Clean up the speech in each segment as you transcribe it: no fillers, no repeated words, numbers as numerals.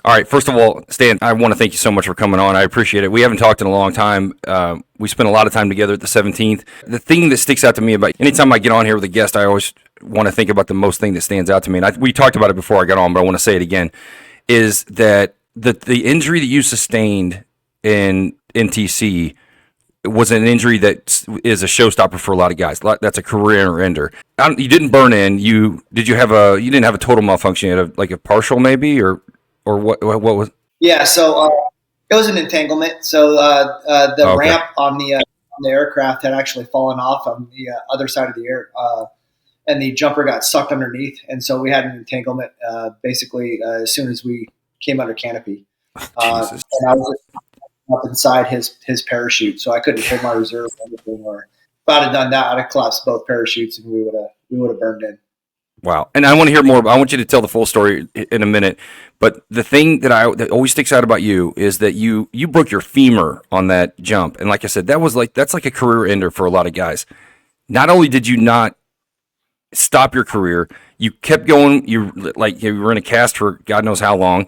All right. First of all, Stan, I want to thank you so much for coming on. I appreciate it. We haven't talked in a long time. We spent a lot of time together at the 17th. The thing that sticks out to me about anytime I get on here with a guest, I always want to think about the most thing that stands out to me. And we talked about it before I got on, but I want to say it again. Is that the injury that you sustained in NTC was an injury that is a showstopper for a lot of guys. That's a career ender. You didn't burn in. You didn't have a total malfunction. You had a partial maybe or what was? Yeah, so it was an entanglement. So the Okay. ramp on the aircraft had actually fallen off on the other side of the air, and the jumper got sucked underneath, and so we had an entanglement basically as soon as we came under canopy. Jesus. And I was up inside his parachute, so I couldn't pull my reserve or anything. Or if I'd have done that, I'd have collapsed both parachutes, and we would have burned in. Wow. And I want to hear more. I want you to tell the full story in a minute. But the thing that always sticks out about you is that you broke your femur on that jump. And like I said, that's like a career ender for a lot of guys. Not only did you not stop your career, you kept going. You were in a cast for God knows how long.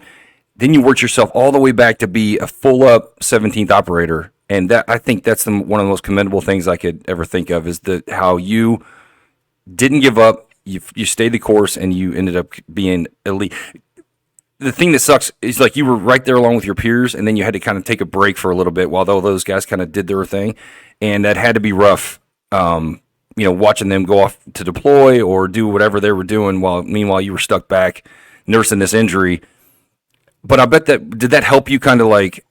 Then you worked yourself all the way back to be a full up 17th operator. And that, I think that's one of the most commendable things I could ever think of, is how you didn't give up. You stayed the course and you ended up being elite. The thing that sucks is like you were right there along with your peers, and then you had to kind of take a break for a little bit while all those guys kind of did their thing, and that had to be rough. Watching them go off to deploy or do whatever they were doing while meanwhile you were stuck back nursing this injury. But I bet did that help you kind of like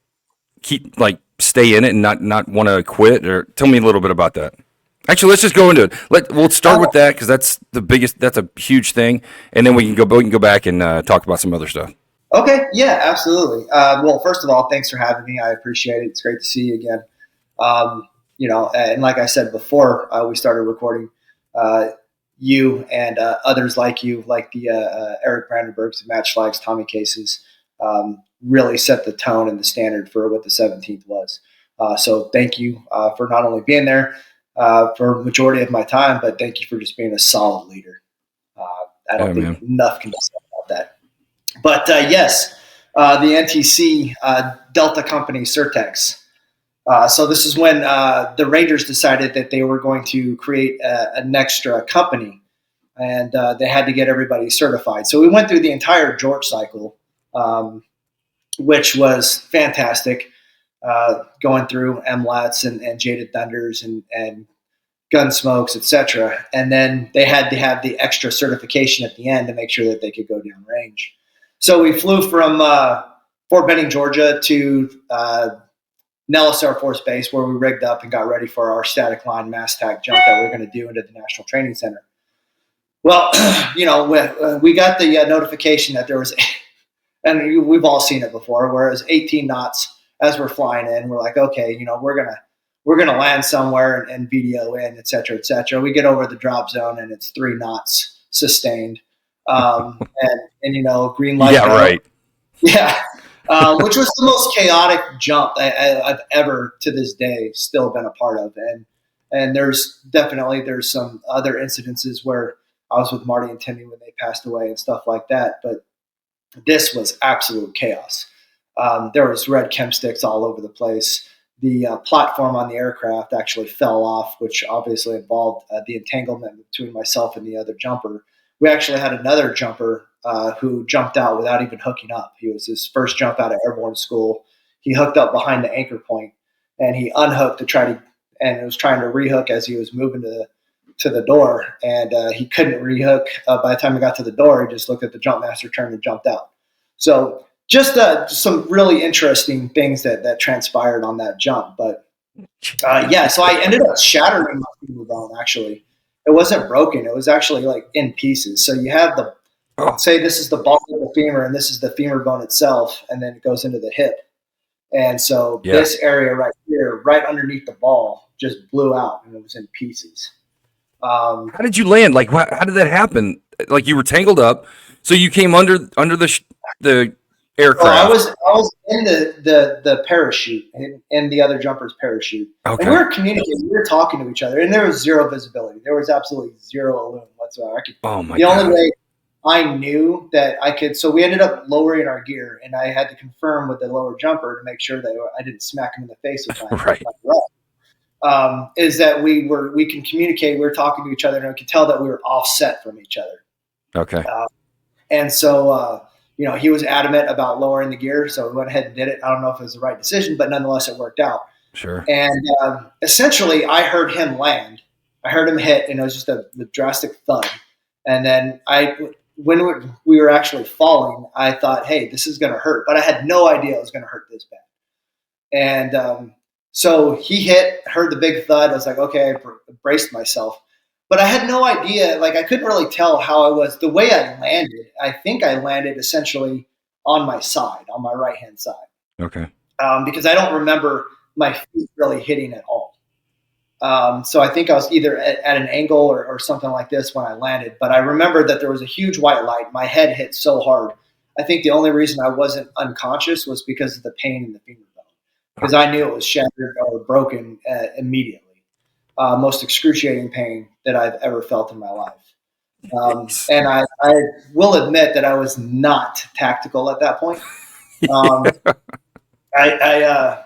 keep stay in it and not want to quit? Or tell me a little bit about that. Actually, let's just go into it. We'll start with that because that's the biggest. That's a huge thing, and then we can go back and talk about some other stuff. Okay, yeah, absolutely. Well, first of all, thanks for having me. I appreciate it. It's great to see you again. And like I said before, we started recording. You and others like you, like the Eric Brandenburgs, the Matt Schlags, Tommy Cases, really set the tone and the standard for what the 17th was. So thank you for not only being there for the majority of my time, but thank you for just being a solid leader. I don't think enough can be said about that. But yes, the NTC Delta Company Certex. So this is when the Rangers decided that they were going to create an extra company, and they had to get everybody certified. So we went through the entire George cycle, which was fantastic. Going through MLATs and Jaded Thunders and Gunsmokes, etc. And then they had to have the extra certification at the end to make sure that they could go downrange. So we flew from Fort Benning, Georgia to Nellis Air Force Base, where we rigged up and got ready for our static line mass tac jump that we we're going to do into the National Training Center. Well, we got the notification that there was, and we've all seen it before, where it was 18 knots as we're flying in. We're like, okay, we're gonna land somewhere and VDO in, et cetera, et cetera. We get over the drop zone and it's 3 knots sustained, and green light. Yeah, right. Yeah, which was the most chaotic jump I've ever to this day still been a part of, and there's some other incidences where I was with Marty and Timmy when they passed away and stuff like that, but this was absolute chaos. There was red chem sticks all over the place. The platform on the aircraft actually fell off, which obviously involved the entanglement between myself and the other jumper. We actually had another jumper who jumped out without even hooking up. He was his first jump out of airborne school. He hooked up behind the anchor point, and he unhooked and was trying to rehook as he was moving to the door, and he couldn't rehook. By the time he got to the door, he just looked at the jump master, turned, and jumped out. So just some really interesting things that transpired on that jump. But so I ended up shattering my femur bone. Actually, it wasn't broken; it was actually like in pieces. So you have say this is the ball of the femur, and this is the femur bone itself, and then it goes into the hip. And so this area right here, right underneath the ball, just blew out, and it was in pieces. How did you land? Like, how did that happen? Like, you were tangled up, so you came under the aircraft. I was in the parachute, in the other jumper's parachute. Okay. And we were communicating. We were talking to each other, and there was zero visibility. There was absolutely zero illumination whatsoever. Oh my God. I knew that I could. So we ended up lowering our gear, and I had to confirm with the lower jumper to make sure that I didn't smack him in the face with Right. my rod. Is that we can communicate. We were talking to each other, and I could tell that we were offset from each other. Okay. And so, he was adamant about lowering the gear, so we went ahead and did it. I don't know if it was the right decision, but nonetheless, it worked out. Sure. And essentially, I heard him land. I heard him hit, and it was just a drastic thud. And then when we were actually falling, I thought, hey, this is going to hurt. But I had no idea it was going to hurt this bad. And so he hit, heard the big thud. I was like, okay, I braced myself. But I had no idea. Like, I couldn't really tell how I was. The way I landed, I think I landed essentially on my side, on my right-hand side. Okay. Because I don't remember my feet really hitting at all. So I think I was either at an angle or something like this when I landed. But I remember that there was a huge white light. My head hit so hard. I think the only reason I wasn't unconscious was because of the pain in the femur bone. Because I knew it was shattered or broken immediately. Most excruciating pain that I've ever felt in my life. And I will admit that I was not tactical at that point. I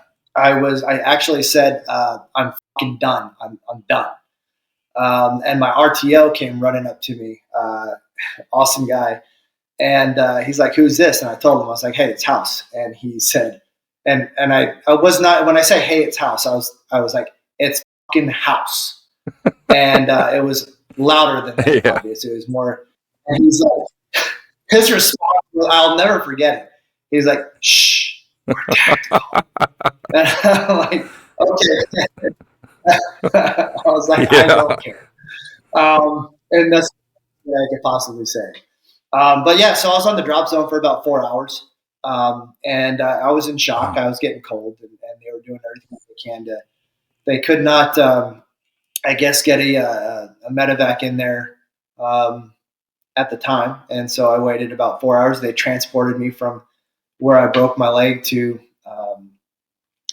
actually said, I'm fucking done. I'm done. And my RTO came running up to me, awesome guy. And he's like, who's this? And I told him, I was like, hey, it's House. And he said, and I was not, when I say, hey, it's House, I was like, it's fucking House. And it was louder than that, Yeah. obviously. It was more, and he's like, his response, I'll never forget it. He's like, shh, we're tactical. And I'm like, okay. I was like, I don't care. And that's what I could possibly say. But yeah, so I was on the drop zone for about 4 hours. And I was in shock. I was getting cold, and they were doing everything they can to. They could not, I guess, get a medevac in there at the time, and so I waited about 4 hours. They transported me from where I broke my leg to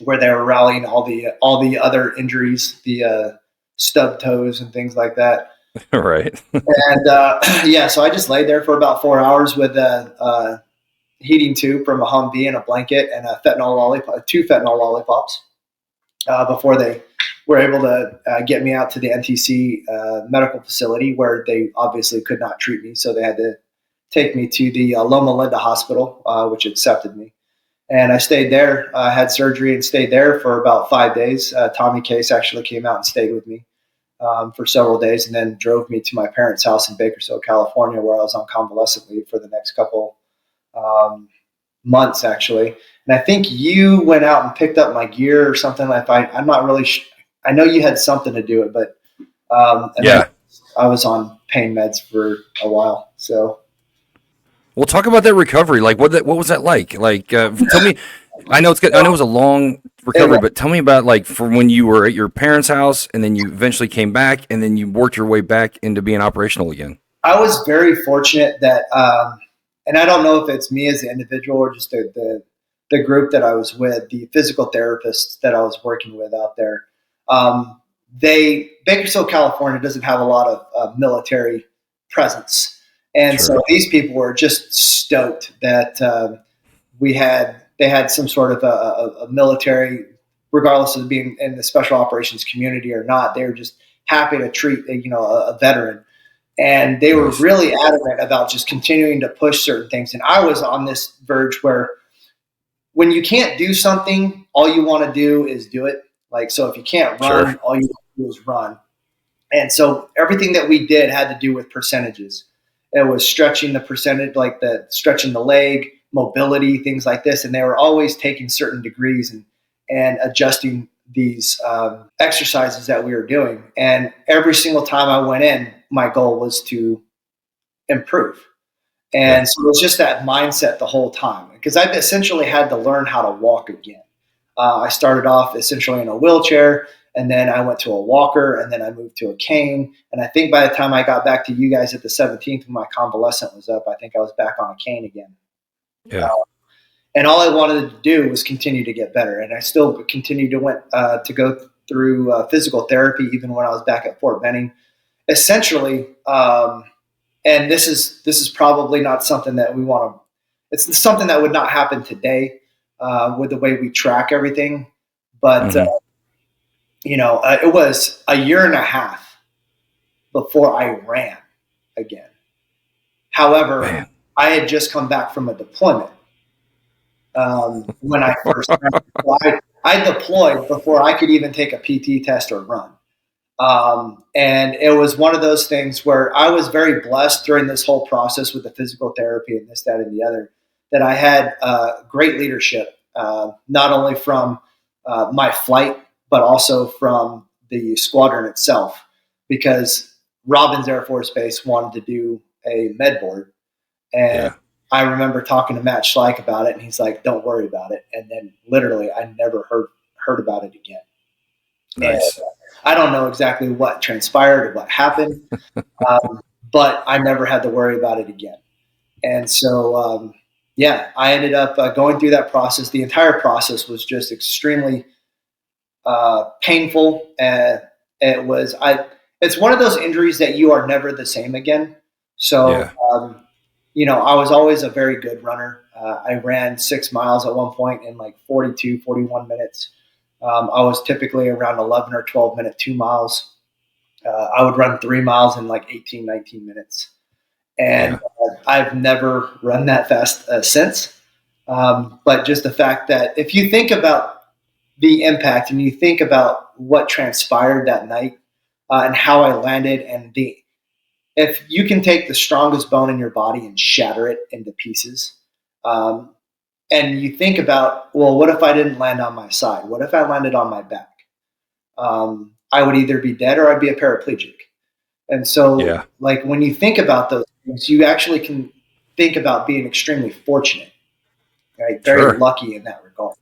where they were rallying all the other injuries, the stub toes and things like that. Right. And yeah, so I just laid there for about 4 hours with a heating tube from a Humvee and a blanket and a fentanyl lollipop, 2 fentanyl lollipops, before they were able to get me out to the NTC medical facility, where they obviously could not treat me. So they had to take me to the Loma Linda Hospital, which accepted me. And I stayed there, had surgery and stayed there for about 5 days. Tommy Case actually came out and stayed with me for several days, and then drove me to my parents' house in Bakersfield, California, where I was on convalescent leave for the next couple months, actually. And I think you went out and picked up my gear or something. I'm not really I know you had something to do it, but yeah, I was on pain meds for a while. So, well, talk about that recovery. Like, what was that like? Like, tell me. I know it was a long recovery, but tell me about, like, from when you were at your parents' house and then you eventually came back and then you worked your way back into being operational again. I was very fortunate that, and I don't know if it's me as an individual or just the group that I was with, the physical therapists that I was working with out there. Bakersfield, California doesn't have a lot of military presence. And so these people were just stoked that they had some sort of a military, regardless of being in the special operations community or not. They were just happy to treat a veteran, and they were really adamant about just continuing to push certain things. And I was on this verge where, when you can't do something, all you want to do is do it. Like, so if you can't run, all you want to do is run. And so everything that we did had to do with percentages. It was stretching the percentage, like stretching the leg, mobility, things like this. And they were always taking certain degrees and adjusting these exercises that we were doing. And every single time I went in, my goal was to improve. And so it was just that mindset the whole time, because I've essentially had to learn how to walk again. I started off essentially in a wheelchair, and then I went to a walker, and then I moved to a cane. And I think by the time I got back to you guys at the 17th, when my convalescent was up, I think I was back on a cane again. Yeah. And all I wanted to do was continue to get better. And I still continued to go through physical therapy, even when I was back at Fort Benning. Essentially, and this is probably not something that we want to. It's something that would not happen today with the way we track everything. But Mm-hmm. it was a year and a half before I ran again. However, Man. I had just come back from a deployment when I first ran. So I deployed before I could even take a PT test or run. And it was one of those things where I was very blessed during this whole process with the physical therapy and this, that, and the other, that I had great leadership, not only from my flight, but also from the squadron itself, because Robbins Air Force Base wanted to do a med board. And Yeah. I remember talking to Matt Schleich about it, and he's like, "Don't worry about it." And then literally, I never heard about it again. And Nice. I don't know exactly what transpired or what happened, but I never had to worry about it again. And so, I ended up going through that process. The entire process was just extremely painful. And it's one of those injuries that you are never the same again. So, Yeah. I was always a very good runner. I ran 6 miles at one point in like 42, 41 minutes. I was typically around 11 or 12-minute 2 miles. I would run 3 miles in like 18, 19 minutes. And Yeah. I've never run that fast since. But just the fact that if you think about the impact and you think about what transpired that night and how I landed, and if you can take the strongest bone in your body and shatter it into pieces, um, and you think about, well, what if I didn't land on my side? What if I landed on my back? I would either be dead or I'd be a paraplegic. And so, Yeah. like, when you think about those things, you actually can think about being extremely fortunate, right? Very Sure. lucky in that regard.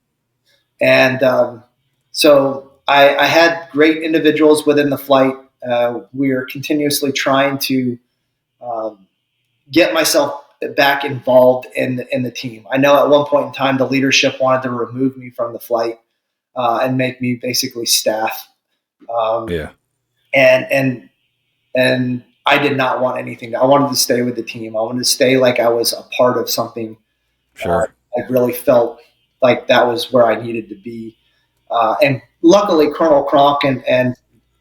And so I had great individuals within the flight. We are continuously trying to um, get myself back involved in the team. I know at one point in time, the leadership wanted to remove me from the flight and make me basically staff. Um, Yeah. and I did not want anything. I wanted to stay with the team. I wanted to stay like I was a part of something. Sure. I really felt like that was where I needed to be. And luckily, Colonel Kronk and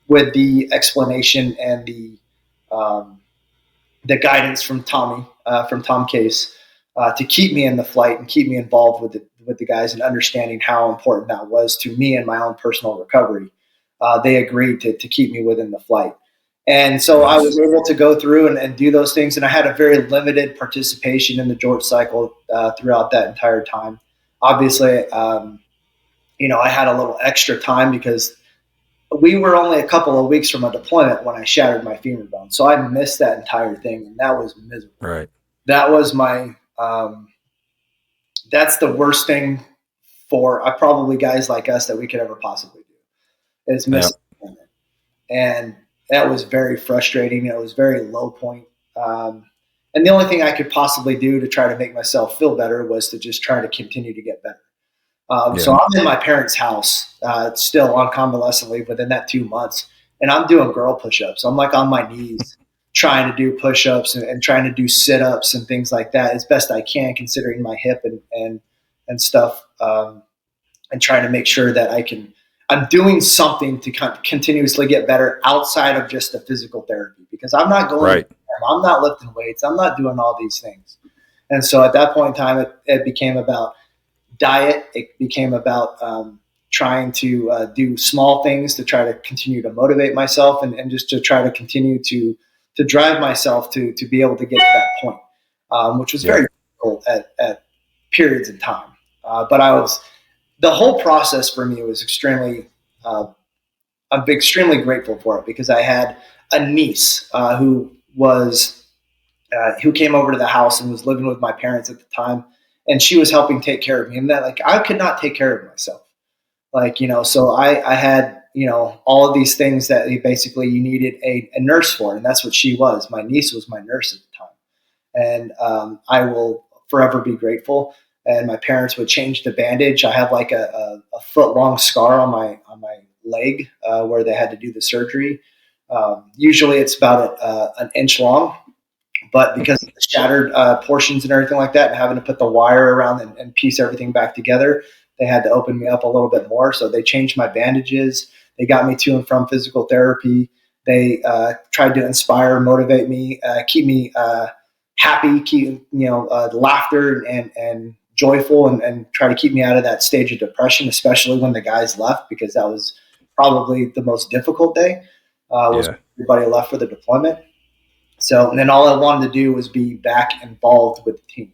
with the explanation and um, the guidance from from Tom Case, to keep me in the flight and keep me involved with the guys and understanding how important that was to me and my own personal recovery. They agreed to keep me within the flight. And so I Nice. was able to go through and do those things. And I had a very limited participation in the George cycle throughout that entire time. Obviously, I had a little extra time because we were only a couple of weeks from a deployment when I shattered my femur bone. So I missed that entire thing, and that was miserable. Right. That was that's the worst thing for probably guys like us that we could ever possibly do is miss Yeah. deployment. And that was very frustrating. It was very low point. And the only thing I could possibly do to try to make myself feel better was to just try to continue to get better. So Yeah. I'm in my parents' house, still on convalescent leave within that 2 months, and I'm doing girl push-ups. I'm like on my knees trying to do push-ups and trying to do sit-ups and things like that as best I can, considering my hip and stuff, and trying to make sure that I'm doing something to continuously get better outside of just the physical therapy, because I'm not going, Right. I'm not lifting weights, I'm not doing all these things. And so at that point in time, it became about diet. It became about trying to do small things to try to continue to motivate myself and just to try to continue to drive myself to be able to get to that point, which was Yeah. very difficult at periods in time. But the whole process for me was uh, I'm extremely grateful for it, because I had a niece who came over to the house and was living with my parents at the time, and she was helping take care of me. And that, like, I could not take care of myself, so I had, all of these things that basically you needed a nurse for, and that's what she was. My niece was my nurse at the time, and I will forever be grateful. And my parents would change the bandage. I have like a foot long scar on my leg where they had to do the surgery. Usually it's about an inch long, but because of the shattered portions and everything like that, and having to put the wire around and piece everything back together, they had to open me up a little bit more. So they changed my bandages. They got me to and from physical therapy. They tried to inspire, motivate me, keep me happy, keep laughter and joyful, and try to keep me out of that stage of depression, especially when the guys left, because that was probably the most difficult day. Was everybody left for the deployment. So, and then all I wanted to do was be back involved with the team.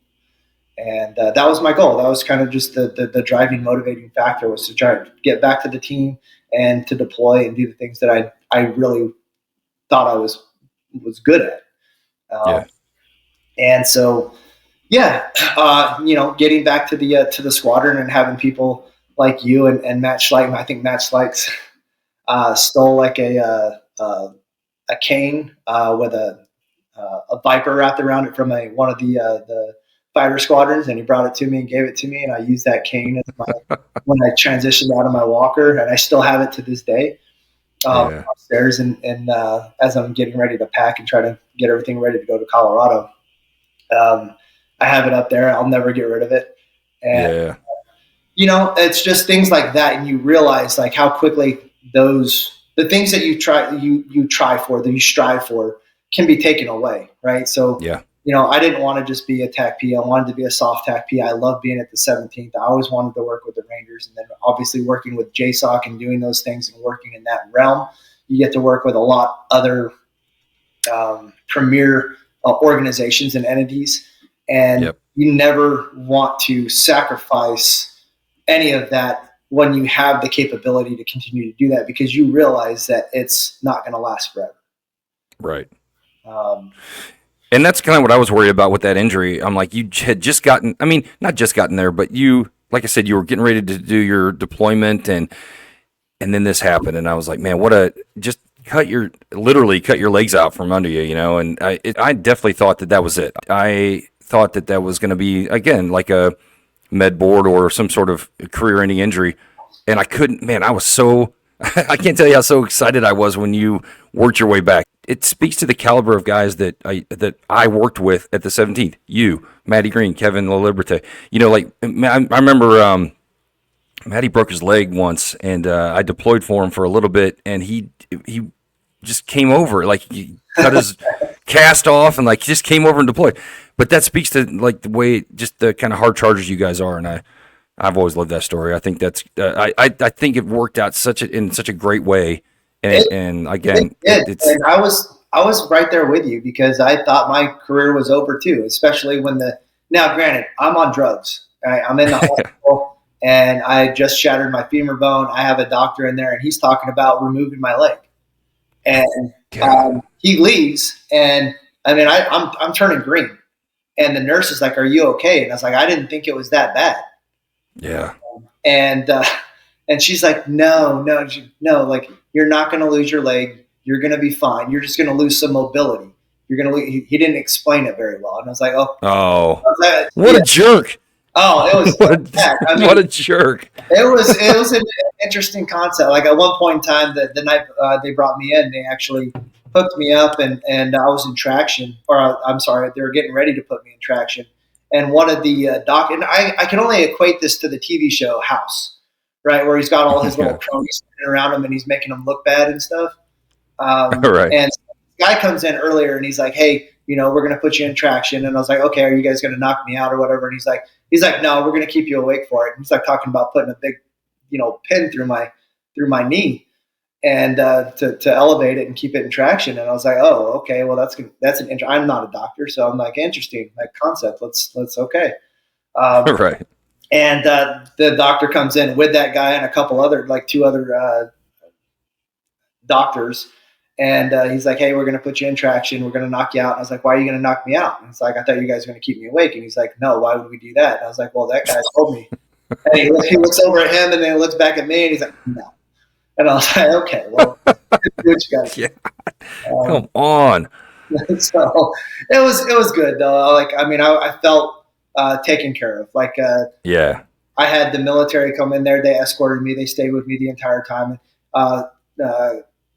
And that was my goal. That was kind of just the driving, motivating factor, was to try to get back to the team and to deploy and do the things that I really thought I was good at. And so, getting back to the squadron and having people like you and Matt Schleichen. I think Matt Schleichs stole like a cane with a Viper wrapped around it from one of the fighter squadrons, and he brought it to me and gave it to me, and I used that cane as when I transitioned out of my walker, and I still have it to this day upstairs. And as I'm getting ready to pack and try to get everything ready to go to Colorado, I have it up there. I'll never get rid of it. And it's just things like that, and you realize like how quickly the things that you try for, that you strive for, can be taken away, right? So I didn't want to just be a TACP. I wanted to be a soft TACP. I love being at the 17th. I always wanted to work with the Rangers, and then obviously working with JSOC and doing those things and working in that realm, you get to work with a lot other premier organizations and entities, and you never want to sacrifice any of that when you have the capability to continue to do that, because you realize that it's not going to last forever. Right. And that's kind of what I was worried about with that injury. I'm like, you had just gotten, I mean, not just gotten there, but you, like I said, you were getting ready to do your deployment, and then this happened, and I was like, man, just literally cut your legs out from under you, and I definitely thought that was it. I thought that was going to be, again, like a med board or some sort of career-ending injury, and I couldn't, man, I was so, I can't tell you how so excited I was when you worked your way back. It speaks to the caliber of guys that I worked with at the 17th. You, Matty Green, Kevin LaLiberte. I remember Matty broke his leg once, and I deployed for him for a little bit, and he just came over, like he cut his cast off, and like he just came over and deployed. But that speaks to like the way, just the kind of hard chargers you guys are, and I've always loved that story. I think that's I think it worked out in such a great way. And again, and I was right there with you, because I thought my career was over too, especially when now granted, I'm on drugs. Right? I'm in the hospital, and I just shattered my femur bone. I have a doctor in there, and he's talking about removing my leg, and he leaves, and I mean, I'm turning green, and the nurse is like, "Are you okay?" And I was like, "I didn't think it was that bad." Yeah, and she's like, no, like, you're not going to lose your leg. You're going to be fine. You're just going to lose some mobility. You're going to. He didn't explain it very well, and I was like, what a jerk! Oh, it was what a jerk! It was an interesting concept. Like at one point in time, the night they brought me in, they actually hooked me up, and I was in traction, or I'm sorry, they were getting ready to put me in traction, and one of the and I can only equate this to the TV show House. Right, where he's got all his little cronies around him, and he's making them look bad and stuff. Right. And the guy comes in earlier, and he's like, "Hey, we're going to put you in traction." And I was like, "Okay, are you guys going to knock me out or whatever?" And he's like, "No, we're going to keep you awake for it." And he's like talking about putting a big, pin through my knee, and to elevate it and keep it in traction. And I was like, "Oh, okay, well that's an I'm not a doctor, so I'm like, interesting, that concept. Let's okay." Right. And the doctor comes in with that guy and a couple other, like two other doctors. And he's like, "Hey, we're going to put you in traction. We're going to knock you out." And I was like, "Why are you going to knock me out?" And it's like, "I thought you guys were going to keep me awake." And he's like, "No, why would we do that?" And I was like, "Well, that guy told me." And he looks over at him, and then he looks back at me, and he's like, "No." And I was like, "Okay, well, do what you got to do." Come on. So it was good though. Like, I mean, I felt taken care of. Like, I had the military come in there. They escorted me. They stayed with me the entire time.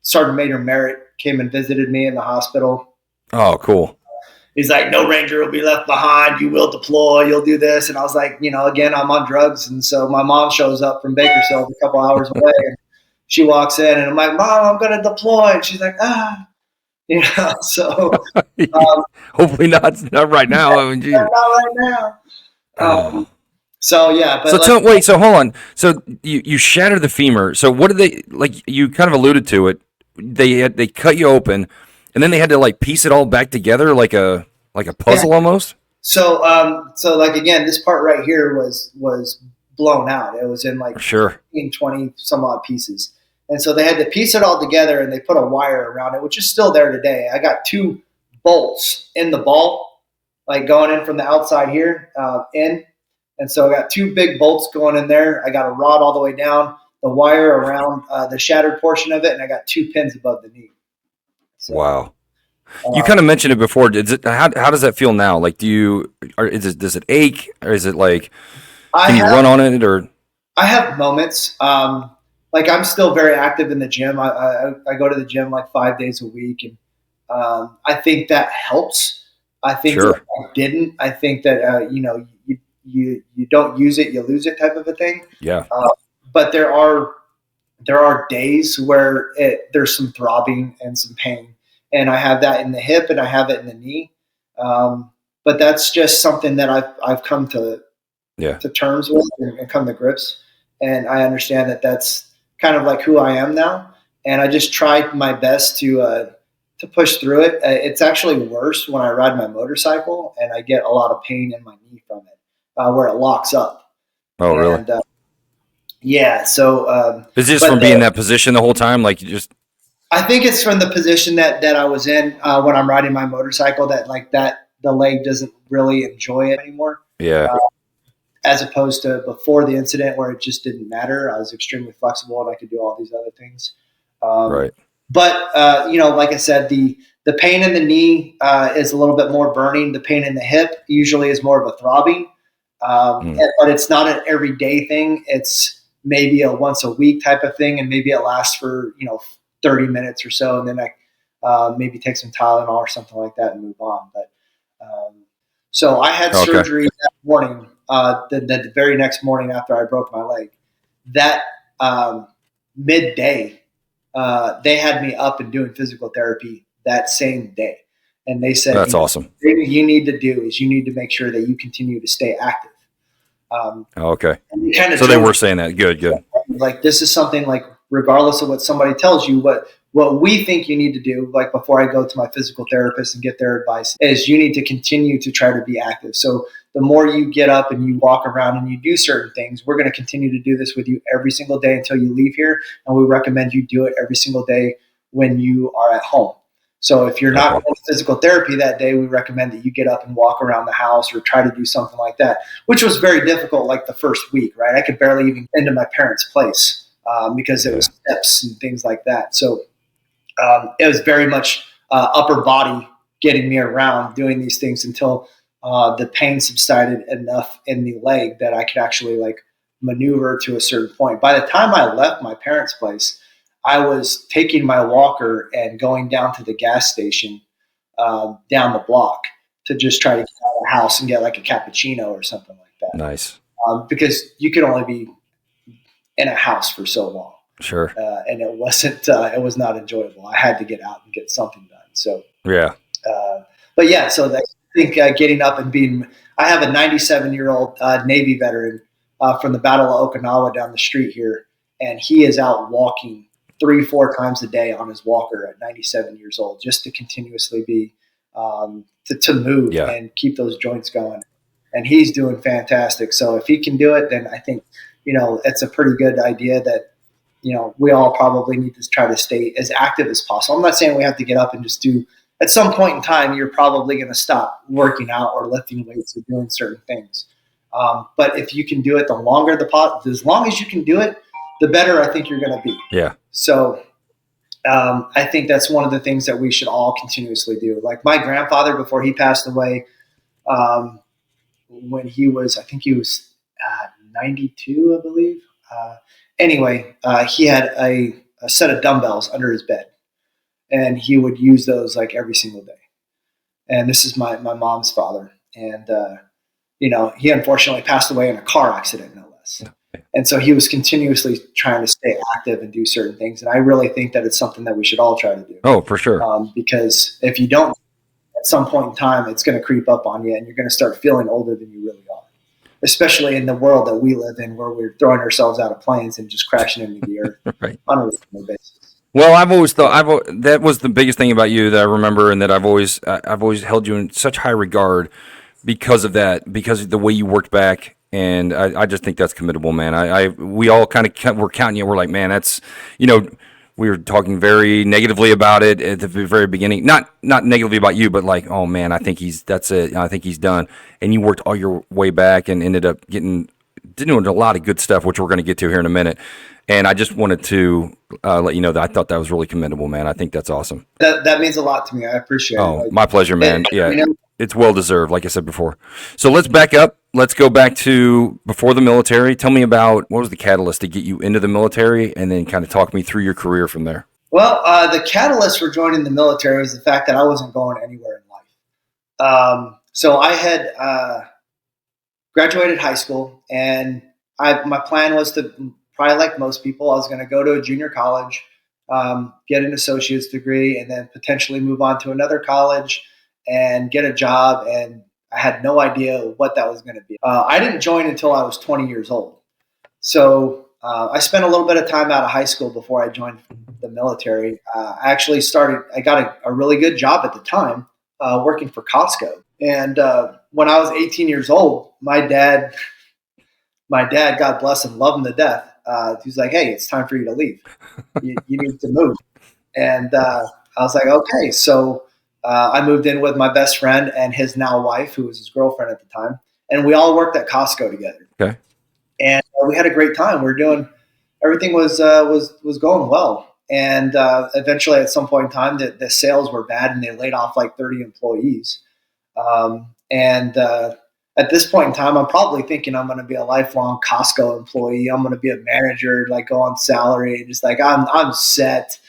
Sergeant Major Merritt came and visited me in the hospital. Oh, cool. he's like, no Ranger will be left behind. You will deploy. You'll do this. And I was like, again, I'm on drugs. And so my mom shows up from Bakersfield a couple hours away, and she walks in, and I'm like, Mom, I'm going to deploy. And she's like, so Hopefully not right now. I mean, geez. not right now. Oh. So yeah, but So hold on. So you shatter the femur. So what did they, like, you kind of alluded to it. They cut you open, and then they had to like piece it all back together like a puzzle almost. So like, again, this part right here was blown out. It was in like Sure. 20 some odd pieces. And so they had to piece it all together, and they put a wire around it, which is still there today. I got 2 bolts in the ball, like going in from the outside here in. And so I got 2 big bolts going in there. I got a rod all the way down, the wire around the shattered portion of it, and I got 2 pins above the knee. So, Wow. You kind of mentioned it before. How does that feel now? Like, does it ache, or is it like, can you run on it, or? I have moments. Like, I'm still very active in the gym. I go to the gym like 5 days a week, and I think that helps. I think Sure. that I didn't. I think that you don't use it, you lose it, type of a thing. Yeah. But there are days where there's some throbbing and some pain, and I have that in the hip and I have it in the knee. But that's just something that I've come to terms with and come to grips, and I understand that that's kind of like who I am now, and I just try my best to push through it. It's actually worse when I ride my motorcycle, and I get a lot of pain in my knee from it, where it locks up. Oh, really? And, yeah. So is this from being in that position the whole time? Like, you just? I think it's from the position that I was in when I'm riding my motorcycle, that the leg doesn't really enjoy it anymore. Yeah. As opposed to before the incident, where it just didn't matter. I was extremely flexible, and I could do all these other things. Right. But like I said, the pain in the knee is a little bit more burning. The pain in the hip usually is more of a throbbing, but it's not an everyday thing. It's maybe a once a week type of thing, and maybe it lasts for 30 minutes or so, and then I maybe take some Tylenol or something like that and move on. But so I had surgery that morning. The very next morning after I broke my leg, that midday, they had me up and doing physical therapy that same day. And they said, that's awesome. The thing you need to do is you need to make sure that you continue to stay active. Okay. So they were saying that. Good. Like, this is something, like, regardless of what somebody tells you, what we think you need to do, like before I go to my physical therapist and get their advice, is you need to continue to try to be active. So the more you get up and you walk around and you do certain things, we're going to continue to do this with you every single day until you leave here. And we recommend you do it every single day when you are at home. So if you're not going to physical therapy that day, we recommend that you get up and walk around the house or try to do something like that, which was very difficult, like the first week, right? I could barely even get into my parents' place because it was steps and things like that. So it was very much upper body getting me around doing these things until the pain subsided enough in the leg that I could actually like maneuver to a certain point. By the time I left my parents' place, I was taking my walker and going down to the gas station down the block to just try to get out of the house and get like a cappuccino or something like that. Nice. Because you could only be in a house for so long. Sure. And it was not enjoyable. I had to get out and get something done. So, yeah. But yeah, so I think getting up and I have a 97-year-old Navy veteran from the Battle of Okinawa down the street here, and he is out walking 3-4 times a day on his walker at 97 years old, just to continuously be, to move and keep those joints going. And he's doing fantastic. So if he can do it, then I think, it's a pretty good idea that, we all probably need to try to stay as active as possible. I'm not saying we have to get up and just do, at some point in time, you're probably going to stop working out or lifting weights or doing certain things. But if you can do it, as long as you can do it, the better I think you're going to be. Yeah. So I think that's one of the things that we should all continuously do. Like my grandfather, before he passed away, when he was 92, I believe. Anyway, he had a set of dumbbells under his bed, and he would use those like every single day. and this is my mom's father. And he unfortunately passed away in a car accident, no less. And so he was continuously trying to stay active and do certain things. And I really think that it's something that we should all try to do. Oh, for sure. Because if you don't, at some point in time, it's going to creep up on you and you're going to start feeling older than you really are, especially in the world that we live in, where we're throwing ourselves out of planes and just crashing into the earth Right. on a regular basis. Well, I've always thought that was the biggest thing about you that I remember, and that I've always held you in such high regard because of that, because of the way you worked back. And I just think that's commendable, man. We all kind of were counting you. We're like, man, that's, we were talking very negatively about it at the very beginning. Not negatively about you, but like, oh man, that's it. I think he's done. And you worked all your way back and ended up doing a lot of good stuff, which we're going to get to here in a minute. And I just wanted to let you know that I thought that was really commendable, man. I think that's awesome. That means a lot to me. I appreciate it. Oh, my pleasure, man. Yeah, know, it's well deserved, like I said before. So let's back up. Let's go back to before the military. Tell me about what was the catalyst to get you into the military, and then kind of talk me through your career from there. Well, the catalyst for joining the military was the fact that I wasn't going anywhere in life. So I had graduated high school, and my plan was to, probably like most people, I was going to go to a junior college, get an associate's degree, and then potentially move on to another college and get a job. And I had no idea what that was going to be. I didn't join until I was 20 years old. So I spent a little bit of time out of high school before I joined the military. I got a really good job at the time working for Costco. And when I was 18 years old, my dad, God bless him, love him to death. He's like, hey, it's time for you to leave. You need to move. And I was like, okay. So I moved in with my best friend and his now wife, who was his girlfriend at the time. And we all worked at Costco together. Okay. And we had a great time. Everything was going well. And eventually at some point in time, the sales were bad and they laid off like 30 employees. At this point in time, I'm probably thinking I'm going to be a lifelong Costco employee. I'm going to be a manager, like go on salary, and just like I'm set.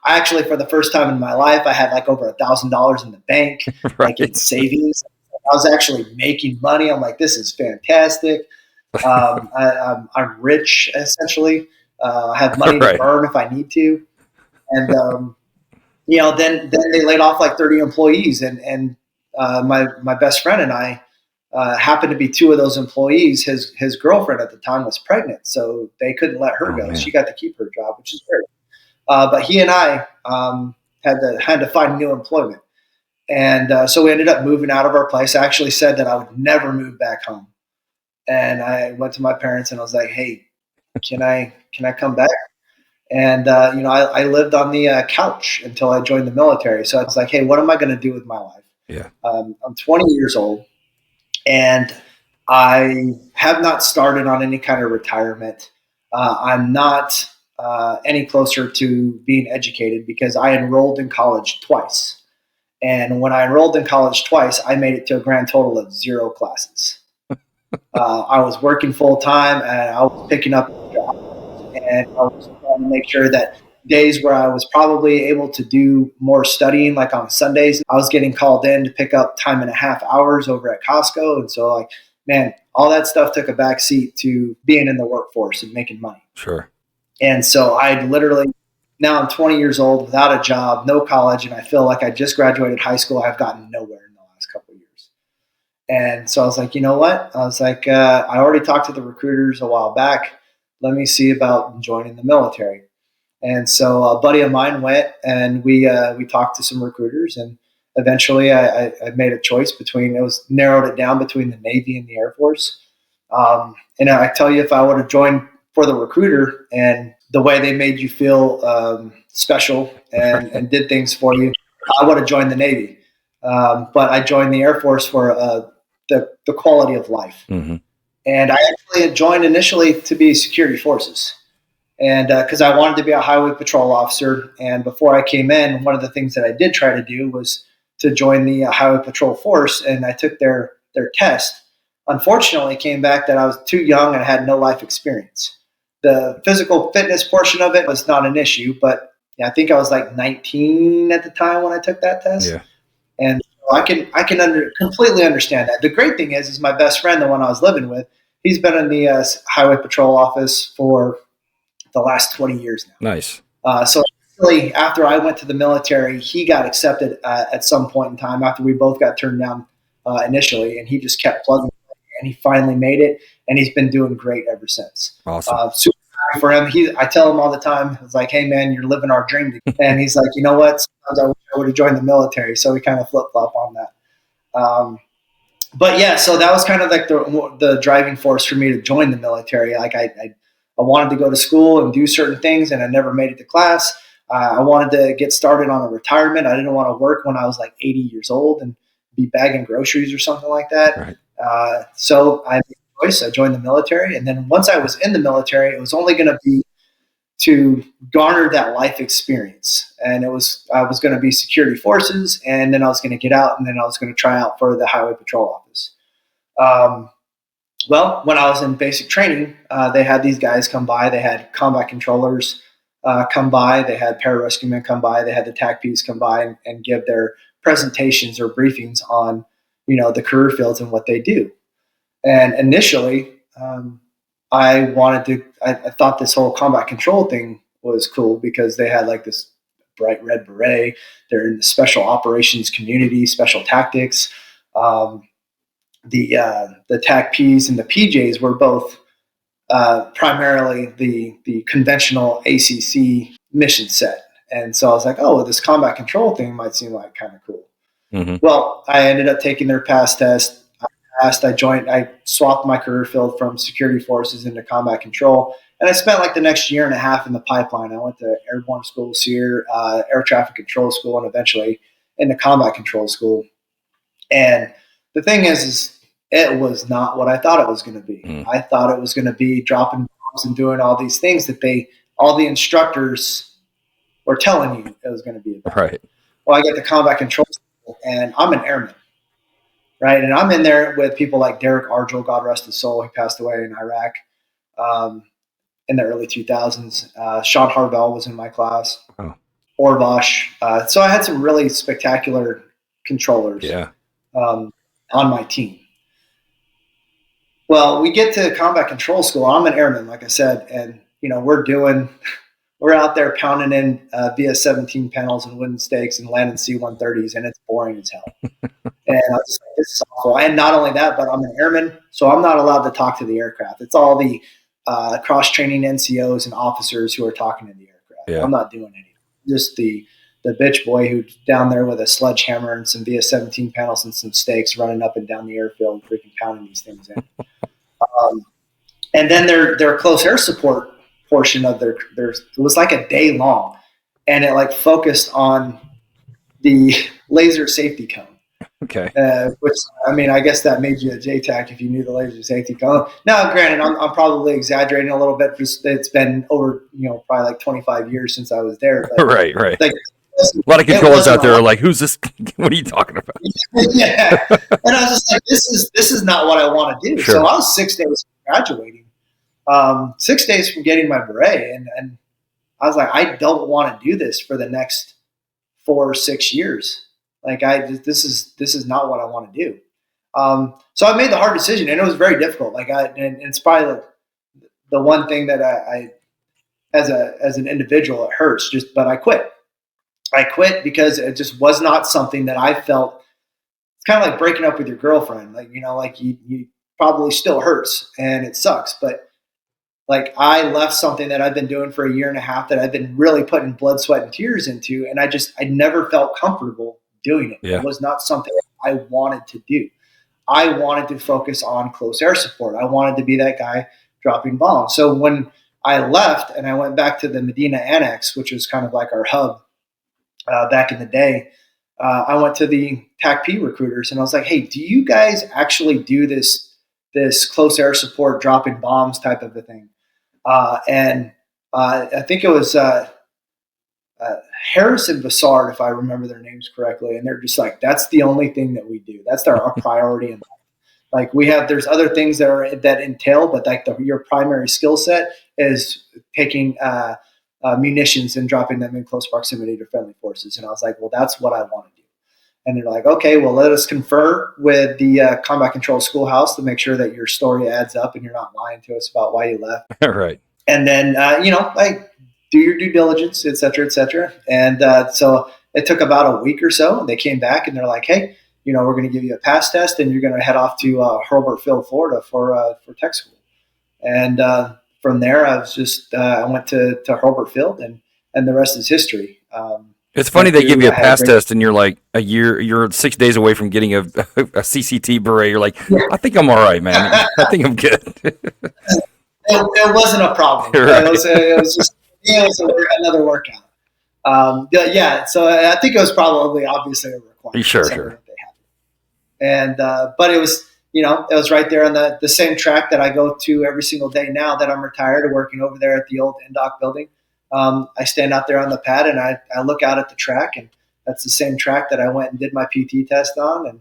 I actually, for the first time in my life, I had like over $1,000 in the bank, Right. like in savings. I was actually making money. I'm like, this is fantastic. I'm rich, essentially. I have money Right. to burn if I need to. And then they laid off like 30 employees, and my best friend and I happened to be two of those employees. His girlfriend at the time was pregnant, so they couldn't let her go. Man. She got to keep her job, which is great. But he and I had to find new employment, and so we ended up moving out of our place. I actually said that I would never move back home, and I went to my parents and I was like, "Hey, can I come back?" And I lived on the couch until I joined the military. So I was like, "Hey, what am I going to do with my life?" Yeah. I'm 20 years old, and I have not started on any kind of retirement. I'm not any closer to being educated because I enrolled in college twice. And when I enrolled in college twice, I made it to a grand total of 0 classes. I was working full time and I was picking up jobs, and I was trying to make sure that days where I was probably able to do more studying, like on Sundays, I was getting called in to pick up time and a half hours over at Costco. And so, like, man, all that stuff took a backseat to being in the workforce and making money. Sure. And so now I'm 20 years old without a job, no college, and I feel like I just graduated high school. I've gotten nowhere in the last couple of years. And so I was like, you know what? I was like, I already talked to the recruiters a while back. Let me see about joining the military. And so a buddy of mine went, and we talked to some recruiters, and eventually I made a choice narrowed it down between the Navy and the Air Force. And I tell you, if I would have joined for the recruiter and the way they made you feel special and did things for you, I would have joined the Navy. But I joined the Air Force for the quality of life. Mm-hmm. And I actually joined initially to be security forces. And because I wanted to be a highway patrol officer. And before I came in, one of the things that I did try to do was to join the highway patrol force. And I took their test. Unfortunately, it came back that I was too young and I had no life experience. The physical fitness portion of it was not an issue, but I think I was like 19 at the time when I took that test. Yeah. And I can completely understand that. The great thing is my best friend, the one I was living with, he's been in the highway patrol office for the last 20 years now. Nice. So really, after I went to the military, he got accepted at some point in time after we both got turned down initially, and he just kept plugging, and he finally made it, and he's been doing great ever since. Awesome. Super happy for him. I tell him all the time, it's like, hey man, you're living our dream, and he's like, you know what? Sometimes I wish I would have joined the military. So we kind of flip flop on that. But yeah, so that was kind of like the driving force for me to join the military. Like I wanted to go to school and do certain things, and I never made it to class. I wanted to get started on a retirement. I didn't want to work when I was like 80 years old and be bagging groceries or something like that. Right. So I made a choice. I joined the military, and then once I was in the military, it was only going to be to garner that life experience. And I was going to be security forces, and then I was going to get out, and then I was going to try out for the highway patrol office. Well, when I was in basic training, they had these guys come by. They had combat controllers come by. They had pararescue men come by. They had the TACPs come by and give their presentations or briefings on, the career fields and what they do. And initially, I thought this whole combat control thing was cool because they had like this bright red beret. They're in the special operations community, special tactics. The TACPs and the PJs were both primarily the conventional ACC mission set. And so I was like, oh, well, this combat control thing might seem like kind of cool. Mm-hmm. Well, I ended up taking their pass test. I swapped my career field from security forces into combat control. And I spent like the next year and a half in the pipeline. I went to airborne schools here, air traffic control school, and eventually into combat control school. And the thing is it was not what I thought it was going to be. Mm. I thought it was going to be dropping bombs and doing all these things that all the instructors were telling you it was going to be about. Right. Well, I get the combat control school, and I'm an airman. Right. And I'm in there with people like Derek Argel, God rest his soul. He passed away in Iraq in the early 2000s. Sean Harvell was in my class. Oh. Orvosh. So I had some really spectacular controllers on my team. Well, we get to combat control school. I'm an airman, like I said, and we're out there pounding in VS-17 panels and wooden stakes and landing C-130s, and it's boring as hell. And I was like, this is awful. And not only that, but I'm an airman, so I'm not allowed to talk to the aircraft. It's all the cross-training NCOs and officers who are talking to the aircraft. Yeah. I'm not doing anything. Just the bitch boy who's down there with a sledgehammer and some VS-17 panels and some stakes running up and down the airfield, freaking pounding these things in. And then their close air support portion of their it was like a day long, and it like focused on the laser safety cone. Okay. Which, I mean, I guess that made you a JTAC if you knew the laser safety cone. Now, granted, I'm probably exaggerating a little bit. It's been over, probably like 25 years since I was there. But right. Like, a lot of controllers out there are like, "Who's this? What are you talking about?" Yeah, and I was just like, "This is not what I want to do." Sure. So I was 6 days from graduating, 6 days from getting my beret, and I was like, "I don't want to do this for the next 4 or 6 years. Like, this is not what I want to do." So I made the hard decision, and it was very difficult. Like, and it's probably the one thing that I as an individual, it hurts. But I quit. I quit because it just was not something that I felt. It's kind of like breaking up with your girlfriend. Like, like you probably still hurts and it sucks. But like, I left something that I've been doing for a year and a half that I've been really putting blood, sweat, and tears into. And I never felt comfortable doing it. Yeah. It was not something I wanted to do. I wanted to focus on close air support. I wanted to be that guy dropping bombs. So when I left and I went back to the Medina Annex, which was kind of like our hub, back in the day, I went to the TACP recruiters and I was like, "Hey, do you guys actually do this close air support, dropping bombs type of a thing?" And I think it was Harris and Bassard, if I remember their names correctly, and they're just like, "That's the only thing that we do. That's our priority in life. Like, there's other things that entail, but like your primary skill set is taking munitions and dropping them in close proximity to friendly forces." And I was like, well, that's what I want to do. And they're like, okay, well, let us confer with the combat control schoolhouse to make sure that your story adds up and you're not lying to us about why you left. Right. And then, like, do your due diligence, et cetera, et cetera. And so it took about a week or so. And they came back and they're like, hey, we're going to give you a pass test and you're going to head off to Hurlburt Field, Florida for tech school. And from there, I went to Hurlburt Field, and the rest is history. It's funny they give you a pass test and you're like you're 6 days away from getting a CCT beret. You're like, I think I'm all right, man. I think I'm good. It wasn't a problem. Right. It was just another workout. So I think it was probably obviously a requirement. Sure. That they had. And but it was it was right there on the same track that I go to every single day now that I'm retired, working over there at the old NDOC building. I stand out there on the pad and I look out at the track, and that's the same track that I went and did my PT test on. And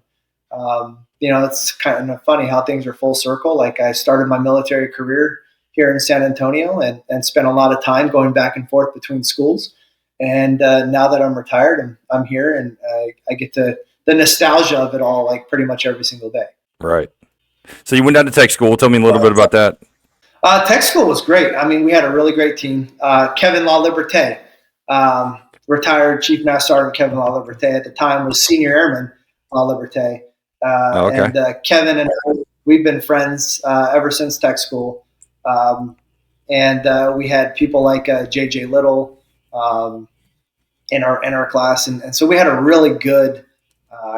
it's kind of funny how things are full circle. Like, I started my military career here in San Antonio and spent a lot of time going back and forth between schools. And now that I'm retired, and I'm here, and I get the nostalgia of it all, like, pretty much every single day. Right. So you went down to tech school. Tell me a little bit about that. Tech school was great. I mean, we had a really great team. Kevin LaLiberte, retired Chief Master Sergeant Kevin LaLiberte at the time was Senior Airman LaLiberte. Okay. And Kevin and I, we've been friends ever since tech school. And we had people like JJ Little in our class. And so we had a really good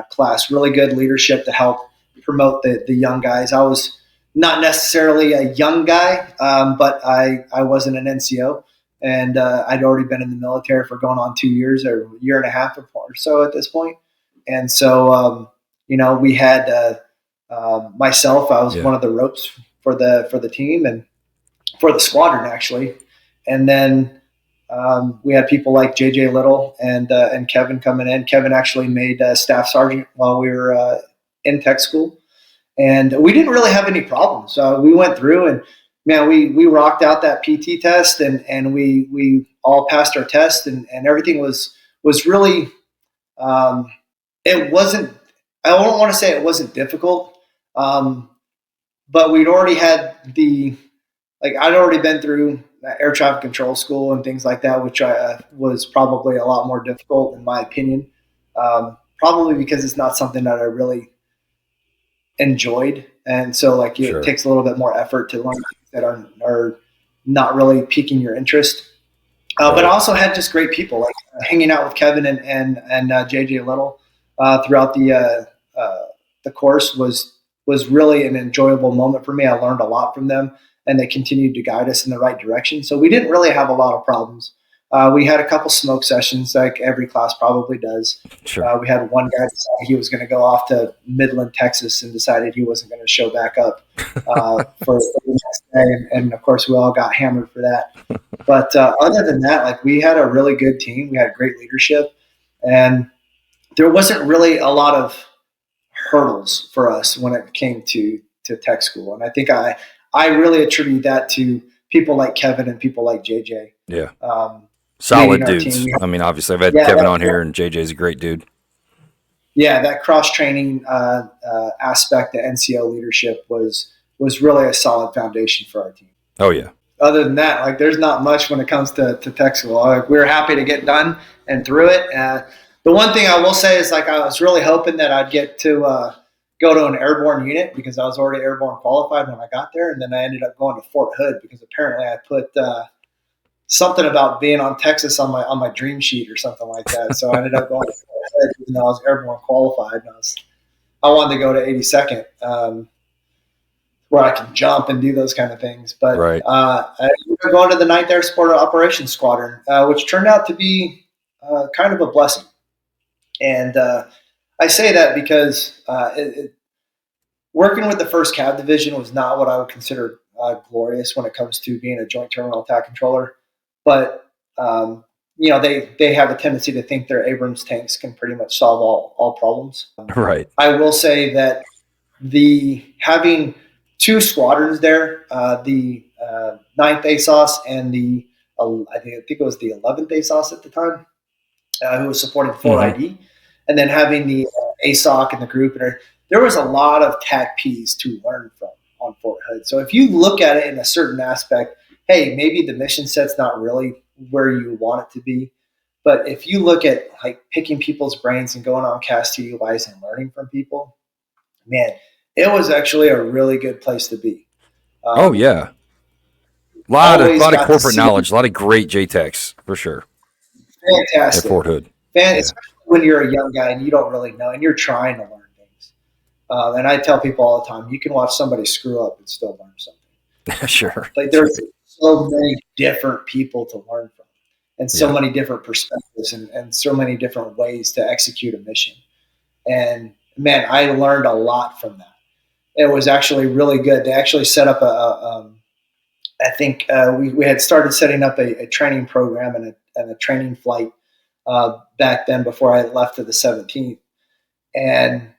class, really good leadership to help promote the young guys. I was not necessarily a young guy, but I wasn't an NCO, and I'd already been in the military for going on 2 years or a year and a half or so at this point. And so, we had myself. I was one of the ropes for the team and for the squadron, actually. And then we had people like JJ Little and Kevin coming in. Kevin actually made staff sergeant while we were in tech school. And we didn't really have any problems. We went through and, man, we rocked out that PT test and we all passed our test and everything was really, it wasn't, I don't want to say it wasn't difficult, but we'd already had I'd already been through air traffic control school and things like that, which was probably a lot more difficult in my opinion, probably because it's not something that I really enjoyed, and so it takes a little bit more effort to learn things that are not really piquing your interest. But I also had just great people, like hanging out with Kevin and JJ Little throughout the course was really an enjoyable moment for me. I learned a lot from them, and they continued to guide us in the right direction. So we didn't really have a lot of problems. We had a couple smoke sessions, like every class probably does. Sure. We had one guy decide he was going to go off to Midland, Texas, and decided he wasn't going to show back up for the next day. And of course, we all got hammered for that. But other than that, we had a really good team. We had great leadership, and there wasn't really a lot of hurdles for us when it came to tech school. And I think I really attribute that to people like Kevin and people like JJ. Yeah. Solid dudes. I mean, obviously, I've had Kevin on here, and JJ's a great dude. Yeah, that cross-training aspect, the NCO leadership was really a solid foundation for our team. Oh, yeah. Other than that, there's not much when it comes to tech school. We were happy to get done and through it. The one thing I will say is, I was really hoping that I'd get to go to an airborne unit because I was already airborne qualified when I got there, and then I ended up going to Fort Hood because apparently I put something about being on Texas on my dream sheet or something like that. So I ended up going to Fort Hood even though I was airborne qualified. And I wanted to go to 82nd, where I can jump and do those kind of things. But right. I ended up going to the 9th Air Support Operations Squadron, which turned out to be kind of a blessing. And I say that because working with the 1st Cav Division was not what I would consider glorious when it comes to being a Joint Terminal Attack Controller. But, they have a tendency to think their Abrams tanks can pretty much solve all problems. Right. I will say that having 2 squadrons there, the 9th ASOS and I think it was the 11th ASOS at the time, who was supporting 4ID. and then having the ASOC and the group, and there was a lot of TACPs to learn from on Fort Hood. So if you look at it in a certain aspect, hey, maybe the mission set's not really where you want it to be. But if you look at like picking people's brains and going on cast TUIs and learning from people, man, it was actually a really good place to be. Oh yeah, a lot of corporate knowledge, a lot of great JTEX for sure. Fantastic At Fort Hood, especially when you're a young guy and you don't really know and you're trying to learn things. And I tell people all the time, you can watch somebody screw up and still learn something. Sure. Like there's so many different people to learn from, and so many different perspectives, and so many different ways to execute a mission. And man, I learned a lot from that. It was actually really good. They actually set up I think we had started setting up a training program and a training flight back then before I left to the 17th. And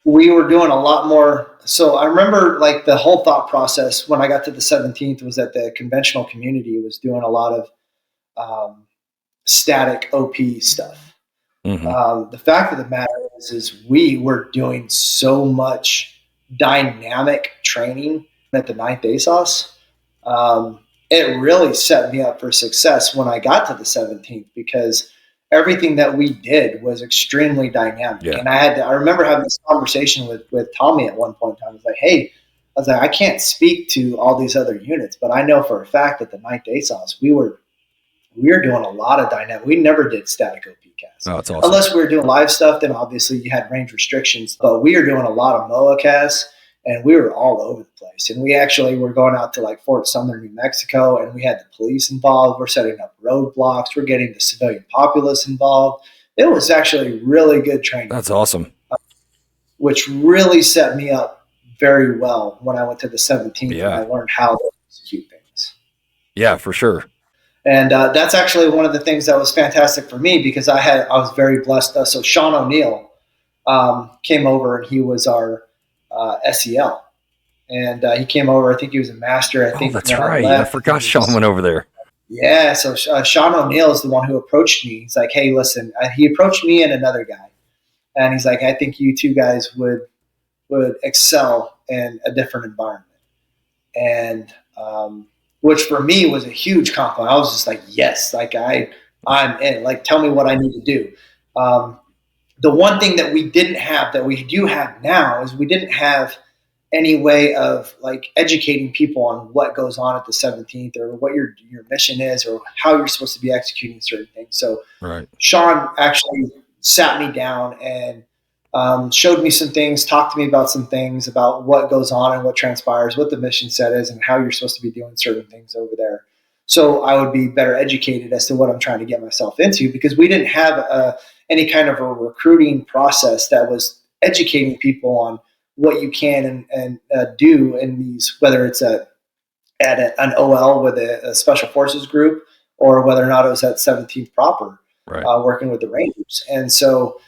we were doing a lot more. So I remember like the whole thought process when I got to the 17th was that the conventional community was doing a lot of static OP stuff. Mm-hmm. The fact of the matter is we were doing so much dynamic training at the 9th ASOS. It really set me up for success when I got to the 17th because everything that we did was extremely dynamic. Yeah. And I remember having this conversation with Tommy at one point in time. I was like, hey, I can't speak to all these other units, but I know for a fact that the 9th ASOS, we were doing a lot of dynamic. We never did static OP casts. Oh, that's awesome. Unless we were doing live stuff, then obviously you had range restrictions, but we were doing a lot of MOA casts. And we were all over the place. And we actually were going out to like Fort Sumner, New Mexico, and we had the police involved. We're setting up roadblocks. We're getting the civilian populace involved. It was actually really good training. That's awesome. Which really set me up very well when I went to the 17th and I learned how to execute things. Yeah, for sure. And that's actually one of the things that was fantastic for me because I was very blessed. So Sean O'Neill came over and he was our SEL, and he came over. I think he was a master. I think that's right. I forgot Sean went over there. Yeah, so Sean O'Neill is the one who approached me. He's like, "Hey, listen." He approached me and another guy, and he's like, "I think you two guys would excel in a different environment," and which for me was a huge compliment. I was just like, "Yes, like I'm in. Like, tell me what I need to do." The one thing that we didn't have that we do have now is we didn't have any way of like educating people on what goes on at the 17th or what your mission is or how you're supposed to be executing certain things. So Sean actually sat me down and showed me some things, talked to me about some things about what goes on and what transpires, what the mission set is and how you're supposed to be doing certain things over there. So I would be better educated as to what I'm trying to get myself into because we didn't have any kind of a recruiting process that was educating people on what you can and do in these, whether it's at an OL with a special forces group or whether or not it was at 17th proper, working with the Rangers. And so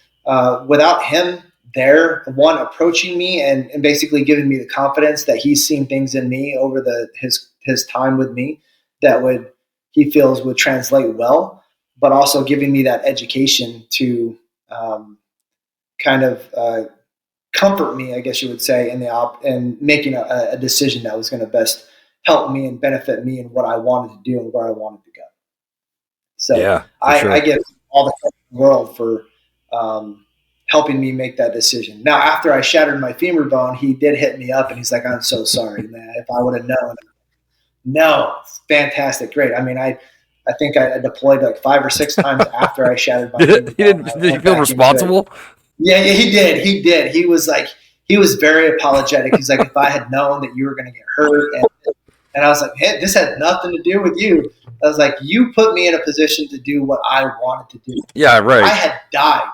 without him there, one approaching me and basically giving me the confidence that he's seen things in me over his time with me that he feels would translate well, but also giving me that education to kind of comfort me, I guess you would say, and making a decision that was going to best help me and benefit me in what I wanted to do and where I wanted to go. So I give all the credit in the world for helping me make that decision. Now, after I shattered my femur bone, he did hit me up and he's like, "I'm so sorry, man. If I would have known." No, fantastic, great. I mean, I think I deployed like 5 or 6 times after I shattered my femur bone. Did you feel responsible? Yeah, he did. He did. He was very apologetic. He's like, "If I had known that you were going to get hurt," and I was like, "Hey, this had nothing to do with you." I was like, "You put me in a position to do what I wanted to do." Yeah, right. I had died.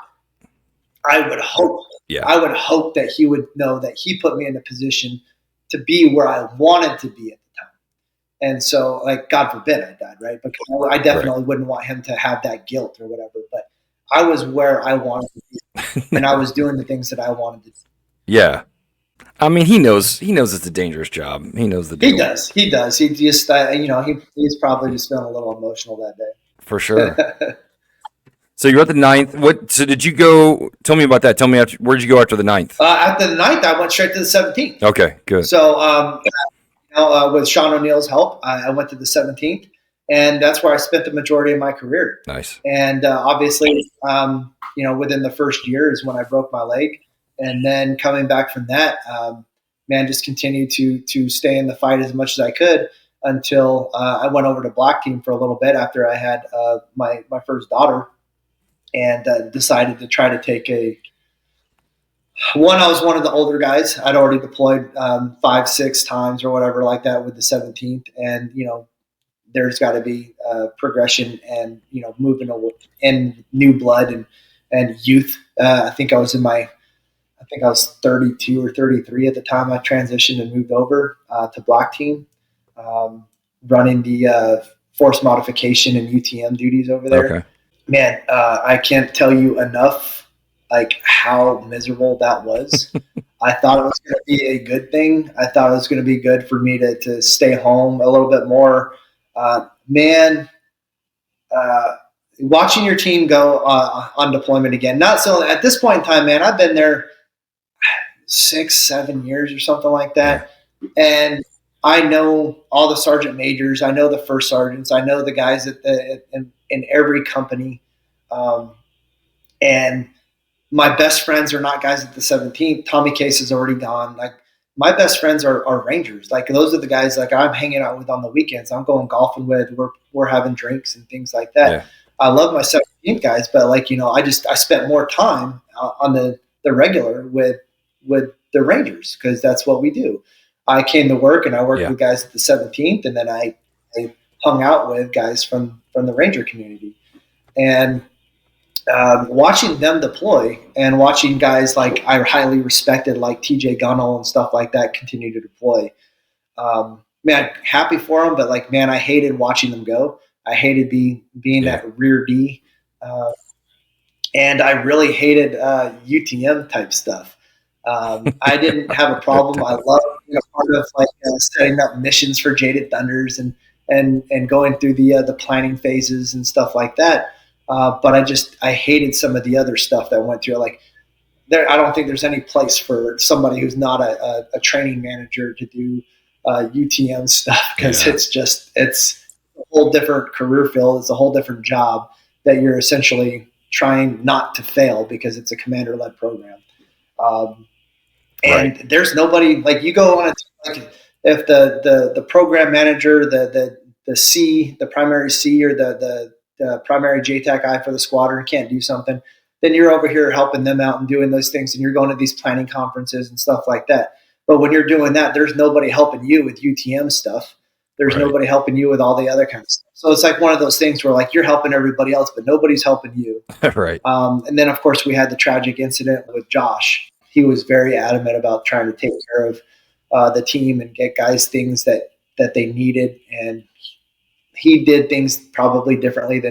I would hope. Yeah. I would hope that he would know that he put me in a position to be where I wanted to be at the time. And so, like, God forbid I died, right? Because I definitely wouldn't want him to have that guilt or whatever. But I was where I wanted to be, and I was doing the things that I wanted to do. Yeah. I mean, he knows it's a dangerous job. He knows the deal. He does. He just, he's probably just feeling a little emotional that day. For sure. So you're at the ninth. So did you go? Tell me about that. Tell me where'd you go after the ninth? After the ninth, I went straight to the 17th. Okay, good. So, with Sean O'Neill's help, I went to the 17th, and that's where I spent the majority of my career. Nice. And obviously, within the first year is when I broke my leg, and then coming back from that, just continued to stay in the fight as much as I could until I went over to Black Team for a little bit after I had my first daughter, and decided to try to take I was one of the older guys. I'd already deployed 5-6 times or whatever like that with the 17th, and there's got to be progression and moving in new blood and youth. I think I was 32 or 33 at the time I transitioned and moved over to Black Team, running the force modification and UTM duties over there. Okay. Man, I can't tell you enough like how miserable that was. I thought it was going to be a good thing. I thought it was going to be good for me to stay home a little bit more. Watching your team go on deployment again. Not so at this point in time, man, I've been there 6-7 years or something like that. Yeah. And I know all the sergeant majors. I know the first sergeants. I know the guys in every company. And my best friends are not guys at the 17th. Tommy Case is already gone. Like my best friends are Rangers. Like those are the guys like I'm hanging out with on the weekends. I'm going golfing with. We're having drinks and things like that. Yeah. I love my 17th guys, but I spent more time on the regular with the Rangers because that's what we do. I came to work and I worked with guys at the 17th, and then I hung out with guys from the Ranger community. And watching them deploy and watching guys like I highly respected like TJ Gunnell and stuff like that continue to deploy. Happy for them, but I hated watching them go. I hated being that rear D. And I really hated UTM type stuff. I didn't have a problem. I love being a part of setting up missions for Jaded Thunders and going through the planning phases and stuff like that. But I hated some of the other stuff that went through. I don't think there's any place for somebody who's not a training manager to do UTM stuff because it's a whole different career field. It's a whole different job that you're essentially trying not to fail because it's a commander-led program. And there's nobody like you go on if the program manager, the C, the primary C or the primary JTAC I for the squadron can't do something, then you're over here helping them out and doing those things, and you're going to these planning conferences and stuff like that. But when you're doing that, there's nobody helping you with UTM stuff. There's nobody helping you with all the other kind of stuff. So it's like one of those things where you're helping everybody else, but nobody's helping you. Right. And then of course we had the tragic incident with Josh. He was very adamant about trying to take care of the team and get guys things that they needed, and he did things probably differently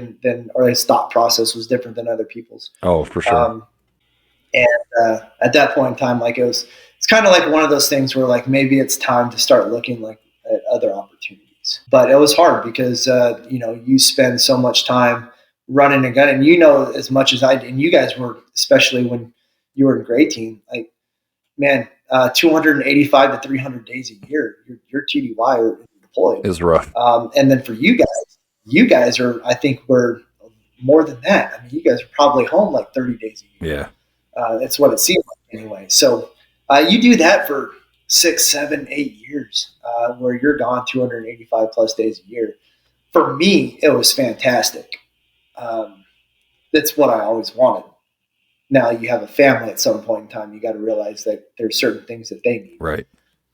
or his thought process was different than other people's. Oh, for sure. And at that point in time, it's kind of like one of those things where maybe it's time to start looking at other opportunities. But it was hard because you spend so much time running a gun, and as much as I did, and you guys were, especially when you were in Gray Team, 285 to 300 days a year, your TDY are deployed. Is rough. And then for you guys I think were more than that. I mean, you guys are probably home 30 days a year. Yeah. That's what it seemed like anyway. So you do that for 6, 7, 8 years, where you're gone 285 plus days a year. For me, it was fantastic. That's what I always wanted. Now you have a family at some point in time, you got to realize that there's certain things that they need. Right.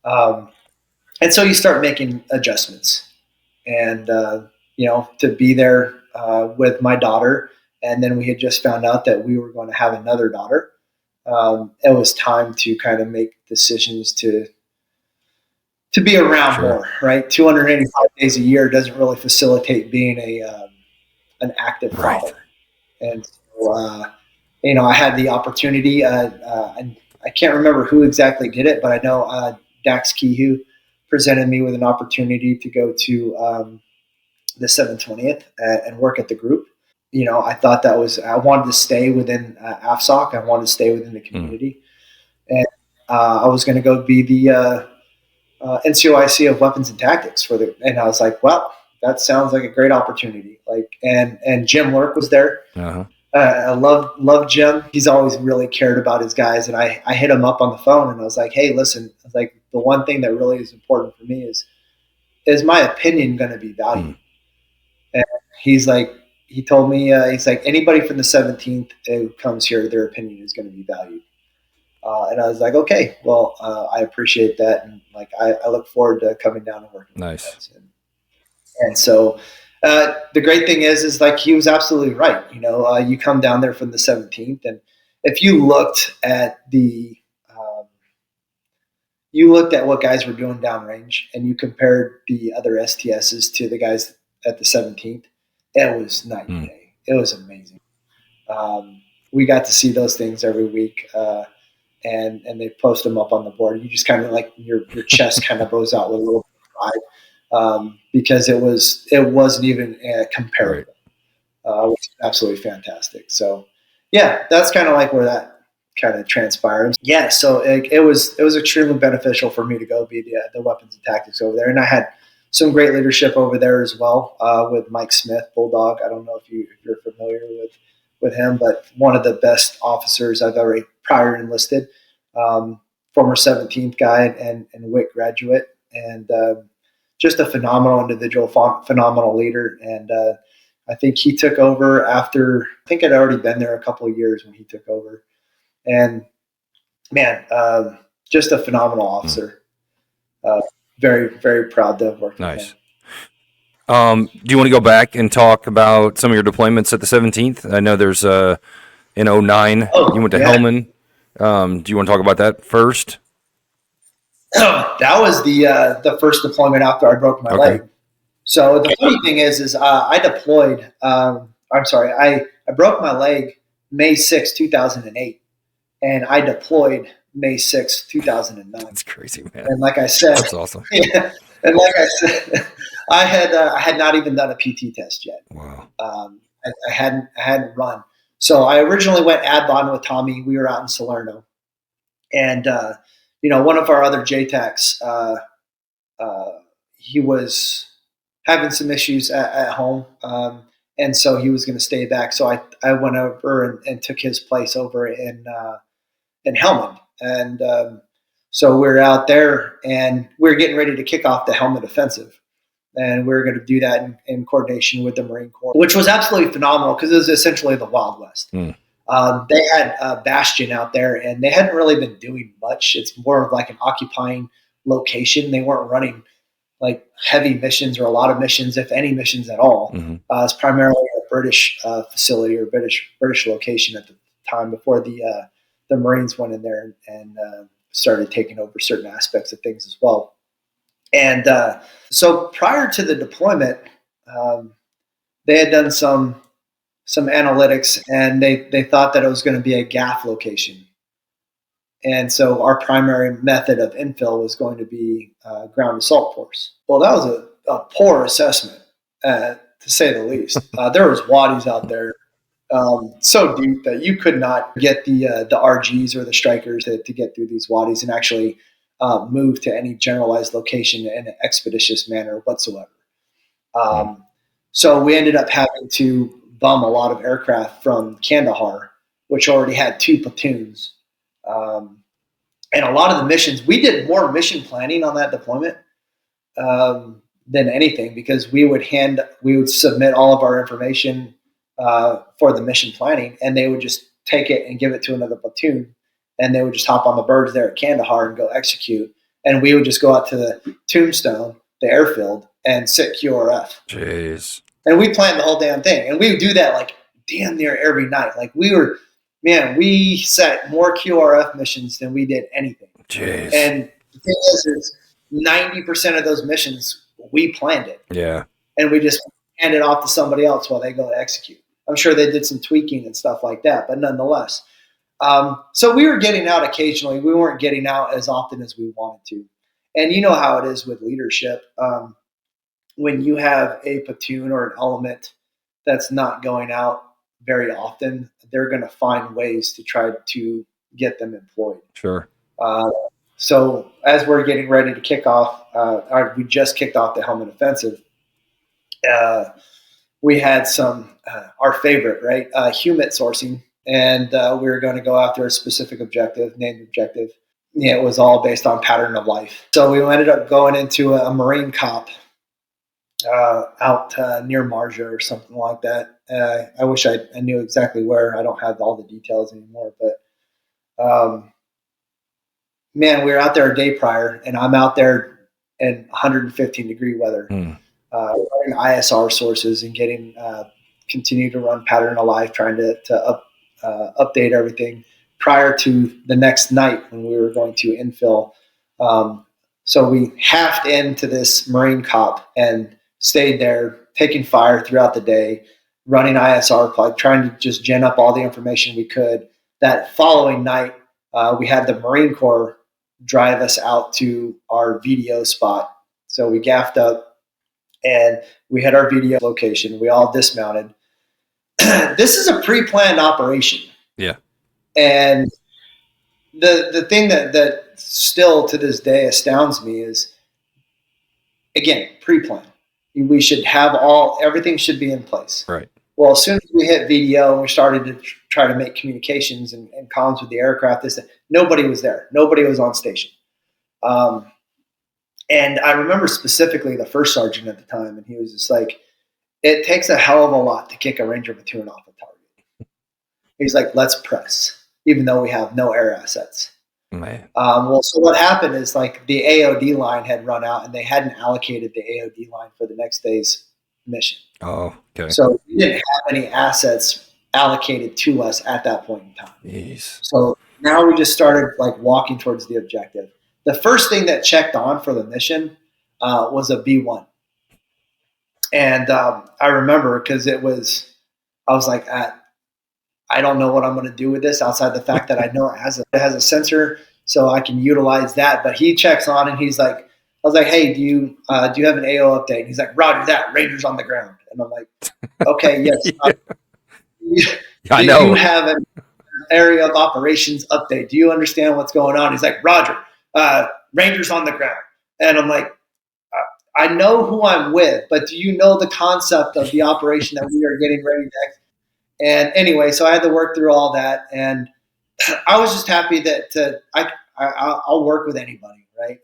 And so you start making adjustments and, to be there with my daughter. And then we had just found out that we were going to have another daughter. It was time to kind of make decisions to be around more, right? 285 days a year doesn't really facilitate being an active father. And so, I had the opportunity, and I can't remember who exactly did it, but I know Dax Kehoe presented me with an opportunity to go to the 720th and work at the group. I thought I wanted to stay within AFSOC. I wanted to stay within the community. And I was going to go be the NCOIC of weapons and tactics and I was like, well, that sounds like a great opportunity. And Jim Lurk was there. Uh-huh. I love Jim. He's always really cared about his guys. And I hit him up on the phone and I was like, hey, listen, I was like, the one thing that really is important for me is my opinion going to be valued? And he told me, he's like, anybody from the 17th who comes here, their opinion is going to be valued. And I was like, okay, well, I appreciate that. And I look forward to coming down and working Nice. with you guys. And so the great thing is like, he was absolutely right. You come down there from the 17th, and if you looked at what guys were doing downrange and you compared the other STSs to the guys at the 17th, it was night and day. It was amazing. We got to see those things every week. And they post them up on the board. You just kind of like your chest kind of goes out with a little bit of pride because it wasn't even comparable, which is absolutely fantastic. So yeah, that's kind of like where that kind of transpired. Yeah, so it was extremely beneficial for me to go be the weapons and tactics over there, and I had some great leadership over there as well with Mike Smith, Bulldog. I don't know if you're familiar with him, but one of the best officers I've ever prior enlisted, former 17th guy and WIC graduate, and just a phenomenal individual, phenomenal leader. And I think he took over after, I think I'd already been there a couple of years when he took over. And man, just a phenomenal officer. Very, very proud to have worked with him. Do you want to go back and talk about some of your deployments at the 17th? I know there's in 2009, you went to Helmand. Do you want to talk about that first? That was the first deployment after I broke my leg. So the funny thing is I deployed. I broke my leg May 6, 2008, and I deployed May 6, 2009. That's crazy, man. And like I said, that's awesome. Yeah, and like I said, I had not even done a PT test yet. Wow. I hadn't run. So I originally went ad bond with Tommy. We were out in Salerno, and one of our other JTACs, he was having some issues at home, and so he was going to stay back. So I went over and took his place over in Helmand, and so we were out there, and we were getting ready to kick off the Helmand offensive. And we were going to do that in coordination with the Marine Corps, which was absolutely phenomenal because it was essentially the Wild West. They had Bastion out there, and they hadn't really been doing much. It's more of like an occupying location. They weren't running like heavy missions or a lot of missions, if any missions at all. It's primarily a British facility or British location at the time before the Marines went in there and started taking over certain aspects of things as well. And so prior to the deployment, they had done some analytics, and they thought that it was going to be a GAF location. And so our primary method of infill was going to be ground assault force. Well, that was a poor assessment, to say the least. There was wadis out there so deep that you could not get the RGs or the strikers to get through these wadis and actually move to any generalized location in an expeditious manner whatsoever. So we ended up having to bum a lot of aircraft from Kandahar, which already had 2 platoons. And a lot of the missions, we did more mission planning on that deployment than anything, because we would submit all of our information for the mission planning, and they would just take it and give it to another platoon, and they would just hop on the birds there at Kandahar and go execute. And we would just go out to the Tombstone, the airfield, and sit QRF. Jeez. And we planned the whole damn thing. And we would do that like damn near every night. Like we set more QRF missions than we did anything. Jeez. And the thing is 90% of those missions, we planned it. Yeah. And we just hand it off to somebody else while they go to execute. I'm sure they did some tweaking and stuff like that, but nonetheless. So we were getting out occasionally. We weren't getting out as often as we wanted to. And you know how it is with leadership. When you have a platoon or an element that's not going out very often, they're going to find ways to try to get them employed. Sure. Uh, so as we're getting ready to kick off, we just kicked off the helmet offensive. We had some our favorite, right, HUMIT sourcing, and we were going to go after a specific objective, named objective. Yeah, it was all based on pattern of life. So we ended up going into a Marine cop out near Marja or something like that. I wish I knew exactly where. I don't have all the details anymore, but man, we were out there a day prior, and I'm out there in 115-degree weather, running ISR sources and getting continue to run pattern of life, trying to update everything prior to the next night when we were going to infill. So we halved into this Marine cop and stayed there, taking fire throughout the day, running ISR plug, trying to just gen up all the information we could. That following night, we had the Marine Corps drive us out to our VDO spot. So we gaffed up and we had our VDO location. We all dismounted. This is a pre-planned operation. Yeah. And the thing that still to this day astounds me is, again, pre-planned. We should have everything should be in place. Right. Well, as soon as we hit VDO and we started to try to make communications and comms with the aircraft, nobody was there. Nobody was on station. And I remember specifically the first sergeant at the time, and he was just like, it takes a hell of a lot to kick a Ranger platoon off a target. He's like, let's press, even though we have no air assets. Man. Well, so what happened is like the AOD line had run out, and they hadn't allocated the AOD line for the next day's mission. Oh, okay. So we didn't have any assets allocated to us at that point in time. Jeez. So now we just started like walking towards the objective. The first thing that checked on for the mission was a B1. And I remember because I was like, I don't know what I'm going to do with this outside the fact that I know it has a sensor, so I can utilize that. But he checks on and he's like, I was like, hey, do you have an AO update? And he's like, Roger that, Rangers on the ground. And I'm like, okay, yes. I know. Do you have an area of operations update? Do you understand what's going on? He's like, Roger, Rangers on the ground. And I'm like, I know who I'm with, but do you know the concept of the operation that we are getting ready next? And anyway, so I had to work through all that, and I was just happy that I'll work with anybody, right?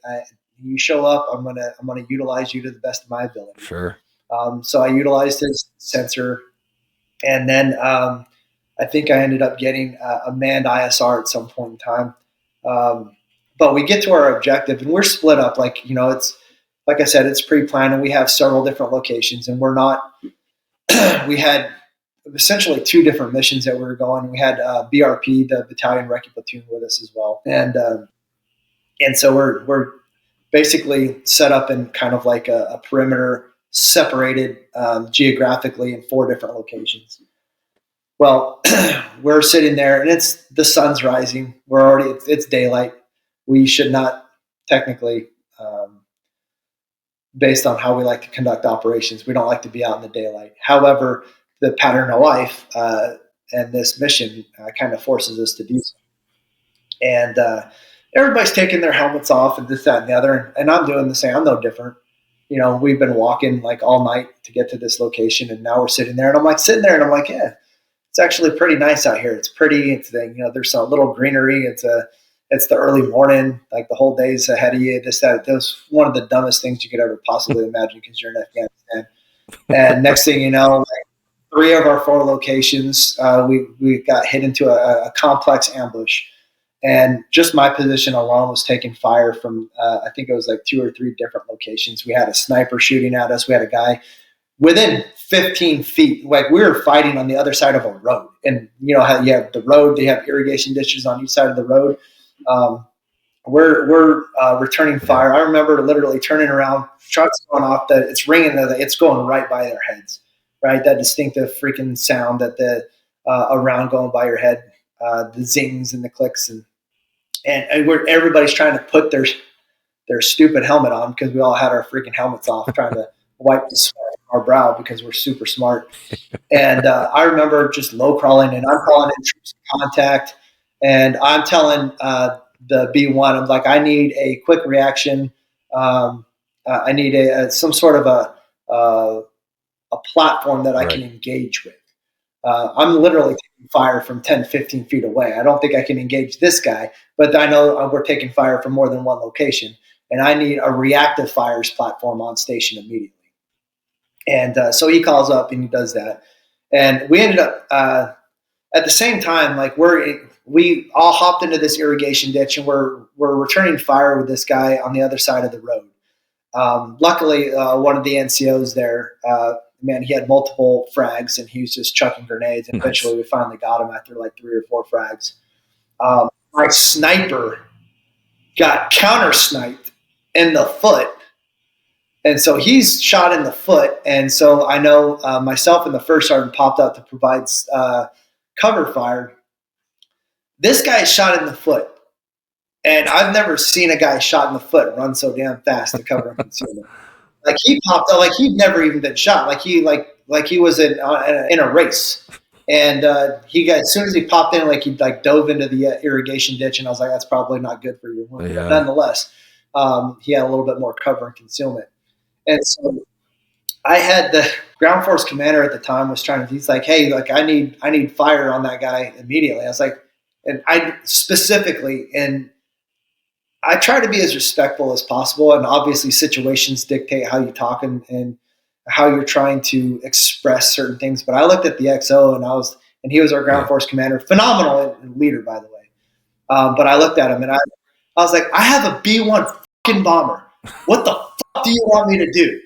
You show up, I'm gonna utilize you to the best of my ability. Sure. So I utilized his sensor, and then I think I ended up getting a manned ISR at some point in time. But we get to our objective, and we're split up. Like, it's like I said, it's pre-planned, and we have several different locations, and we're not. We had essentially two different missions that we were going. We had BRP, the Battalion Recce Platoon, with us as well, and so we're basically set up in kind of like a perimeter, separated geographically in 4 different locations. Well, we're sitting there, and the sun's rising. It's daylight. We should not technically, based on how we like to conduct operations, we don't like to be out in the daylight. However, the pattern of life and this mission kind of forces us to do so. And everybody's taking their helmets off and this, that, and the other. And I'm doing the same. I'm no different. We've been walking like all night to get to this location, and now we're sitting there. And I'm like sitting there, and I'm like, yeah, it's actually pretty nice out here. It's pretty. It's there's a little greenery. It's the early morning, like the whole day's ahead of you. That was one of the dumbest things you could ever possibly imagine because you're in Afghanistan. And next thing you know, like 3 of our 4 locations, we got hit into a complex ambush. And just my position alone was taking fire from, I think it was like 2 or 3 different locations. We had a sniper shooting at us. We had a guy within 15 feet. Like, we were fighting on the other side of a road. And you know how you have the road, they have irrigation ditches on each side of the road. We're returning fire. I remember literally turning around, shots going off, that it's ringing, it's going right by their heads, right? That distinctive freaking sound that the a round going by your head, the zings and the clicks, and everybody's trying to put their stupid helmet on because we all had our freaking helmets off, trying to wipe the sweat our brow because we're super smart. And I remember just low crawling, and I'm calling in troops in contact, and I'm telling the B1, I'm like, I need a quick reaction. I need some sort of a platform that I can engage with. I'm literally taking fire from 10, 15 feet away. I don't think I can engage this guy, but I know we're taking fire from more than one location, and I need a reactive fires platform on station immediately. And so he calls up and he does that. And we ended up at the same time, like we all hopped into this irrigation ditch, and we're returning fire with this guy on the other side of the road. Luckily, one of the NCOs there, man, he had multiple frags, and he was just chucking grenades. And eventually, we finally got him after like 3 or 4 frags. My sniper got counter sniped in the foot. And so he's shot in the foot. And so I know myself and the first sergeant popped out to provide cover fire. This guy shot in the foot. And I've never seen a guy shot in the foot run so damn fast to cover and conceal it. Like he popped out, like he'd never even been shot. Like he was in a race. And he got, as soon as he popped in, like he like dove into the irrigation ditch, and I was like, that's probably not good for you. But nonetheless, he had a little bit more cover and concealment. And so I had the ground force commander at the time was trying to, he's like, hey, like I need fire on that guy immediately. I was like, and I specifically, and I try to be as respectful as possible. And obviously situations dictate how you talk and how you're trying to express certain things. But I looked at the XO and he was our ground force commander, phenomenal leader, by the way. But I looked at him and I was like, I have a B-1 fucking bomber. What the fuck do you want me to do?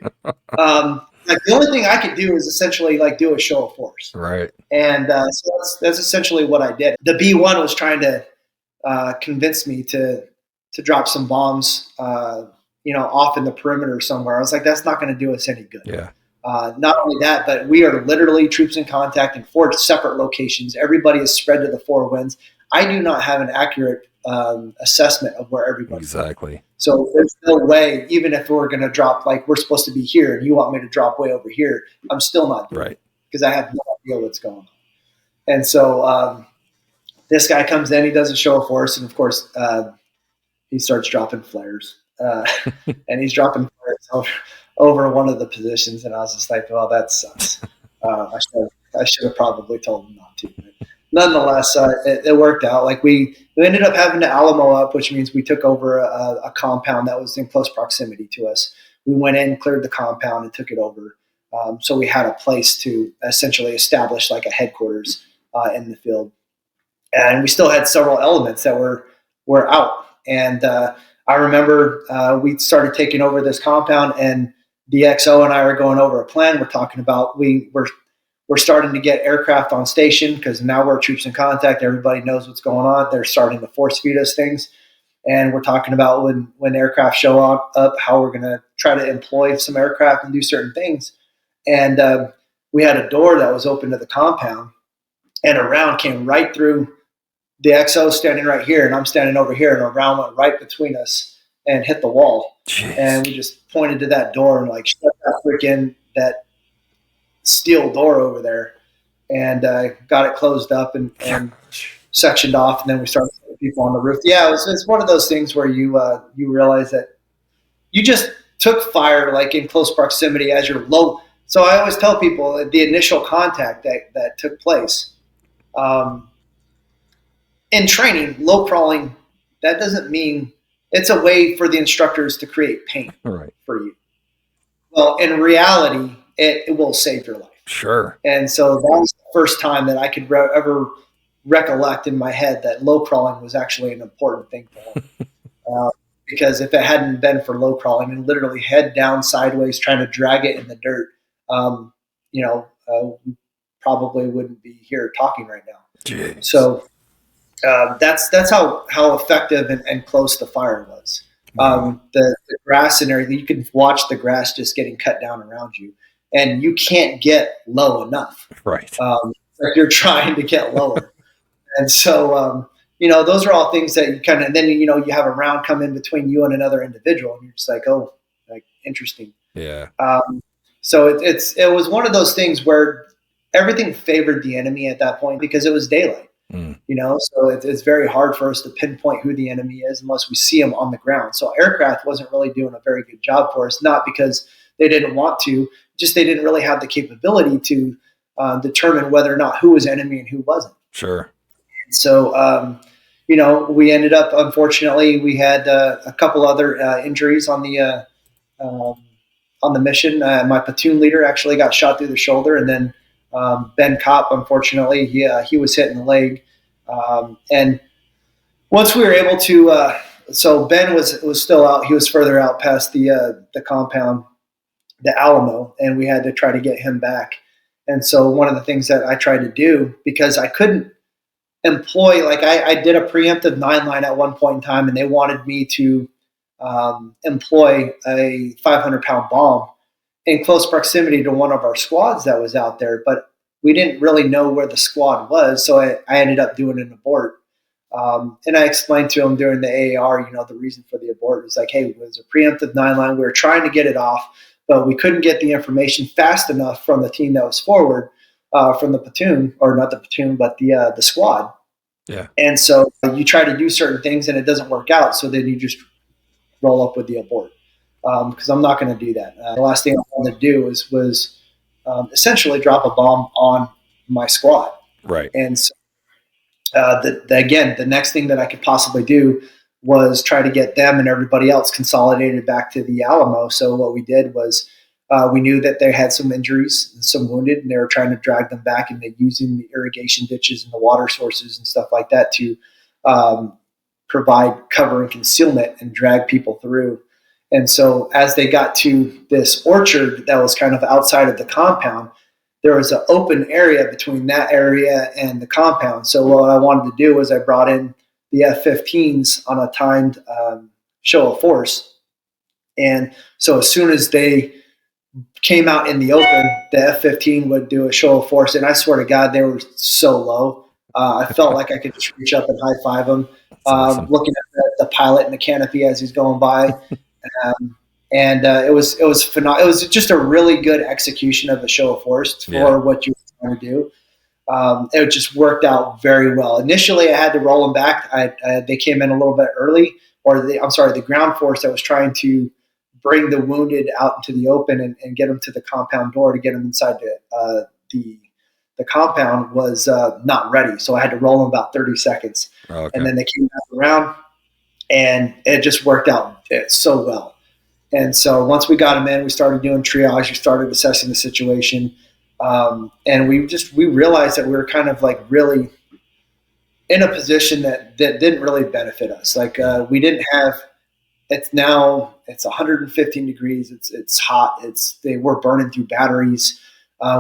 Like the only thing I could do is essentially like do a show of force. Right. And so that's essentially what I did. The B-1 was trying to convince me to drop some bombs, off in the perimeter somewhere. I was like, that's not going to do us any good. Yeah. Not only that, but we are literally troops in contact in 4 separate locations. Everybody is spread to the 4 winds. I do not have an accurate assessment of where everybody is. Exactly. So there's no way, even if we're going to drop, like we're supposed to be here and you want me to drop way over here, I'm still not doing it because I have no idea what's going on. And so this guy comes in, he does a show of force, and of course he starts dropping flares. And he's dropping flares over one of the positions, and I was just like, well, that sucks. I should have probably told him not to. But nonetheless, it worked out. Like we ended up having to Alamo up, which means we took over a compound that was in close proximity to us. We went in, cleared the compound, and took it over. So we had a place to essentially establish like a headquarters in the field. And we still had several elements that were out. And I remember we started taking over this compound, and the XO and I were going over a plan. We're talking about we're starting to get aircraft on station because now we're troops in contact. Everybody knows what's going on. They're starting to force feed us things. And we're talking about when aircraft show up, how we're going to try to employ some aircraft and do certain things. And we had a door that was open to the compound, and a round came right through the XO standing right here, and I'm standing over here, and a round went right between us and hit the wall. Jeez. And we just pointed to that door and like shut that steel door over there, and got it closed up and sectioned off. And then we started putting people on the roof. Yeah, it's one of those things where you realize that you just took fire like in close proximity as you're low. So I always tell people the initial contact that took place. In training, low crawling, that doesn't mean it's a way for the instructors to create pain for you. Well, in reality, it will save your life. Sure. And so that was the first time that I could ever recollect in my head that low crawling was actually an important thing for him. Because if it hadn't been for low crawling and literally head down sideways trying to drag it in the dirt, we probably wouldn't be here talking right now. Jeez. So that's how effective and close the fire was. The grass and everything, you can watch the grass just getting cut down around you, and you can't get low enough. Right. Like you're trying to get lower. And so, those are all things that you kind of, then, you have a round come in between you and another individual, and you're just like, oh, like interesting. Yeah. So it was one of those things where everything favored the enemy at that point because it was daylight. Mm. So it's very hard for us to pinpoint who the enemy is unless we see them on the ground. So aircraft wasn't really doing a very good job for us, not because they didn't want to, just they didn't really have the capability to determine whether or not who was enemy and who wasn't. Sure. So, we ended up, unfortunately, we had a couple other injuries on the mission. My platoon leader actually got shot through the shoulder, and then Ben Kopp, unfortunately, he was hit in the leg. And once we were able to, so Ben was still out. He was further out past the compound, the Alamo, and we had to try to get him back. And so one of the things that I tried to do, because I couldn't employ, like I did a preemptive 9-line at one point in time, and they wanted me to employ a 500-pound bomb in close proximity to one of our squads that was out there, but we didn't really know where the squad was, so I ended up doing an abort. And I explained to him during the AAR, the reason for the abort was like, hey, it was a preemptive 9-line. We were trying to get it off, but we couldn't get the information fast enough from the team that was forward, from the platoon, or not the platoon, but the squad. Yeah. And so you try to do certain things and it doesn't work out, so then you just roll up with the abort. Because I'm not going to do that. The last thing I wanted to do was essentially drop a bomb on my squad. Right. And so, the next thing that I could possibly do was try to get them and everybody else consolidated back to the Alamo. So what we did was we knew that they had some injuries and some wounded, and they were trying to drag them back, and they're using the irrigation ditches and the water sources and stuff like that to provide cover and concealment and drag people through. And so as they got to this orchard that was kind of outside of the compound, there was an open area between that area and the compound. So what I wanted to do was I brought in the F-15s on a timed show of force. And so as soon as they came out in the open, the F-15 would do a show of force. And I swear to God, they were so low. I felt like I could just reach up and high five them, awesome. Looking at the pilot in the canopy as he's going by. It was phenomenal. It was just a really good execution of the show of force for what you were trying to do. It just worked out very well. Initially, I had to roll them back. They came in a little bit early, the ground force that was trying to bring the wounded out into the open and get them to the compound door to get them inside the compound was not ready. So I had to roll them about 30 seconds. Oh, okay. And then they came back around, and it just worked out so well. And so once we got them in, we started doing triage. We started assessing the situation. And we realized that we were kind of like really in a position that didn't really benefit us. Like we didn't have, it's 115 degrees. It's hot. We're burning through batteries.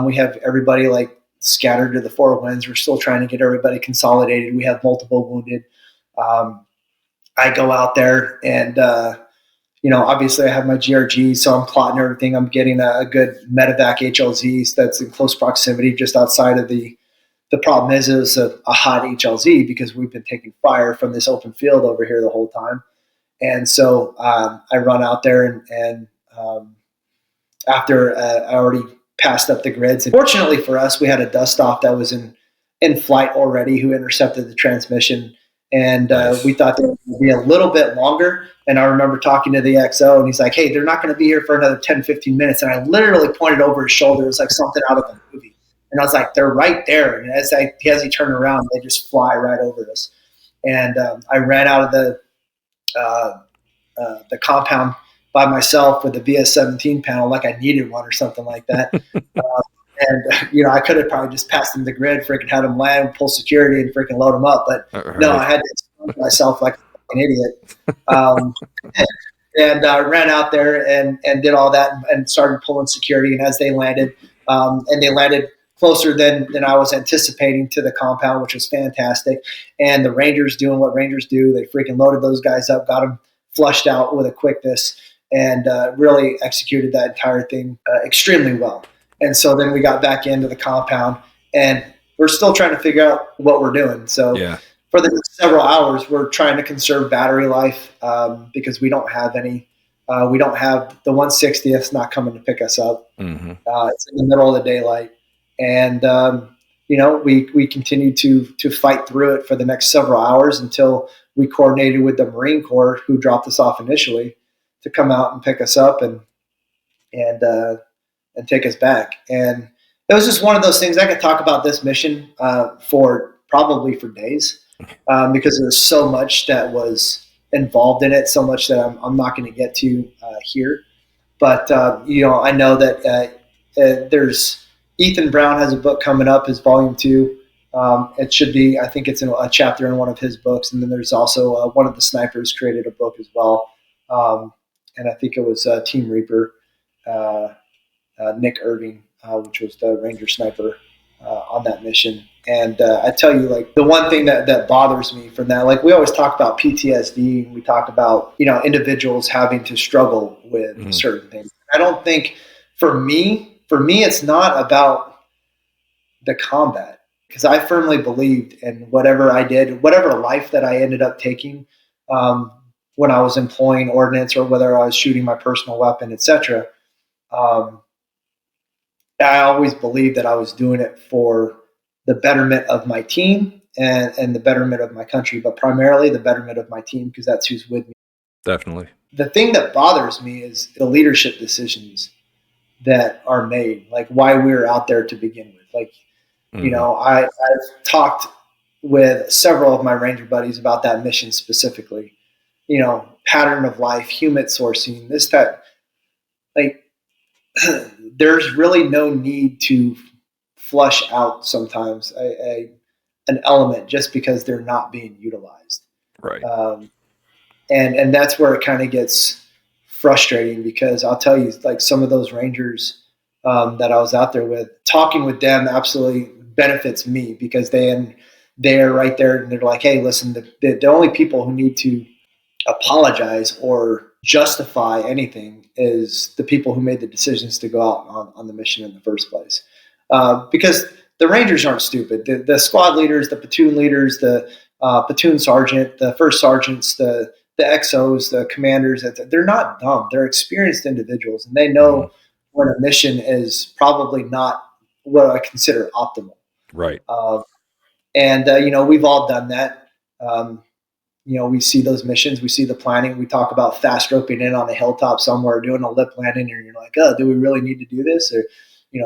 We have everybody like scattered to the four winds. We're still trying to get everybody consolidated. We have multiple wounded. I go out there and, obviously I have my GRG, so I'm plotting everything. I'm getting a good medevac HLZ that's in close proximity just outside of the problem is it was a hot HLZ because we've been taking fire from this open field over here the whole time. And so I run out there and after I already passed up the grids. And fortunately for us, we had a dust off that was in flight already who intercepted the transmission. And we thought that it would be a little bit longer. And I remember talking to the XO, and he's like, hey, they're not going to be here for another 10, 15 minutes. And I literally pointed over his shoulder. It was like something out of a movie. And I was like, they're right there. And as he turned around, they just fly right over us. And I ran out of the compound by myself with a VS-17 panel like I needed one or something like that. I could have probably just passed him the grid, freaking had him land, pull security, and freaking load him up. But no, I had to explain myself like an idiot. And I ran out there and did all that and started pulling security. And as they landed, and they landed closer than I was anticipating to the compound, which was fantastic. And the Rangers doing what Rangers do. They freaking loaded those guys up, got them flushed out with a quickness, and really executed that entire thing extremely well. And so then we got back into the compound, and we're still trying to figure out what we're doing. So for the next several hours, we're trying to conserve battery life because we don't have any We don't have the 160th not coming to pick us up. Mm-hmm. It's in the middle of the daylight, and we continued to fight through it for the next several hours until we coordinated with the Marine Corps, who dropped us off initially, to come out and pick us up and take us back. And it was just one of those things. I could talk about this mission for days, because there's so much that was involved in it, so much that I'm not going to get to here. But I know that there's Ethan Brown has a book coming up, his volume 2. It should be, I think it's in a chapter in one of his books, and then there's also one of the snipers created a book as well, and I think it was Team Reaper, Nick Irving, which was the Ranger sniper on that mission. And I tell you, like, the one thing that bothers me from that, like, we always talk about PTSD, and we talk about, individuals having to struggle with certain things. I don't think, for me, it's not about the combat, because I firmly believed in whatever I did, whatever life that I ended up taking, when I was employing ordnance, or whether I was shooting my personal weapon, etc. I always believed that I was doing it for the betterment of my team and the betterment of my country, but primarily the betterment of my team, because that's who's with me. Definitely. The thing that bothers me is the leadership decisions that are made, like why we were out there to begin with. Like, I've talked with several of my Ranger buddies about that mission specifically, pattern of life, human sourcing, this, that, like, there's really no need to flush out sometimes an element just because they're not being utilized. Right. And that's where it kind of gets frustrating, because I'll tell you, like, some of those Rangers that I was out there with, talking with them absolutely benefits me, because they're right there and they're like, hey, listen, the only people who need to apologize or justify anything is the people who made the decisions to go out on the mission in the first place. Because the Rangers aren't stupid. The squad leaders, the platoon leaders, the platoon sergeant, the first sergeants, the XOs, the commanders, they're not dumb. They're experienced individuals, and they know when a mission is probably not what I consider optimal. Right. And we've all done that. We see those missions, we see the planning, we talk about fast roping in on a hilltop somewhere, doing a lip landing, and you're like, oh, do we really need to do this? Or,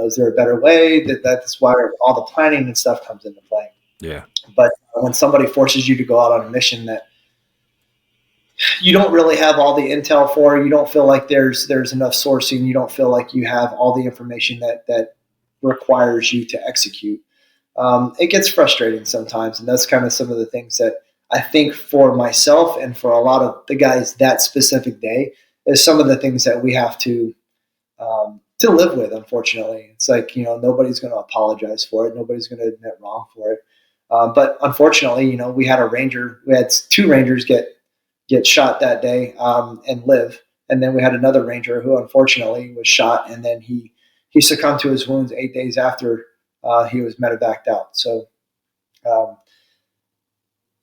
is there a better way? That's why all the planning and stuff comes into play. Yeah. But when somebody forces you to go out on a mission that you don't really have all the intel for, you don't feel like there's enough sourcing, you don't feel like you have all the information that requires you to execute, it gets frustrating sometimes. And that's kind of some of the things that I think for myself and for a lot of the guys that specific day is some of the things that we have to live with. Unfortunately, it's like, nobody's going to apologize for it. Nobody's going to admit wrong for it. But unfortunately, we had we had 2 Rangers get shot that day and live. And then we had another Ranger who unfortunately was shot, and then he succumbed to his wounds 8 days after he was medevaced out. So,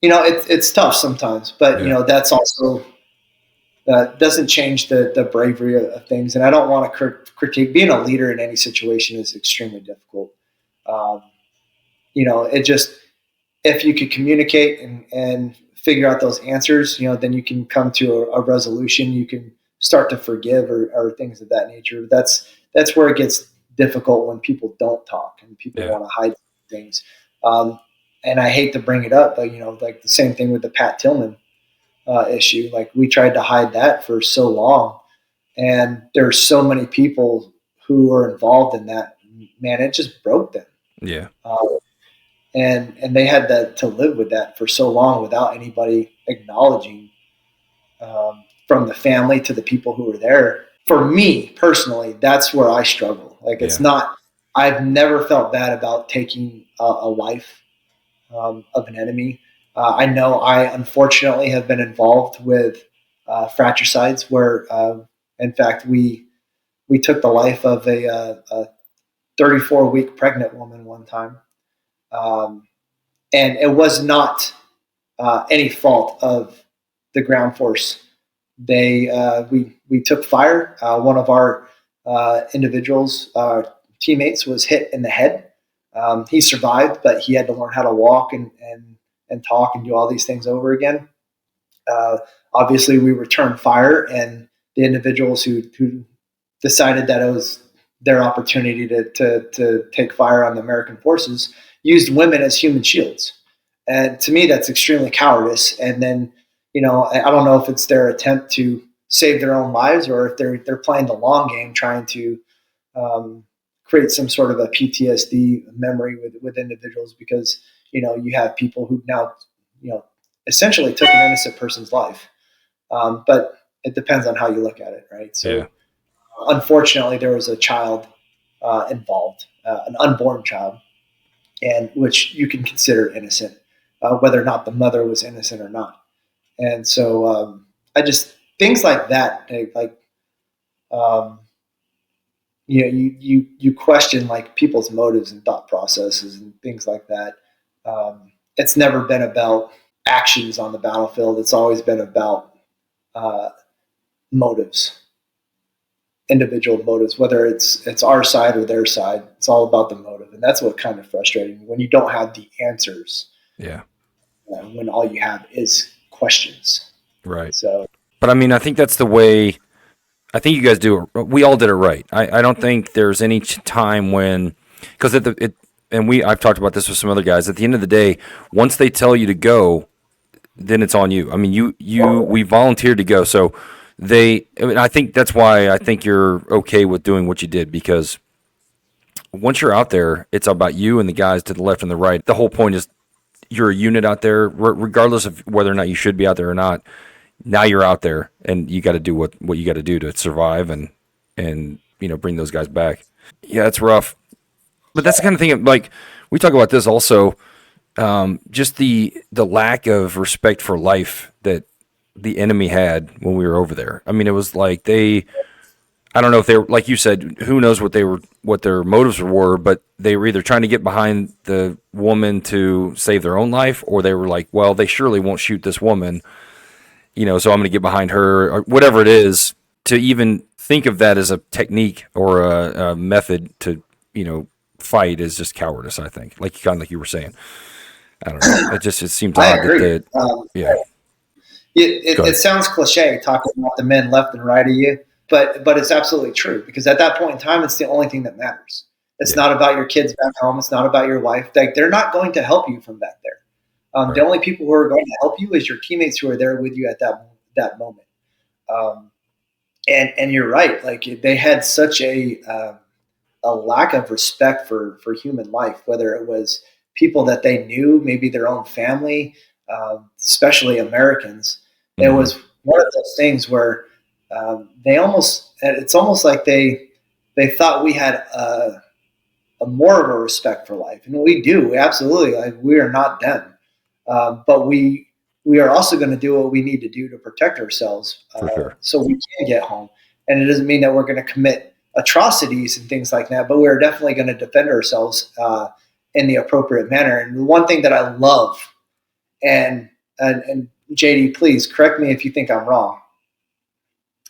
it's tough sometimes, but that's also doesn't change the bravery of things. And I don't want to critique. Being a leader in any situation is extremely difficult. It just, if you could communicate and figure out those answers, then you can come to a resolution. You can start to forgive or things of that nature. That's where it gets difficult, when people don't talk and people want to hide things. And I hate to bring it up, but like the same thing with the Pat Tillman issue. Like, we tried to hide that for so long, and there's so many people who were involved in that. Man, it just broke them. Yeah. And they had to live with that for so long without anybody acknowledging, from the family to the people who were there. For me personally, that's where I struggle. Like, it's not. I've never felt bad about taking a life of an enemy. I know I unfortunately have been involved with fratricides where, in fact, we took the life of a 34-week pregnant woman one time, and it was not any fault of the ground force we took fire. One of our individuals, teammates, was hit in the head. He survived, but he had to learn how to walk and talk and do all these things over again. Obviously, we returned fire, and the individuals who decided that it was their opportunity to take fire on the American forces used women as human shields. And to me, that's extremely cowardice. And then, I don't know if it's their attempt to save their own lives or if they're playing the long game, trying to create some sort of a PTSD memory with individuals, because you have people who now essentially took an innocent person's life. But it depends on how you look at it, right? So, Yeah. Unfortunately, there was a child involved, an unborn child, and which you can consider innocent, whether or not the mother was innocent or not. And so, I just things like that, um, you question like people's motives and thought processes and things like that. It's never been about actions on the battlefield. It's always been about uh, motives, individual motives, whether it's our side or their side. It's all about the motive, and that's what kind of frustrating when you don't have the answers. Yeah. When all you have is questions. Right. So But I mean, I think that's the way. I think you guys do it. We all did it right. I don't think there's any time when, because I've talked about this with some other guys. At the end of the day, once they tell you to go, then it's on you. I mean, we volunteered to go, so I think that's why I think you're okay with doing what you did, because once you're out there, it's about you and the guys to the left and the right. The whole point is you're a unit out there, regardless of whether or not you should be out there or not. Now you're out there, and you got to do what you got to do to survive and bring those guys back. Yeah, it's rough, but that's the kind of thing. Like, we talk about this also, just the lack of respect for life that the enemy had when we were over there. I mean, it was like I don't know if they were, like you said, who knows what their motives were, but they were either trying to get behind the woman to save their own life, or they were like, well, they surely won't shoot this woman, so I'm going to get behind her, or whatever it is. To even think of that as a technique or a method to, fight is just cowardice, I think. Like you were saying. I don't know. It seems I odd agree. that, yeah. It sounds cliche talking about the men left and right of you, but it's absolutely true, because at that point in time, it's the only thing that matters. It's not about your kids back home. It's not about your wife. Like, they're not going to help you from back there. Right. The only people who are going to help you is your teammates who are there with you at that moment. And you're right. Like, they had such a lack of respect for human life, whether it was people that they knew, maybe their own family, especially Americans. Mm-hmm. It was one of those things where it's almost like they thought we had a more of a respect for life, and we do. We absolutely, like, we are not them, but we are also going to do what we need to do to protect ourselves, sure. So we can get home. And it doesn't mean that we're going to commit atrocities and things like that, but we're definitely going to defend ourselves in the appropriate manner. And the one thing that I love, and JD, please correct me if you think I'm wrong.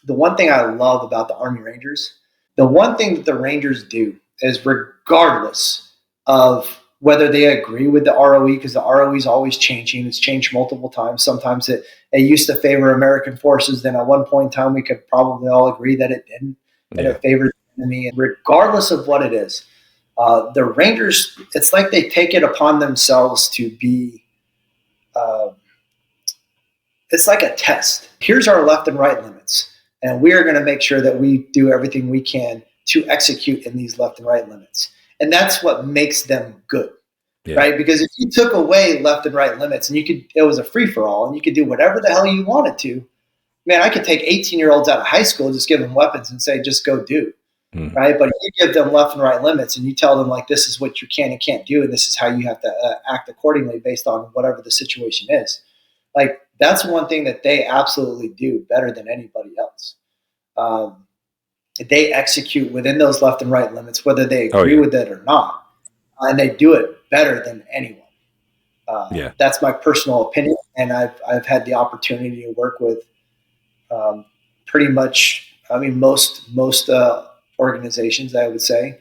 The one thing I love about the Army Rangers, the one thing that the Rangers do is, regardless of whether they agree with the ROE, because the ROE is always changing. It's changed multiple times. Sometimes it used to favor American forces. Then at one point in time, we could probably all agree that it didn't, and it favored the enemy. And regardless of what it is, the Rangers, it's like they take it upon themselves to be, it's like a test. Here's our left and right limits, and we are going to make sure that we do everything we can to execute in these left and right limits. And that's what makes them good, right? Because if you took away left and right limits, and it was a free for all, and you could do whatever the hell you wanted to, man, I could take 18-year-olds out of high school, just give them weapons and say, just go do, right? But if you give them left and right limits, and you tell them, like, this is what you can and can't do, and this is how you have to act accordingly based on whatever the situation is. Like, that's one thing that they absolutely do better than anybody else. They execute within those left and right limits, whether they agree with it or not, and they do it better than anyone. That's my personal opinion, and I've had the opportunity to work with Pretty much, I mean, most organizations, I would say.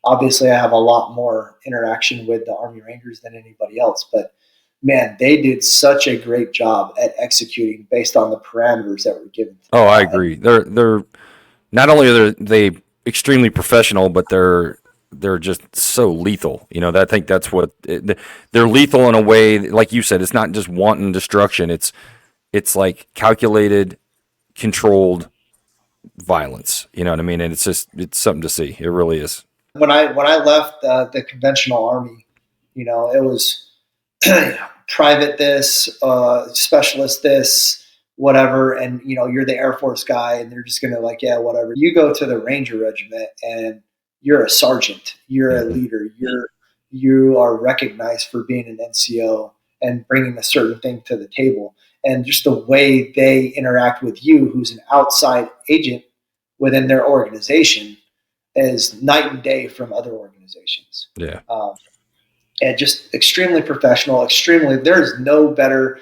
Obviously, I have a lot more interaction with the Army Rangers than anybody else, but man, they did such a great job at executing based on the parameters that were given. Oh, I agree. They're not only are they extremely professional, but they're just so lethal. You know, I think that's what they're lethal in a way. Like you said, it's not just wanton destruction. It's like calculated, controlled violence. You know what I mean? And it's something to see. It really is. When I left the conventional army, it was private this, specialist this, whatever, and you're the Air Force guy, and they're just gonna like, yeah, whatever. You go to the Ranger Regiment, and you're a sergeant, you're a leader, you are recognized for being an NCO and bringing a certain thing to the table, and just the way they interact with you, who's an outside agent within their organization, is night and day from other organizations. Yeah. And just extremely professional, there's no better,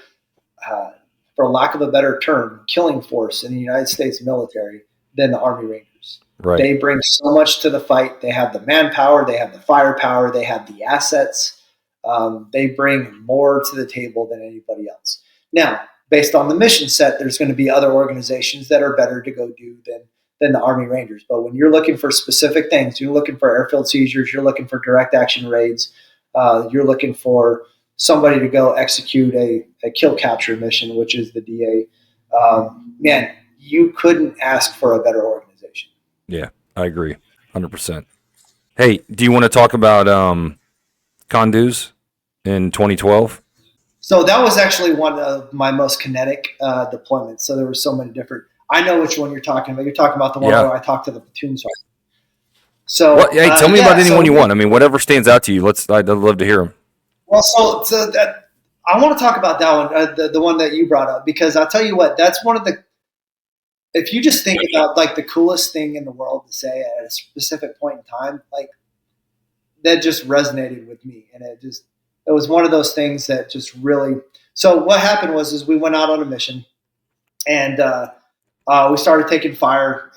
for lack of a better term, killing force in the United States military than the Army Rangers. Right. They bring so much to the fight. They have the manpower, they have the firepower, they have the assets. They bring more to the table than anybody else. Now, based on the mission set, there's going to be other organizations that are better to go do than the Army Rangers. But when you're looking for specific things, you're looking for airfield seizures, you're looking for direct action raids, you're looking for somebody to go execute a kill capture mission, which is the DA. Man, you couldn't ask for a better organization. Yeah, I agree, 100%. Hey, do you want to talk about Condu's in 2012? So that was actually one of my most kinetic deployments. So there were so many different. I know which one you're talking about. You're talking about the one where I talked to the platoon sergeant. So, hey, tell me about anyone you want. I mean, whatever stands out to you. I'd love to hear them. Well, so that I want to talk about that one, the one that you brought up, because I'll tell you what, that's one of the. If you just think about like the coolest thing in the world to say at a specific point in time, like that just resonated with me, and it was one of those things that just really. So what happened is we went out on a mission, and we started taking fire.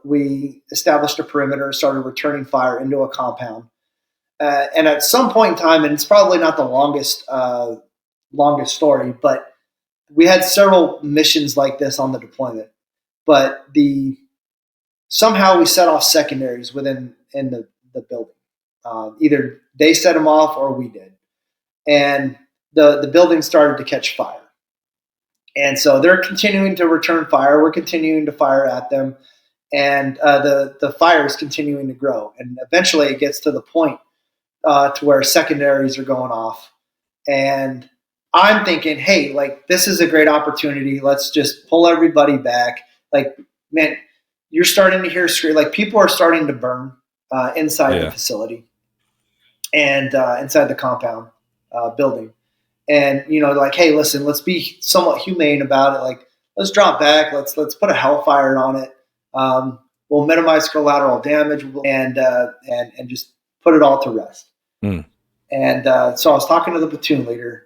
We established a perimeter, started returning fire into a compound. And at some point in time, and it's probably not the longest story, but we had several missions like this on the deployment. But somehow we set off secondaries in the building. Either they set them off or we did. And the building started to catch fire. And so they're continuing to return fire. We're continuing to fire at them. And the fire is continuing to grow. And eventually it gets to the point to where secondaries are going off. And I'm thinking, hey, like, this is a great opportunity. Let's just pull everybody back. Like, man, you're starting to hear scream. Like, people are starting to burn inside the facility and inside the compound building. And, like, hey, listen, let's be somewhat humane about it. Like, let's drop back. Let's put a hellfire on it. We'll minimize collateral damage and just put it all to rest. Mm. And so I was talking to the platoon leader,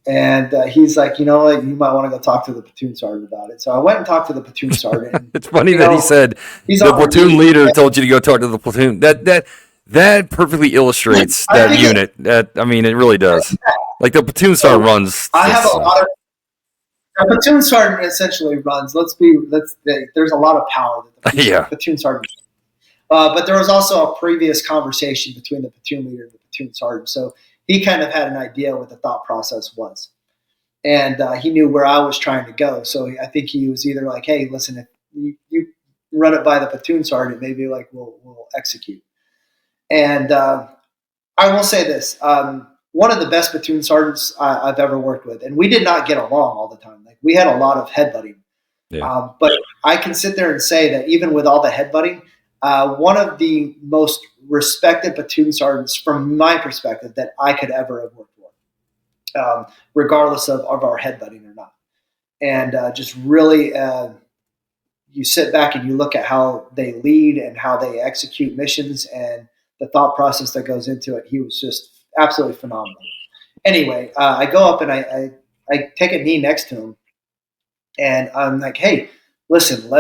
and he's like, you know what, you might want to go talk to the platoon sergeant about it. So I went and talked to the platoon sergeant. It's funny that he said the platoon leader told you to go talk to the platoon. That perfectly illustrates that unit. I mean, it really does. Like the platoon sergeant runs. I have a lot of. A platoon sergeant essentially runs. There's a lot of power that the platoon sergeant. But there was also a previous conversation between the platoon leader and the platoon sergeant, so he kind of had an idea what the thought process was, and he knew where I was trying to go. So I think he was either like, "Hey, listen, if you run it by the platoon sergeant, maybe like we'll execute." And I will say this. One of the best platoon sergeants I've ever worked with, and we did not get along all the time. Like, we had a lot of headbutting. Yeah. But I can sit there and say that even with all the headbutting, one of the most respected platoon sergeants, from my perspective, that I could ever have worked with, regardless of our headbutting or not. And just really, you sit back and you look at how they lead and how they execute missions and the thought process that goes into it. He was just absolutely phenomenal. Anyway, I go up and I take a knee next to him, And I'm like, hey, listen,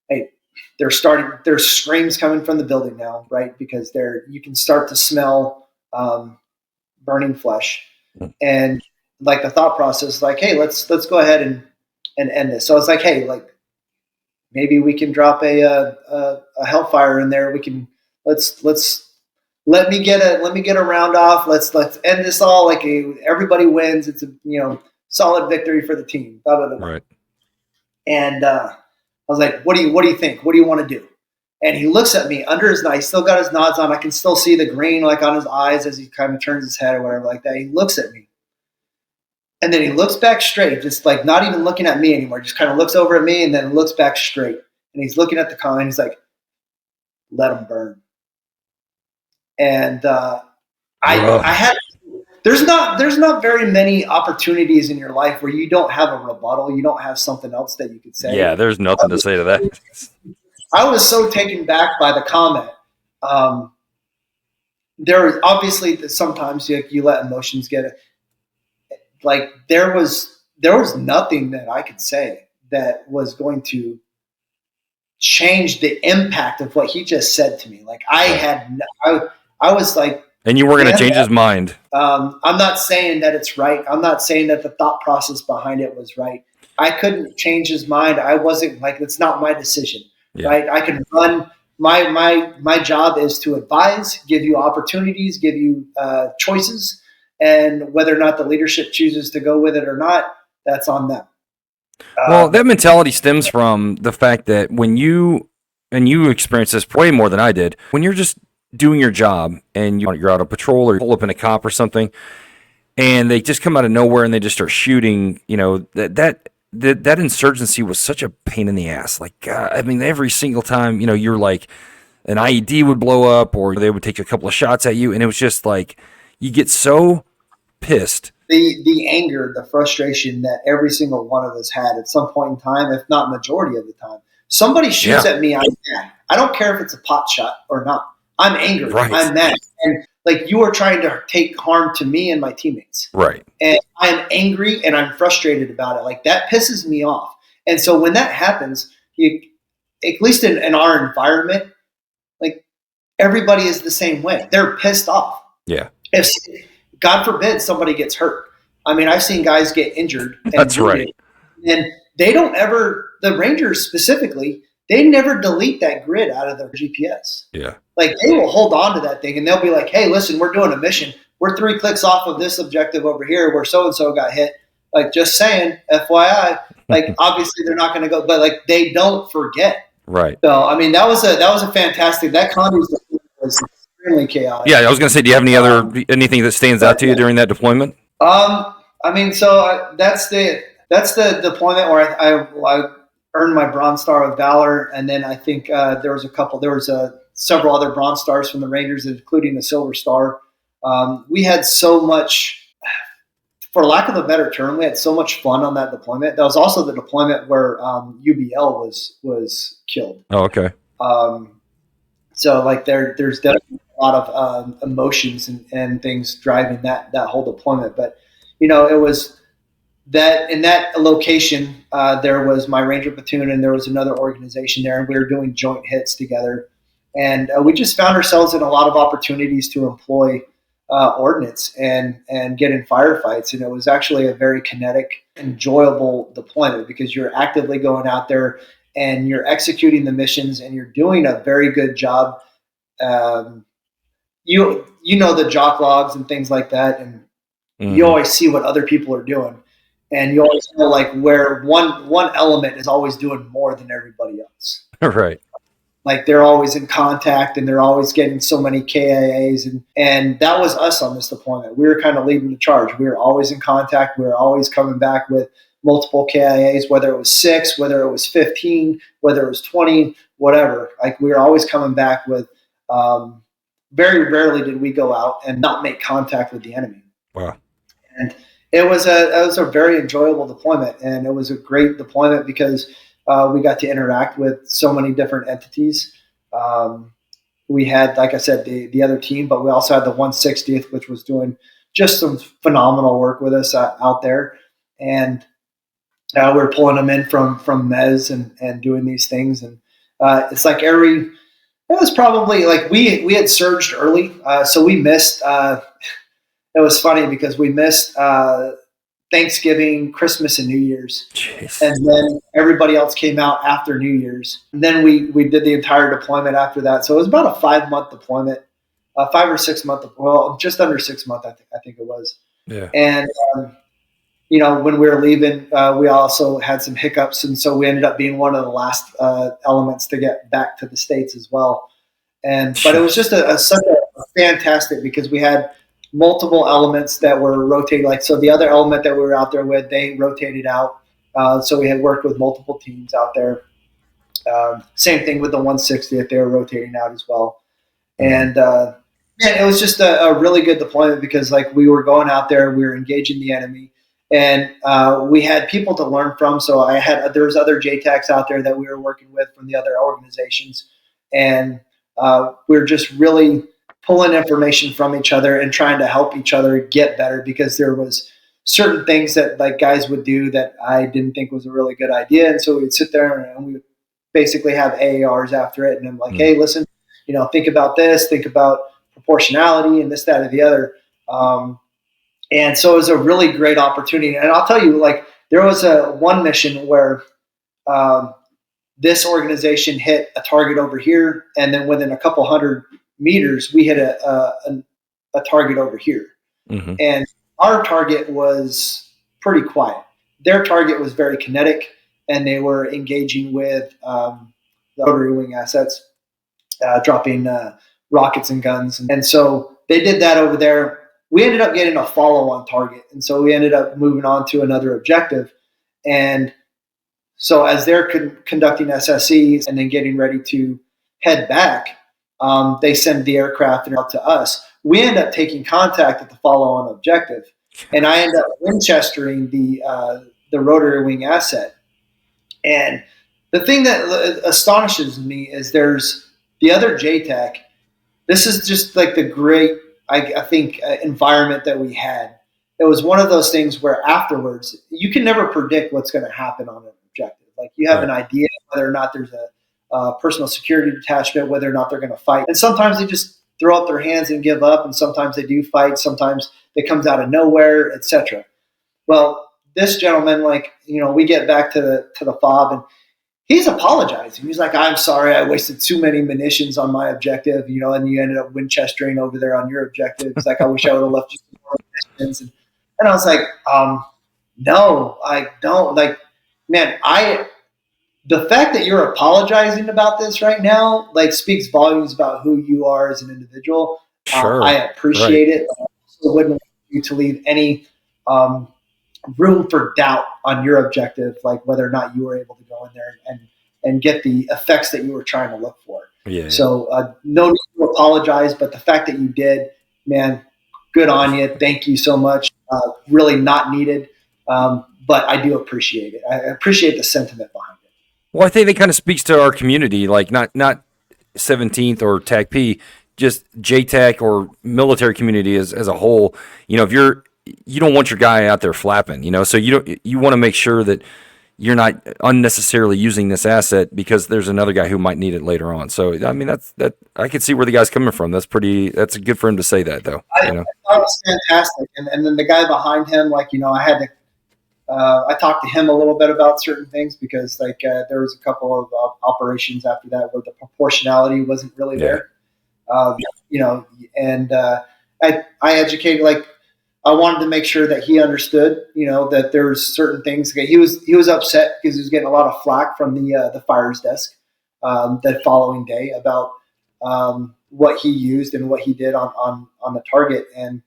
hey, there's screams coming from the building now, right? Because you can start to smell burning flesh. And like the thought process, like, hey, let's go ahead and end this. So I was like, hey, like maybe we can drop a hellfire in there. We can let's let me get a round off. Let's end this all like everybody wins. It's a solid victory for the team. Blah, blah, blah, blah. Right. And I was like, what do you think? What do you want to do? And he looks at me under his knife. He's still got his nods on. I can still see the green like on his eyes as he kind of turns his head or whatever like that. He looks at me. And then he looks back straight, just like not even looking at me anymore. Just kind of looks over at me and then looks back straight. And he's looking at the comment. He's like, let them burn. And I had there's not very many opportunities in your life where you don't have a rebuttal, you don't have something else that you could say. Yeah, there's nothing to say to that. I was so taken back by the comment. There was obviously sometimes you let emotions get it. Like there was nothing that I could say that was going to change the impact of what he just said to me. Like I was like, and you were going to change his mind. I'm not saying that it's right. I'm not saying that the thought process behind it was right. I couldn't change his mind. I wasn't like, it's not my decision, right? I can run. My job is to advise, give you opportunities, give you choices, and whether or not the leadership chooses to go with it or not, that's on them. Well, that mentality stems from the fact that when you experience this way more than I did, when you're just doing your job and you're out on patrol or you pull up in a cop or something, and they just come out of nowhere and they just start shooting, that insurgency was such a pain in the ass. Like, I mean, every single time, you're like, an IED would blow up or they would take a couple of shots at you, and it was just like, you get so pissed. The anger, the frustration that every single one of us had at some point in time, if not majority of the time. Somebody shoots at me, I'm mad. I don't care if it's a pot shot or not. I'm angry. Right. I'm mad. And like you are trying to take harm to me and my teammates. Right. And I'm angry and I'm frustrated about it. Like that pisses me off. And so when that happens, at least in our environment, like everybody is the same way. They're pissed off. Yeah. If God forbid somebody gets hurt. I mean, I've seen guys get injured. That's right. And they don't ever, the Rangers specifically, they never delete that grid out of their GPS. Yeah. Like they will hold on to that thing and they'll be like, hey, listen, we're doing a mission. We're 3 clicks off of this objective over here where so-and-so got hit. Like just saying, FYI, like obviously they're not going to go, but like they don't forget. Right. So, I mean, that was a fantastic, that Connie's was extremely chaotic. Yeah. I was going to say, do you have anything that stands out to you during that deployment? I mean, so that's the deployment where I earned my Bronze Star of Valor, and then I think there was several other Bronze Stars from the Rangers, including the Silver Star. We had so much, for lack of a better term, we had so much fun on that deployment. That was also the deployment where UBL was killed. Oh, okay. So like there's definitely a lot of emotions and things driving that whole deployment, but it was that in that location, there was my Ranger platoon and there was another organization there, and we were doing joint hits together. And we just found ourselves in a lot of opportunities to employ ordnance and get in firefights. And it was actually a very kinetic, enjoyable deployment because you're actively going out there and you're executing the missions and you're doing a very good job. You know the jock logs and things like that, and you always see what other people are doing. And you always know like where one element is always doing more than everybody else. Right. Like they're always in contact and they're always getting so many KIAs. And that was us on this deployment. We were kind of leading the charge. We were always in contact. We were always coming back with multiple KIAs, whether it was 6, whether it was 15, whether it was 20, whatever. Like we were always coming back with, very rarely did we go out and not make contact with the enemy. Wow. And it was a very enjoyable deployment, and it was a great deployment because we got to interact with so many different entities. We had, like I said, the other team, but we also had the 160th, which was doing just some phenomenal work with us out there. And We're pulling them in from Mez and doing these things, and it's like it was probably like we had surged early, so we missed. It was funny because we missed Thanksgiving, Christmas, and New Year's, Jeez. and then everybody else came out after New Year's. And then we did the entire deployment after that. So it was about a 5-month deployment, 5 or 6 month, well, just under 6 month, I think it was. Yeah. And when we were leaving, we also had some hiccups, and so we ended up being one of the last elements to get back to the States as well. But it was just such a fantastic, because we had multiple elements that were rotating. Like, so the other element that we were out there with, they rotated out. So we had worked with multiple teams out there. Same thing with the 160 that they were rotating out as well. And it was just a really good deployment, because like we were going out there, we were engaging the enemy, and we had people to learn from. So there was other JTACs out there that we were working with from the other organizations, and we were just really pulling information from each other and trying to help each other get better, because there was certain things that like guys would do that I didn't think was a really good idea. And so we'd sit there and we would basically have AARs after it. And I'm like, hey, listen, think about this, think about proportionality and this, that, or the other. And so it was a really great opportunity. And I'll tell you, like, there was one mission where this organization hit a target over here, and then within a couple hundred meters, we hit a target over here. Mm-hmm. And our target was pretty quiet. Their target was very kinetic, and they were engaging with the rotary wing assets, dropping rockets and guns. And so they did that over there. We ended up getting a follow-on target, and so we ended up moving on to another objective. And so as they're conducting SSEs and then getting ready to head back, they send the aircraft out to us. We end up taking contact at the follow-on objective, and I end up Winchestering the rotary wing asset. And the thing that astonishes me is there's the other JTAC. This is just like the great, I think, environment that we had. It was one of those things where afterwards, you can never predict what's going to happen on an objective. Like, you have an idea whether or not there's a personal security detachment, whether or not they're going to fight. And sometimes they just throw up their hands and give up, and sometimes they do fight. Sometimes it comes out of nowhere, etc. Well, this gentleman, we get back to the FOB, and he's apologizing. He's like, I'm sorry, I wasted too many munitions on my objective, and you ended up Winchestering over there on your objective. He's like, I wish I would have left you some more munitions. And I was like, no, I don't. Like, man, the fact that you're apologizing about this right now, speaks volumes about who you are as an individual. Sure. I appreciate it. I also wouldn't want you to leave any room for doubt on your objective, like whether or not you were able to go in there and get the effects that you were trying to look for. Yeah. So no need to apologize, but the fact that you did, man, good on you. Thank you so much. Really not needed, but I do appreciate it. I appreciate the sentiment behind it. Well, I think that kind of speaks to our community, like not 17th or TACP, just JTAC or military community as a whole. If you don't want your guy out there flapping, so you want to make sure that you're not unnecessarily using this asset because there's another guy who might need it later on. So, I mean, that I can see where the guy's coming from. That's good for him to say that, though. I thought it was fantastic. And then the guy behind him, I had to, I talked to him a little bit about certain things, because there was a couple of operations after that where the proportionality wasn't really there. And I educated, I wanted to make sure that he understood, that there's certain things. Okay, he was upset because he was getting a lot of flack from the fires desk that following day about what he used and what he did on the target. And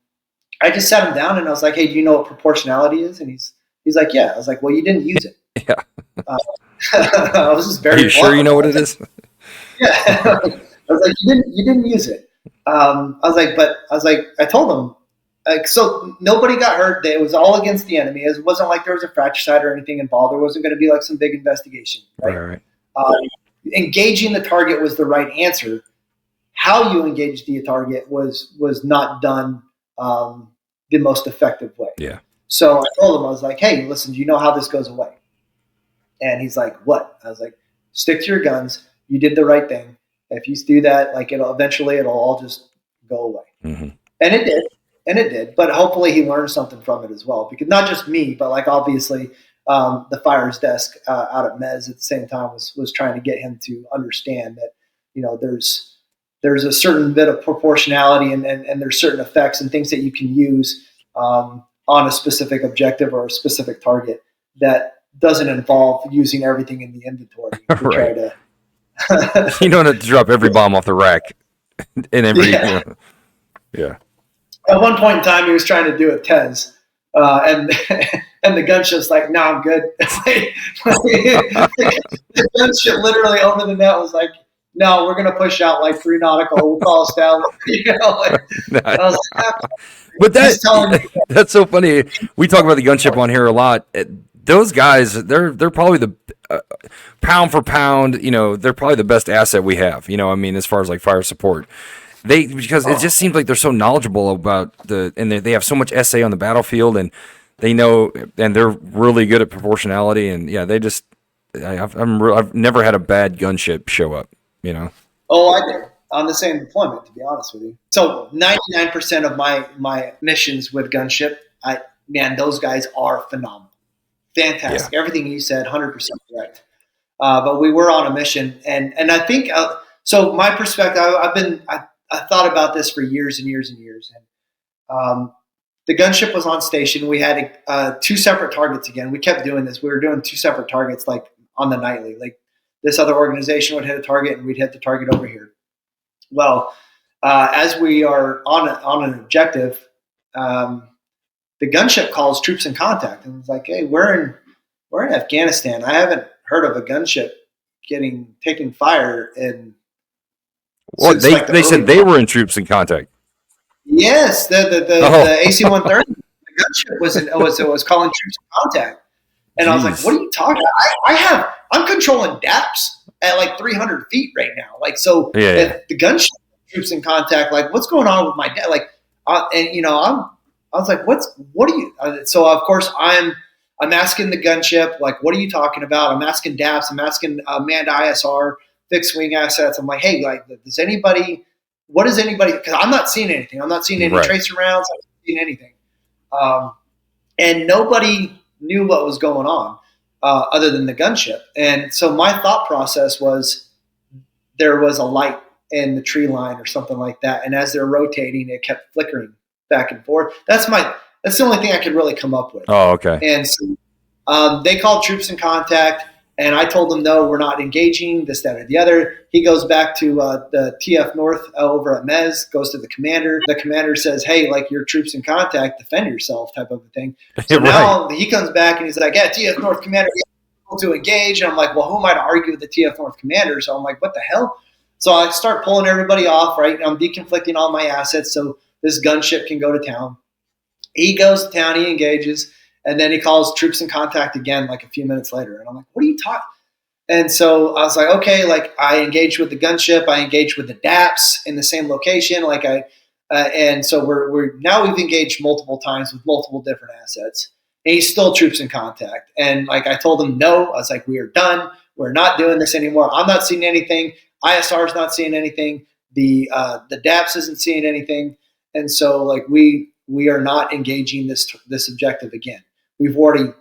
I just sat him down and I was like, hey, do you know what proportionality is? And he's like, yeah. I was like, well, you didn't use it. Yeah. I was just very. Are you sure you know what it is? Yeah. I was like, you didn't use it. I told him. So nobody got hurt. It was all against the enemy. It wasn't like there was a fratricide or anything involved. There wasn't going to be some big investigation. Right? Engaging the target was the right answer. How you engaged the target was not done the most effective way. Yeah. So I told him, I was like, hey, listen, do you know how this goes away? And he's like, what? I was like, stick to your guns. You did the right thing. If you do that, like it'll all just go away. Mm-hmm. And it did. And it did. But hopefully he learned something from it as well. Because not just me, but like obviously the fires desk out at Mez at the same time was trying to get him to understand that, there's a certain bit of proportionality and there's certain effects and things that you can use on a specific objective or a specific target that doesn't involve using everything in the inventory to try to. You don't have to drop every bomb off the rack in every. Yeah. Yeah. At one point in time, he was trying to do a Tez, and the gunship's like, "No, I'm good." The gunship literally over the net was like, "No, we're gonna push out like 3 nautical. We'll call us down." I was like, but that's so funny. We talk about the gunship on here a lot. Those guys, they're probably the pound for pound. They're probably the best asset we have. As far as like fire support. Because it just seems like they're so knowledgeable about and they have so much SA on the battlefield, and they know, and they're really good at proportionality, and yeah, I've never had a bad gunship show up, Oh, I did on the same deployment, to be honest with you. So 99% of my missions with gunship, those guys are phenomenal, fantastic. Yeah. Everything you said, 100% correct. But we were on a mission, and I think so. My perspective, I thought about this for years and years and years. And the gunship was on station. We had 2 separate targets again. We kept doing this. We were doing 2 separate targets, like on the nightly. Like this other organization would hit a target, and we'd hit the target over here. Well, as we are on an objective, the gunship calls troops in contact, and it's like, "Hey, we're in Afghanistan. I haven't heard of a gunship taking fire in." Well, they said they were in troops in contact. Yes, the AC-130, the gunship was calling troops in contact, and I was like, "What are you talking about? I'm controlling DAPS at like 300 feet right now. Like, so if the gunship troops in contact, like, what's going on with my dad? Like, I was like, what are you? So of course I'm asking the gunship, like, what are you talking about? I'm asking DAPS, I'm asking manned ISR. Fixed wing assets. I'm like, hey, like, because I'm not seeing anything. I'm not seeing any tracer rounds. I'm not seeing anything. And nobody knew what was going on other than the gunship. And so my thought process was there was a light in the tree line or something like that. And as they're rotating, it kept flickering back and forth. That's the only thing I could really come up with. Oh, okay. And so they called troops in contact. And I told him, no, we're not engaging, this, that, or the other. He goes back to the TF North over at Mez, goes to the commander. The commander says, hey, like, your troops in contact, defend yourself type of a thing. So now he comes back and he's like, yeah, TF North commander, to engage. And I'm like, well, who am I to argue with the TF North commander? So I'm like, what the hell? So I start pulling everybody off, right? I'm deconflicting all my assets so this gunship can go to town. He goes to town, he engages. And then he calls troops in contact again, like a few minutes later. And I'm like, what are you talking? And so I was like, okay, like, I engaged with the gunship. I engaged with the DAPS in the same location. Like and so we've engaged multiple times with multiple different assets. And he's still troops in contact. And like, I told him, no, I was like, we are done. We're not doing this anymore. I'm not seeing anything. ISR is not seeing anything. The DAPS isn't seeing anything. And so like, we are not engaging this objective again. We've already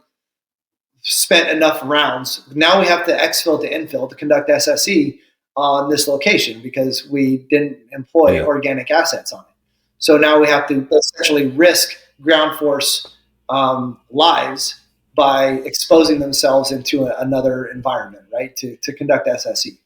spent enough rounds. Now we have to exfil to infill to conduct SSE on this location because we didn't employ organic assets on it. So now we have to essentially risk ground force lives by exposing themselves into another environment, right, to conduct SSE.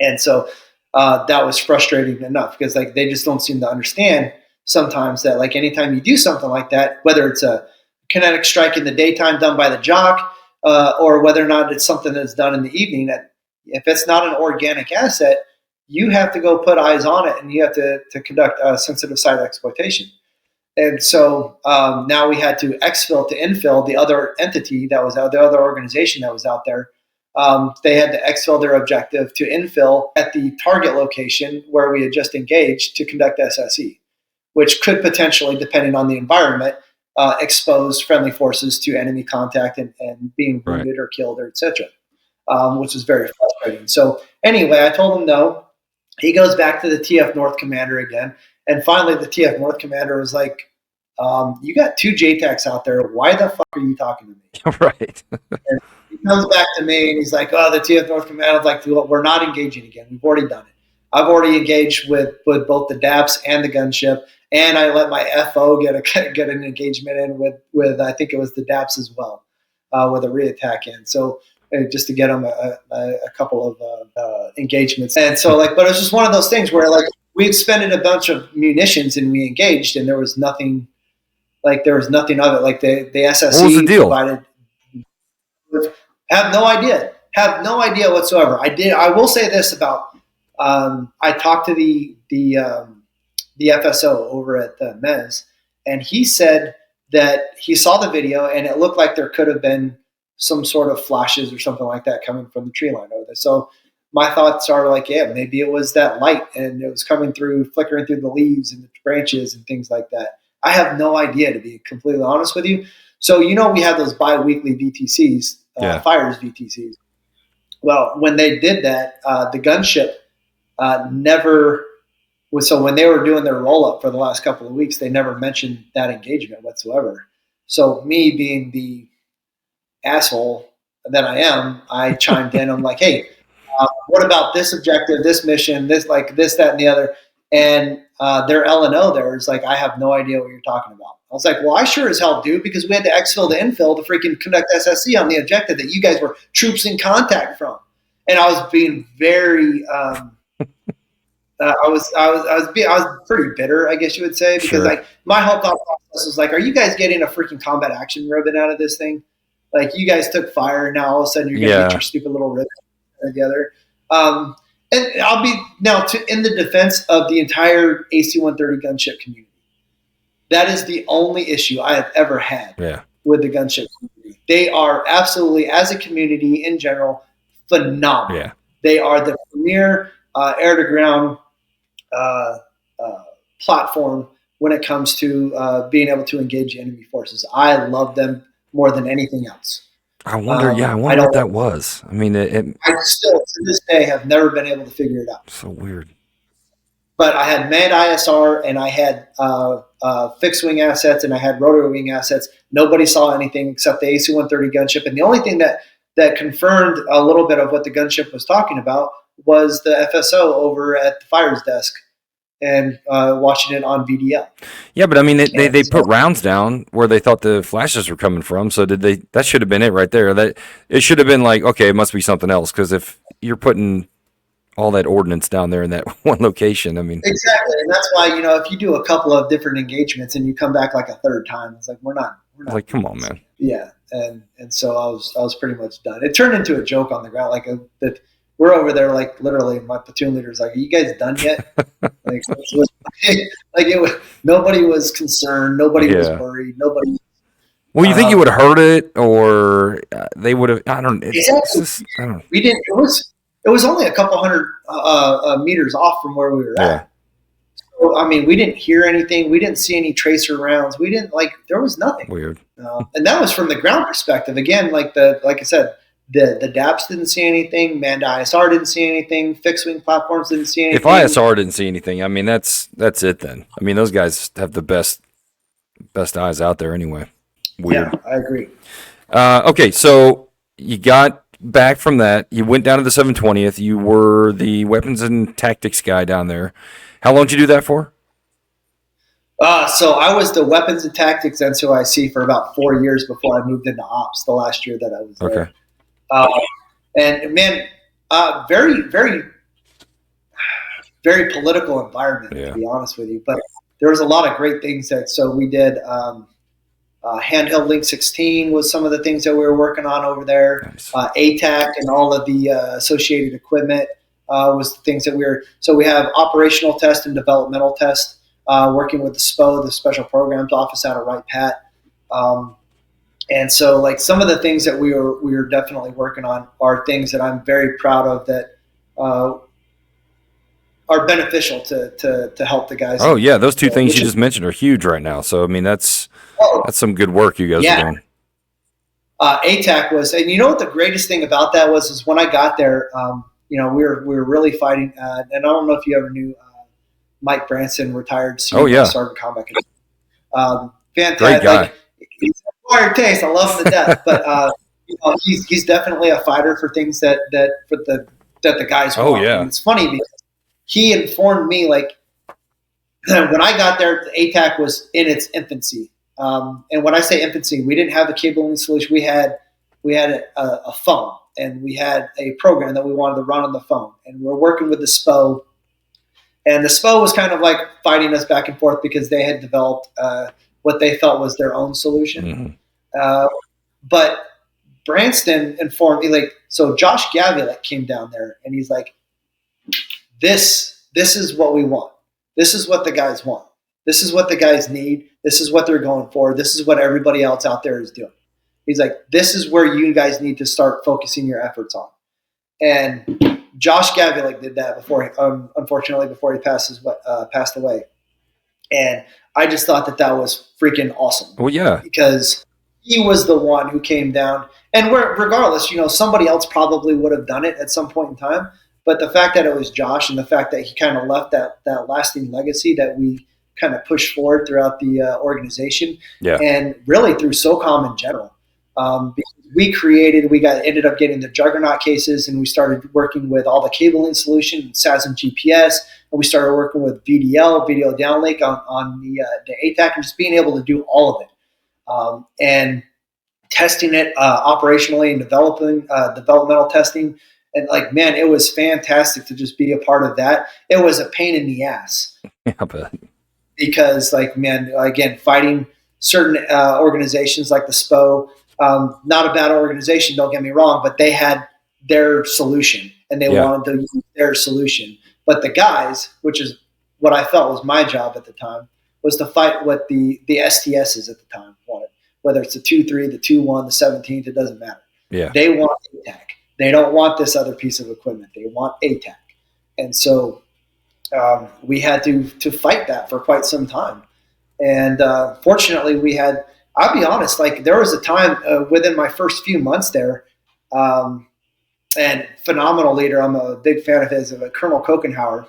And so that was frustrating enough because like they just don't seem to understand sometimes that like anytime you do something like that, whether it's a kinetic strike in the daytime done by the jock or whether or not it's something that's done in the evening, that if it's not an organic asset, you have to go put eyes on it and you have to conduct sensitive site exploitation. And so now we had to exfil to infill the other entity that was out, the other organization that was out there. They had to exfil their objective to infill at the target location where we had just engaged to conduct SSE, which could potentially, depending on the environment, expose friendly forces to enemy contact and being Right. wounded or killed or etc., which was very frustrating. So anyway, I told him no. He goes back to the TF North commander again, and finally the TF North commander was like, "You got 2 JTACs out there. Why the fuck are you talking to me?" Right. And he comes back to me and he's like, "Oh, the TF North Command." I was like, "We're not engaging again. We've already done it. I've already engaged with both the DAPS and the gunship, and I let my FO get an engagement in with I think it was the DAPS as well, with a reattack in. So just to get them a couple of engagements. And so but it was just one of those things where we expended a bunch of munitions and we engaged, and there was nothing. There was nothing of it. Like the SSE What was the deal? provided. Have no idea. Have no idea whatsoever. I will say this about. I talked to the FSO over at the MES, and he said that he saw the video and it looked like there could have been some sort of flashes or something like that coming from the tree line over there. So my thoughts are yeah, maybe it was that light and it was coming through, flickering through the leaves and the branches and things like that. I have no idea, to be completely honest with you. So, we have those bi-weekly VTCs, fires VTCs. Well, when they did that, the gunship never was. So when they were doing their roll-up for the last couple of weeks, they never mentioned that engagement whatsoever. So me being the asshole that I am, I chimed in. I'm like, hey, what about this objective, this mission, this, that, and the other? And their L&O there is like, I have no idea what you're talking about. I was like, well, I sure as hell do, because we had to exfil to infill to freaking conduct SSE on the objective that you guys were troops in contact from. And I was being very, I was pretty bitter, I guess you would say, because my whole thought process was like, are you guys getting a freaking combat action ribbon out of this thing? Like, you guys took fire, and now all of a sudden you're going to get your stupid little ribbon together. And I'll be now in the defense of the entire AC-130 gunship community. That is the only issue I have ever had with the gunship community. They are absolutely, as a community in general, phenomenal. Yeah. They are the premier air-to-ground platform when it comes to being able to engage enemy forces. I love them more than anything else. I wonder what that was. I mean, I still, to this day, have never been able to figure it out. So weird. But I had manned ISR, and I had fixed-wing assets, and I had rotary-wing assets. Nobody saw anything except the AC-130 gunship. And the only thing that confirmed a little bit of what the gunship was talking about was the FSO over at the fires desk and watching it on VDL. Yeah, but I mean, they put rounds down where they thought the flashes were coming from. So that should have been it right there. That it should have been like, okay, it must be something else, because if you're putting all that ordnance down there in that one location, I mean, exactly, and that's why if you do a couple of different engagements and you come back like a third time, it's like we're not like, come on, man. Yeah, and so I was pretty much done. It turned into a joke on the ground, that. We're over there, literally, my platoon leader's like, are you guys done yet? Nobody was concerned. Nobody was worried. Nobody. Well, you think you would have heard it, or they would have, I don't know. I don't know. We didn't, it was only a couple hundred meters off from where we were at. So, I mean, we didn't hear anything. We didn't see any tracer rounds. We didn't, there was nothing. Weird. And that was from the ground perspective. Again, like I said, the DAPS didn't see anything. Manned ISR didn't see anything. Fixed wing platforms didn't see anything. If ISR didn't see anything, I mean, that's it then. I mean, those guys have the best eyes out there anyway. Weird. Yeah, I agree. Okay, so you got back from that. You went down to the 720th. You were the weapons and tactics guy down there. How long did you do that for? So I was the weapons and tactics NCOIC for about 4 years before I moved into ops the last year that I was there. Okay. And man, very, very, very political environment, to be honest with you. But there was a lot of great things so we did handheld Link 16 was some of the things that we were working on over there. Nice. ATAC and all of the associated equipment was the things that so we have operational test and developmental test, working with the SPO, the Special Programs Office out of Wright Pat. And so some of the things that we were definitely working on are things that I'm very proud of that are beneficial to help the guys. Oh yeah, those two things which you is- just mentioned are huge right now. So I mean, that's oh, some good work you guys are yeah. doing. ATAC was, and you know what the greatest thing about that was is when I got there, we were really fighting, and I don't know if you ever knew Mike Branson, retired Oh senior yeah, sergeant combat. great Fantastic, guy. like he's an acquired taste. I love him to death, but he's definitely a fighter for things that the guys Oh want. yeah, And it's funny because he informed me like when I got there, the ATAC was in its infancy. And when I say infancy, we didn't have the cabling solution. We had a phone, and we had a program that we wanted to run on the phone. And we're working with the SPO, and the SPO was kind of like fighting us back and forth because they had developed what they felt was their own solution. mm-hmm. But Branston informed me, like, so Josh Gavulek came down there, and he's like, this is what we want. This is what the guys want. This is what the guys need. This is what they're going for. This is what everybody else out there is doing. He's like, this is where you guys need to start focusing your efforts on. And Josh Gavulek did that before, unfortunately, before he passed away. And I just thought that was freaking awesome. Well, yeah, because he was the one who came down. And regardless, somebody else probably would have done it at some point in time. But the fact that it was Josh, and the fact that he kind of left that lasting legacy that we kind of pushed forward throughout the organization, yeah, and really through SOCOM in general. We ended up getting the Juggernaut cases, and we started working with all the cabling solution, SASM GPS, and we started working with video downlink on the ATAC, and just being able to do all of it, and testing it operationally and developmental testing. And like, man, it was fantastic to just be a part of that. It was a pain in the ass. I bet. Because, like, man, again, fighting certain organizations like the SPO, not a bad organization, don't get me wrong, but they had their solution, and they wanted to use their solution. But the guys, which is what I felt was my job at the time, was to fight what the STSs at the time wanted. Whether it's the 2.3, the 2.1, the 17th, it doesn't matter. Yeah. They want ATAC. They don't want this other piece of equipment. They want ATAC. And so we had to fight that for quite some time. And fortunately, I'll be honest, like, there was a time within my first few months there, and phenomenal leader, I'm a big fan of his, Colonel Kokenhauer.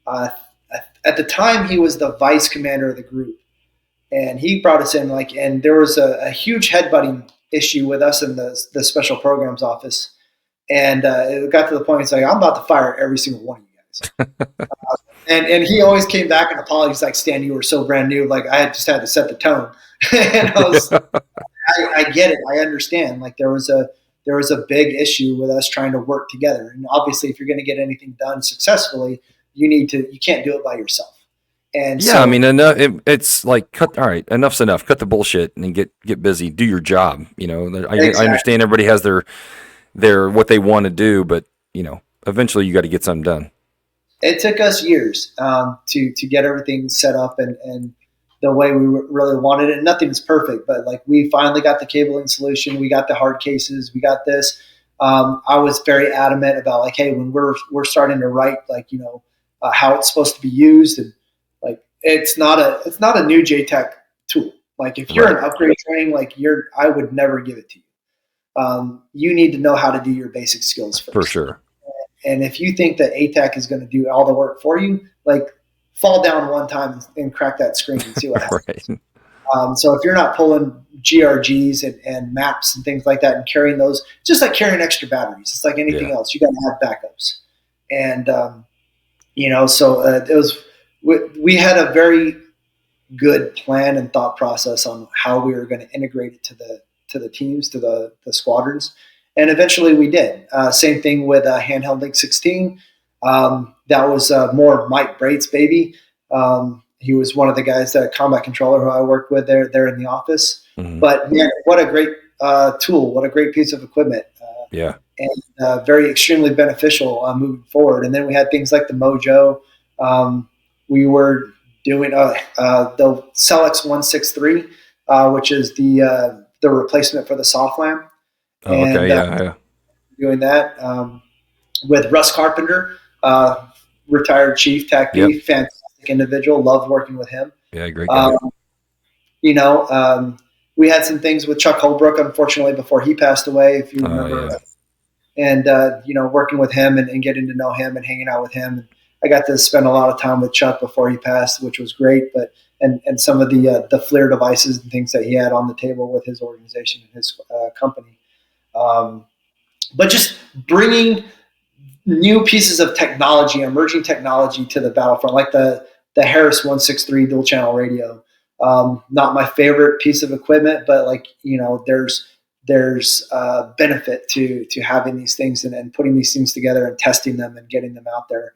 At the time, he was the vice commander of the group. And he brought us in, like, and there was a huge headbutting issue with us in the special programs office. And it got to the point, he's like, I'm about to fire every single one of you guys. And he always came back and apologized, like, Stan, you were so brand new. Like, I just had to set the tone. And I get it. I understand. Like, there was a big issue with us trying to work together. And obviously, if you're going to get anything done successfully, you can't do it by yourself. And yeah, so, I mean, it's like, all right, enough's enough. Cut the bullshit and get busy. Do your job. Exactly. I understand everybody has their what they want to do, but eventually you got to get something done. It took us years to get everything set up and the way we really wanted it. Nothing's perfect, but like, we finally got the cabling solution. We got the hard cases. We got this. I was very adamant about, like, hey, when we're starting to write, like, how it's supposed to be used, and like, it's not a new JTAC tool. Like, if you're in upgrade training, like, I would never give it to you. You need to know how to do your basic skills first. For sure. And if you think that ATAC is going to do all the work for you, like, fall down one time and crack that screen and see what happens. Right. So if you're not pulling GRGs and maps and things like that and carrying those, just like carrying extra batteries, it's like anything else. You got to have backups. And, so it was, we had a very good plan and thought process on how we were going to integrate it to the teams, to the squadrons. And eventually we did. Same thing with Handheld Link 16. That was more Mike Brate's baby. He was one of the guys, that combat controller who I worked with there in the office. Mm-hmm. But man, what a great tool! What a great piece of equipment. And very extremely beneficial moving forward. And then we had things like the Mojo. We were doing the Celex 163, which is the replacement for the SOFLAM. Oh, okay, yeah. Doing that with Russ Carpenter. retired chief, TACP, Yep. fantastic individual. Loved working with him. Yeah, great guy. You know, we had some things with Chuck Holbrook, unfortunately, before he passed away, if you remember. Yeah. And, you know, working with him and getting to know him and hanging out with him. I got to spend a lot of time with Chuck before he passed, which was great. But and some of the FLIR devices and things that he had on the table with his organization and his company. But just bringing new pieces of technology, emerging technology to the battlefront, like the Harris 163 dual channel radio. Not my favorite piece of equipment, but like, you know, there's benefit to having these things and putting these things together and testing them and getting them out there.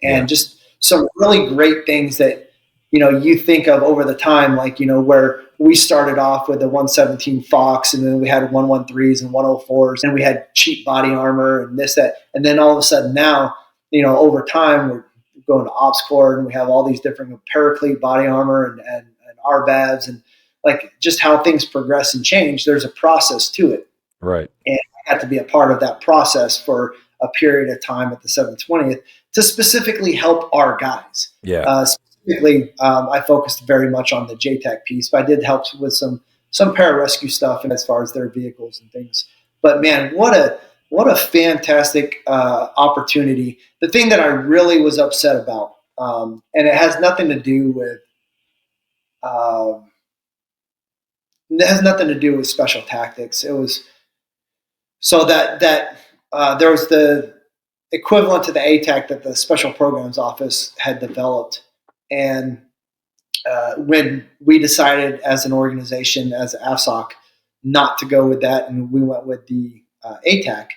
And just some really great things that, you know, you think of over the time, like, you know, where we started off with the 117 Fox, and then we had 113s and 104s, and we had cheap body armor and this, that. And then all of a sudden now, you know, over time, we're going to OpsCore, and we have all these different Paraclete body armor and RBAVs, and like just how things progress and change. There's a process to it. Right. And I had to be a part of that process for a period of time at the 720th to specifically help our guys. Yeah. Specifically, I focused very much on the JTAC piece, but I did help with some pararescue stuff and as far as their vehicles and things. But man, what a fantastic opportunity. The thing that I really was upset about, and it has nothing to do with special tactics. It was so that there was the equivalent to the ATAC that the Special Programs Office had developed. And when we decided as an organization, as AFSOC, not to go with that, and we went with the ATAC,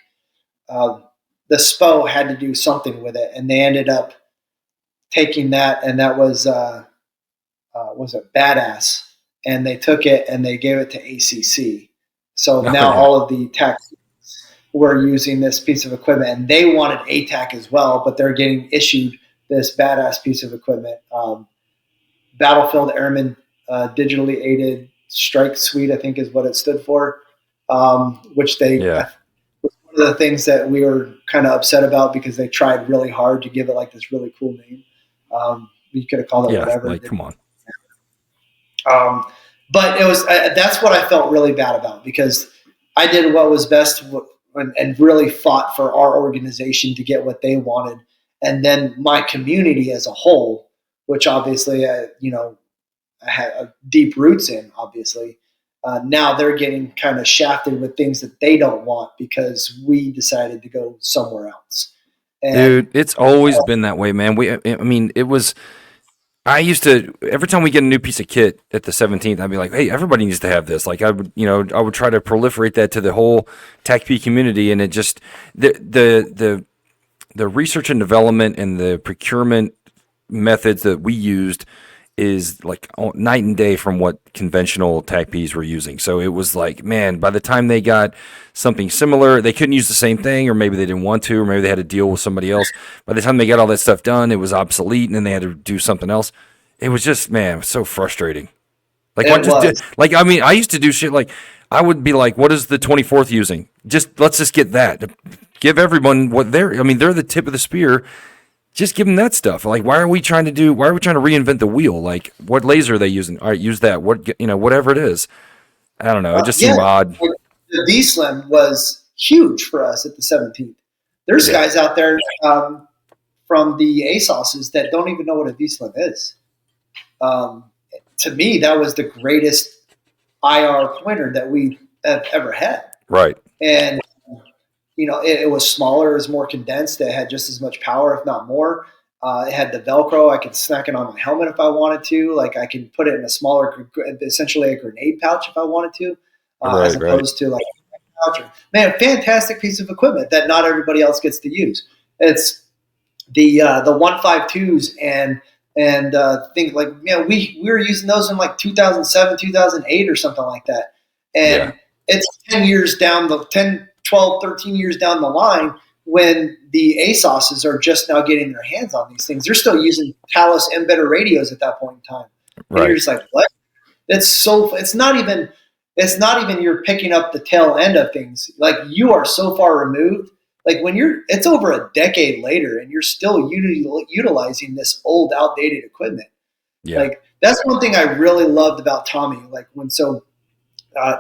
the SPO had to do something with it, and they ended up taking that, and that was a Badass, and they took it and they gave it to ACC. So now all of the TACs were using this piece of equipment, and they wanted ATAC as well, but they're getting issued this Badass piece of equipment. Battlefield Airman Digitally Aided Strike Suite, I think is what it stood for, which was one of the things that we were kind of upset about because they tried really hard to give it like this really cool name. You could have called it whatever. Like, come on. But it was that's what I felt really bad about, because I did what was best and really fought for our organization to get what they wanted. And then my community as a whole, which obviously, you know, I had deep roots in, obviously, now they're getting kind of shafted with things that they don't want because we decided to go somewhere else. And, dude, it's always been that way, man. I used to, every time we get a new piece of kit at the 17th, I'd be like, hey, everybody needs to have this. Like I would try to proliferate that to the whole TACP community. And it just, the research and development and the procurement methods that we used is like night and day from what conventional TACPs were using. So it was like, man, by the time they got something similar, they couldn't use the same thing, or maybe they didn't want to, or maybe they had to deal with somebody else. By the time they got all that stuff done, it was obsolete, and then they had to do something else. It was just, man, it was so frustrating. Like, I used to do shit like, I would be like, what is the 24th using? Let's just get that. Give everyone what they're the tip of the spear. Just give them that stuff. Like, why are we trying to reinvent the wheel? Like, what laser are they using? All right, use that. Whatever it is. I don't know. It just seemed odd. The V-Slim was huge for us at the 17th. There's guys out there from the ASOSs that don't even know what a V-Slim is. To me, that was the greatest IR pointer that we have ever had. Right. And you know, it was smaller, it was more condensed. It had just as much power, if not more. It had the Velcro. I could snack it on my helmet if I wanted to. Like, I could put it in a smaller, essentially a grenade pouch if I wanted to, as opposed to like a pouch. Man, fantastic piece of equipment that not everybody else gets to use. It's the 152s and things like, you know, we were using those in like 2007, 2008 or something like that. And it's 12, 13 years down the line when the ASOSs are just now getting their hands on these things. They're still using Thales embedded radios at that point in time. Right. And you're just like, what? It's not even you're picking up the tail end of things. Like, you are so far removed like when it's over a decade later and you're still utilizing this old, outdated equipment. Yeah. Like that's one thing I really loved about Tommy. Like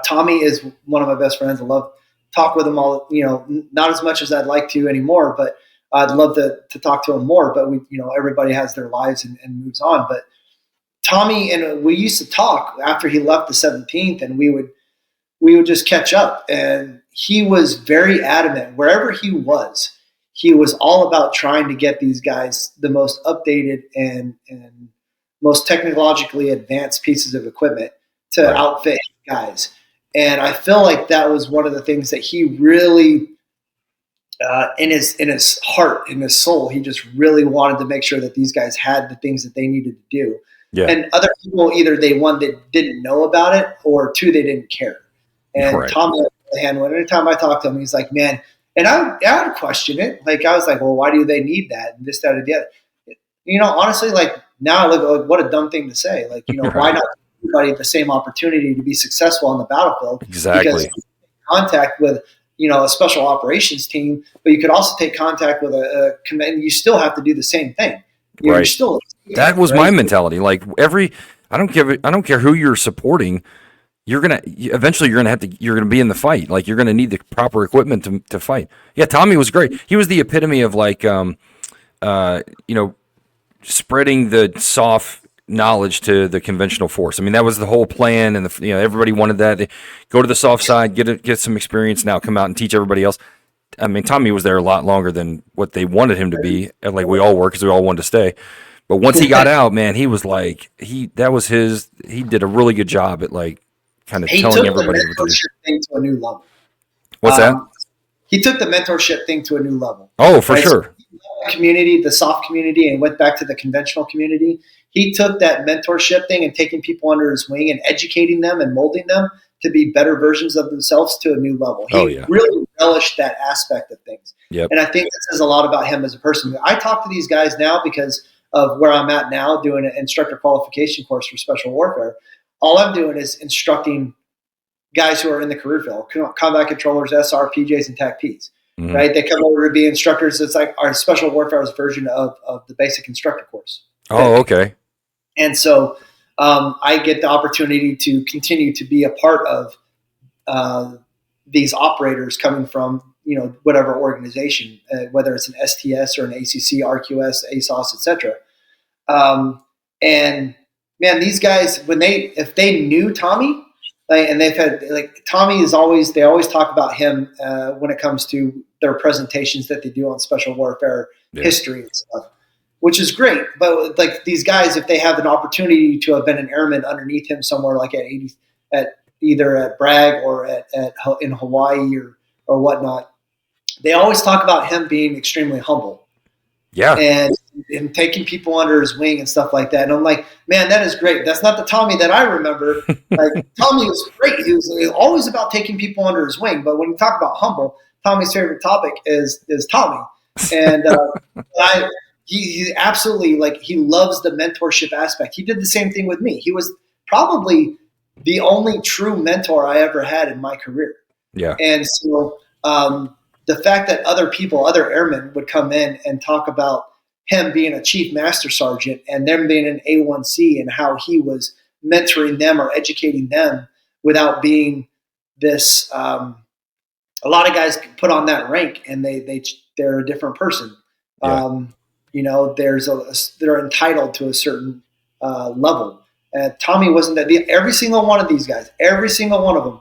Tommy is one of my best friends. I love talk with him all, not as much as I'd like to anymore, but I'd love to talk to him more, but everybody has their lives and moves on. But Tommy and we used to talk after he left the 17th, and we would just catch up. And he was very adamant wherever he was all about trying to get these guys the most updated and most technologically advanced pieces of equipment to outfit guys. And I feel like that was one of the things that he really, in his heart, in his soul, he just really wanted to make sure that these guys had the things that they needed to do. Yeah. And other people, either they didn't know about it, or two, they didn't care. And Tom, on the hand, anytime I talked to him, he's like, man, and I would question it. Like, I was like, well, why do they need that? And this, that, and the other. Honestly, like now I look like, what a dumb thing to say. Like, why not give everybody the same opportunity to be successful on the battlefield? Exactly. Because contact with, a special operations team, but you could also take contact with a command. You still have to do the same thing. You're still. That was my mentality. Like I don't care who you're supporting. Eventually you're gonna be in the fight. Like you're gonna need the proper equipment to fight. Yeah, Tommy was great. He was the epitome of like, spreading the soft knowledge to the conventional force. I mean, that was the whole plan, and everybody wanted that. They go to the soft side, get some experience, now come out and teach everybody else. I mean, Tommy was there a lot longer than what they wanted him to be. Like we all were, because we all wanted to stay. But once he got out, man, he was like he did a really good job at like kind of telling everybody what to do. Thing to a new level. What's that? He took the mentorship thing to a new level. Oh, for sure. So the community, the soft community, and went back to the conventional community. He took that mentorship thing and taking people under his wing and educating them and molding them to be better versions of themselves to a new level. He really relished that aspect of things. Yep. And I think that says a lot about him as a person. I talk to these guys now because of where I'm at now, doing an instructor qualification course for special warfare. All I'm doing is instructing guys who are in the career field, combat controllers, SR, PJs, and TAC-Ps. Mm-hmm. Right? They come over to be instructors. It's like our special warfare's version of the basic instructor course. Oh, okay. And so I get the opportunity to continue to be a part of these operators coming from, whatever organization, whether it's an STS or an ACC, RQS, ASOS, etc. And man, these guys, if they knew Tommy, and they've had Tommy they always talk about him when it comes to their presentations that they do on special warfare history and stuff, which is great. But like these guys, if they have an opportunity to have been an airman underneath him somewhere like at either at Bragg or in Hawaii or whatnot, they always talk about him being extremely humble. Yeah. And taking people under his wing and stuff like that. And I'm like, man, that is great. That's not the Tommy that I remember. Like Tommy was great. He was always about taking people under his wing. But when you talk about humble, Tommy's favorite topic is Tommy. And he absolutely, like, he loves the mentorship aspect. He did the same thing with me. He was probably the only true mentor I ever had in my career. Yeah. And so the fact that other airmen would come in and talk about him being a chief master sergeant and them being an A1C and how he was mentoring them or educating them without being this, a lot of guys put on that rank and they're a different person. Yeah. They're entitled to a certain level. Tommy wasn't that. Every single one of these guys, every single one of them,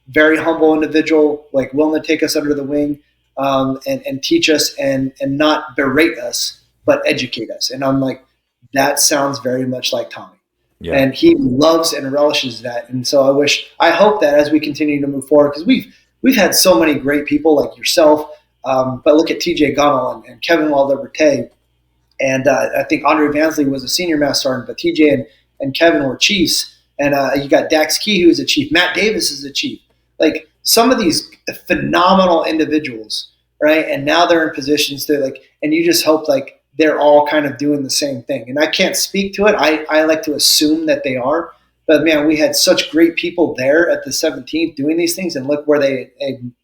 very humble individual, like willing to take us under the wing and teach us and not berate us, but educate us. And I'm like, that sounds very much like Tommy. Yeah. And he loves and relishes that. And so I hope that as we continue to move forward, because we've had so many great people like yourself, but look at TJ Gunnell and Kevin Waldeberte. And I think Andre Vansley was a senior master sergeant, but TJ and Kevin were chiefs. And you got Dax Key, who's a chief. Matt Davis is a chief. Like some of these phenomenal individuals, right? And now they're in positions to and you just hope they're all kind of doing the same thing. And I can't speak to it. I like to assume that they are, But man, we had such great people there at the 17th doing these things, and look where they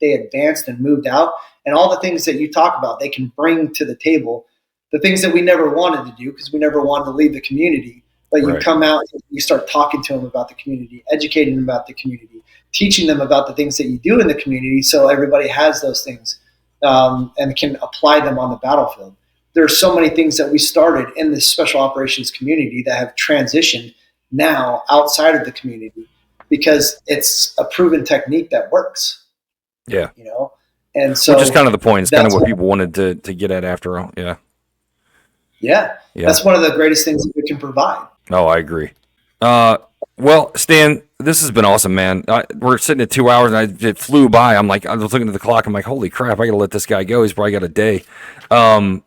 advanced and moved out, and all the things that you talk about, they can bring to the table, the things that we never wanted to do because we never wanted to leave the community. But you Right. come out and you start talking to them about the community, educating them about the community, teaching them about the things that you do in the community, so everybody has those things and can apply them on the battlefield. There are so many things that we started in this special operations community that have transitioned now outside of the community because it's a proven technique that works, Yeah. you know? And so Which is kind of the point. It's kind of that's what people wanted to get at after all. Yeah. yeah, Yeah. that's one of the greatest things that we can provide. Oh, I agree. Well, Stan, this has been awesome, man. We're sitting at 2 hours, and it flew by. I'm like, I was looking at the clock. I'm like, holy crap! I got to let this guy go. He's probably got a day. I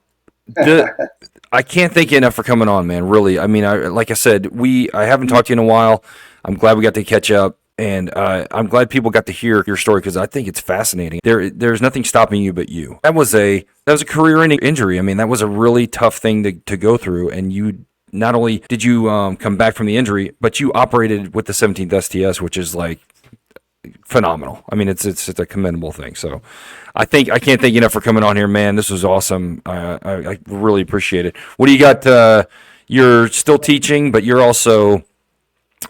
can't thank you enough for coming on, man. Really. I mean, like I said, I haven't talked to you in a while. I'm glad we got to catch up, and I'm glad people got to hear your story because I think it's fascinating. There's nothing stopping you but you. That was a career-ending injury. I mean, that was a really tough thing to go through, and you. Not only did you come back from the injury, but you operated with the 17th STS, which is like phenomenal. I mean, it's a commendable thing. So I can't thank you enough for coming on here, man. This was awesome. I really appreciate it. What do you got? You're still teaching, but you're also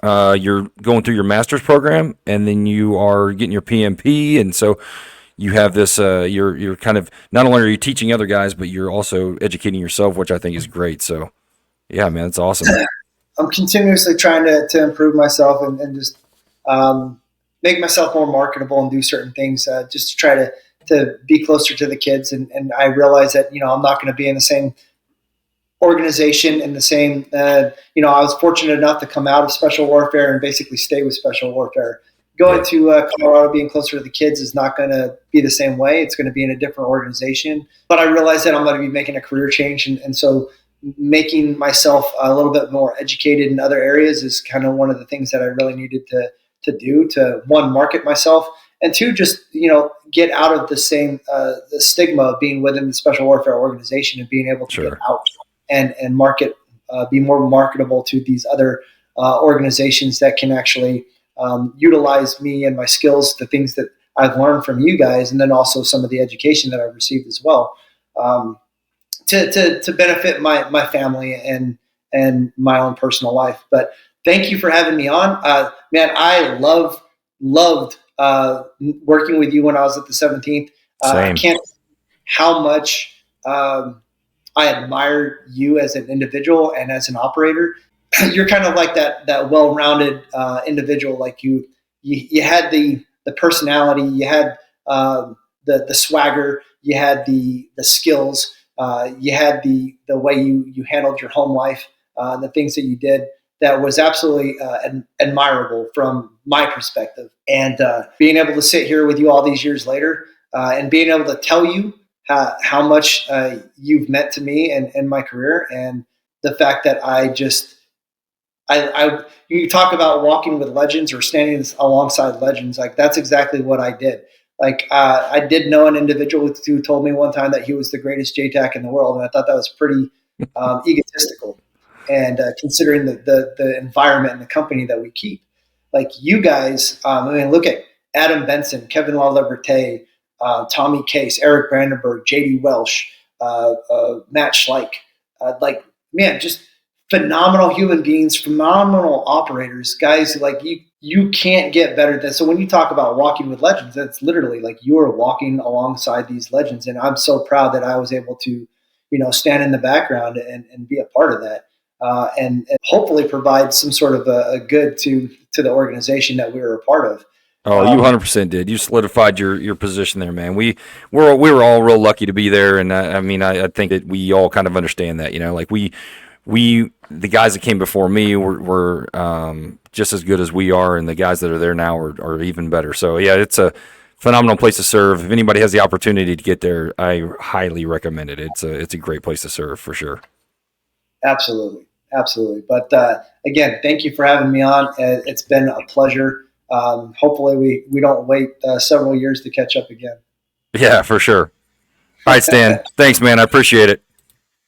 you're going through your master's program, and then you are getting your PMP, and so you have this. You're kind of not only are you teaching other guys, but you're also educating yourself, which I think is great. So. Yeah, man, it's awesome. I'm continuously trying to improve myself and just make myself more marketable and do certain things just to try to be closer to the kids. And I realize that, I'm not going to be in the same organization in the same, I was fortunate enough to come out of special warfare and basically stay with special warfare. Going to Colorado, being closer to the kids is not going to be the same way. It's going to be in a different organization. But I realize that I'm going to be making a career change. And so making myself a little bit more educated in other areas is kind of one of the things that I really needed to do to, one, market myself, and two, just, get out of the same the stigma of being within the special warfare organization and being able to get out and market, be more marketable to these other organizations that can actually utilize me and my skills, the things that I've learned from you guys, and then also some of the education that I've received as well. To benefit my family and my own personal life. But thank you for having me on. Man, I loved working with you when I was at the 17th. I can't how much I admire you as an individual and as an operator. You're kind of like that well-rounded individual. Like you had the personality, you had the swagger, you had the skills. You had the way you handled your home life, the things that you did that was absolutely admirable from my perspective. And being able to sit here with you all these years later and being able to tell you how much you've meant to me and my career, and the fact that you talk about walking with legends or standing alongside legends, like that's exactly what I did. Like I did know an individual who told me one time that he was the greatest JTAC in the world, and I thought that was pretty egotistical. And considering the environment and the company that we keep, like you guys, look at Adam Benson, Kevin LaLiberte, Tommy Case, Eric Brandenburg, JD Welsh, Matt Schleich, just phenomenal human beings, phenomenal operators, guys. Like you can't get better than. So when you talk about walking with legends, that's literally like you are walking alongside these legends. And I'm so proud that I was able to, stand in the background and be a part of that, and hopefully provide some sort of a good to the organization that we were a part of. Oh, you 100% did. You solidified your position there, man. We were all real lucky to be there, and I think that we all kind of understand that. Like we the guys that came before me were just as good as we are, and the guys that are there now are even better. So yeah, it's a phenomenal place to serve. If anybody has the opportunity to get there, I highly recommend it. It's a great place to serve for sure. Absolutely. But again, thank you for having me on. It's been a pleasure. Hopefully we don't wait several years to catch up again. Yeah, for sure. All right, Stan. Thanks, man. I appreciate it.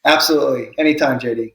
Absolutely. Anytime, JD.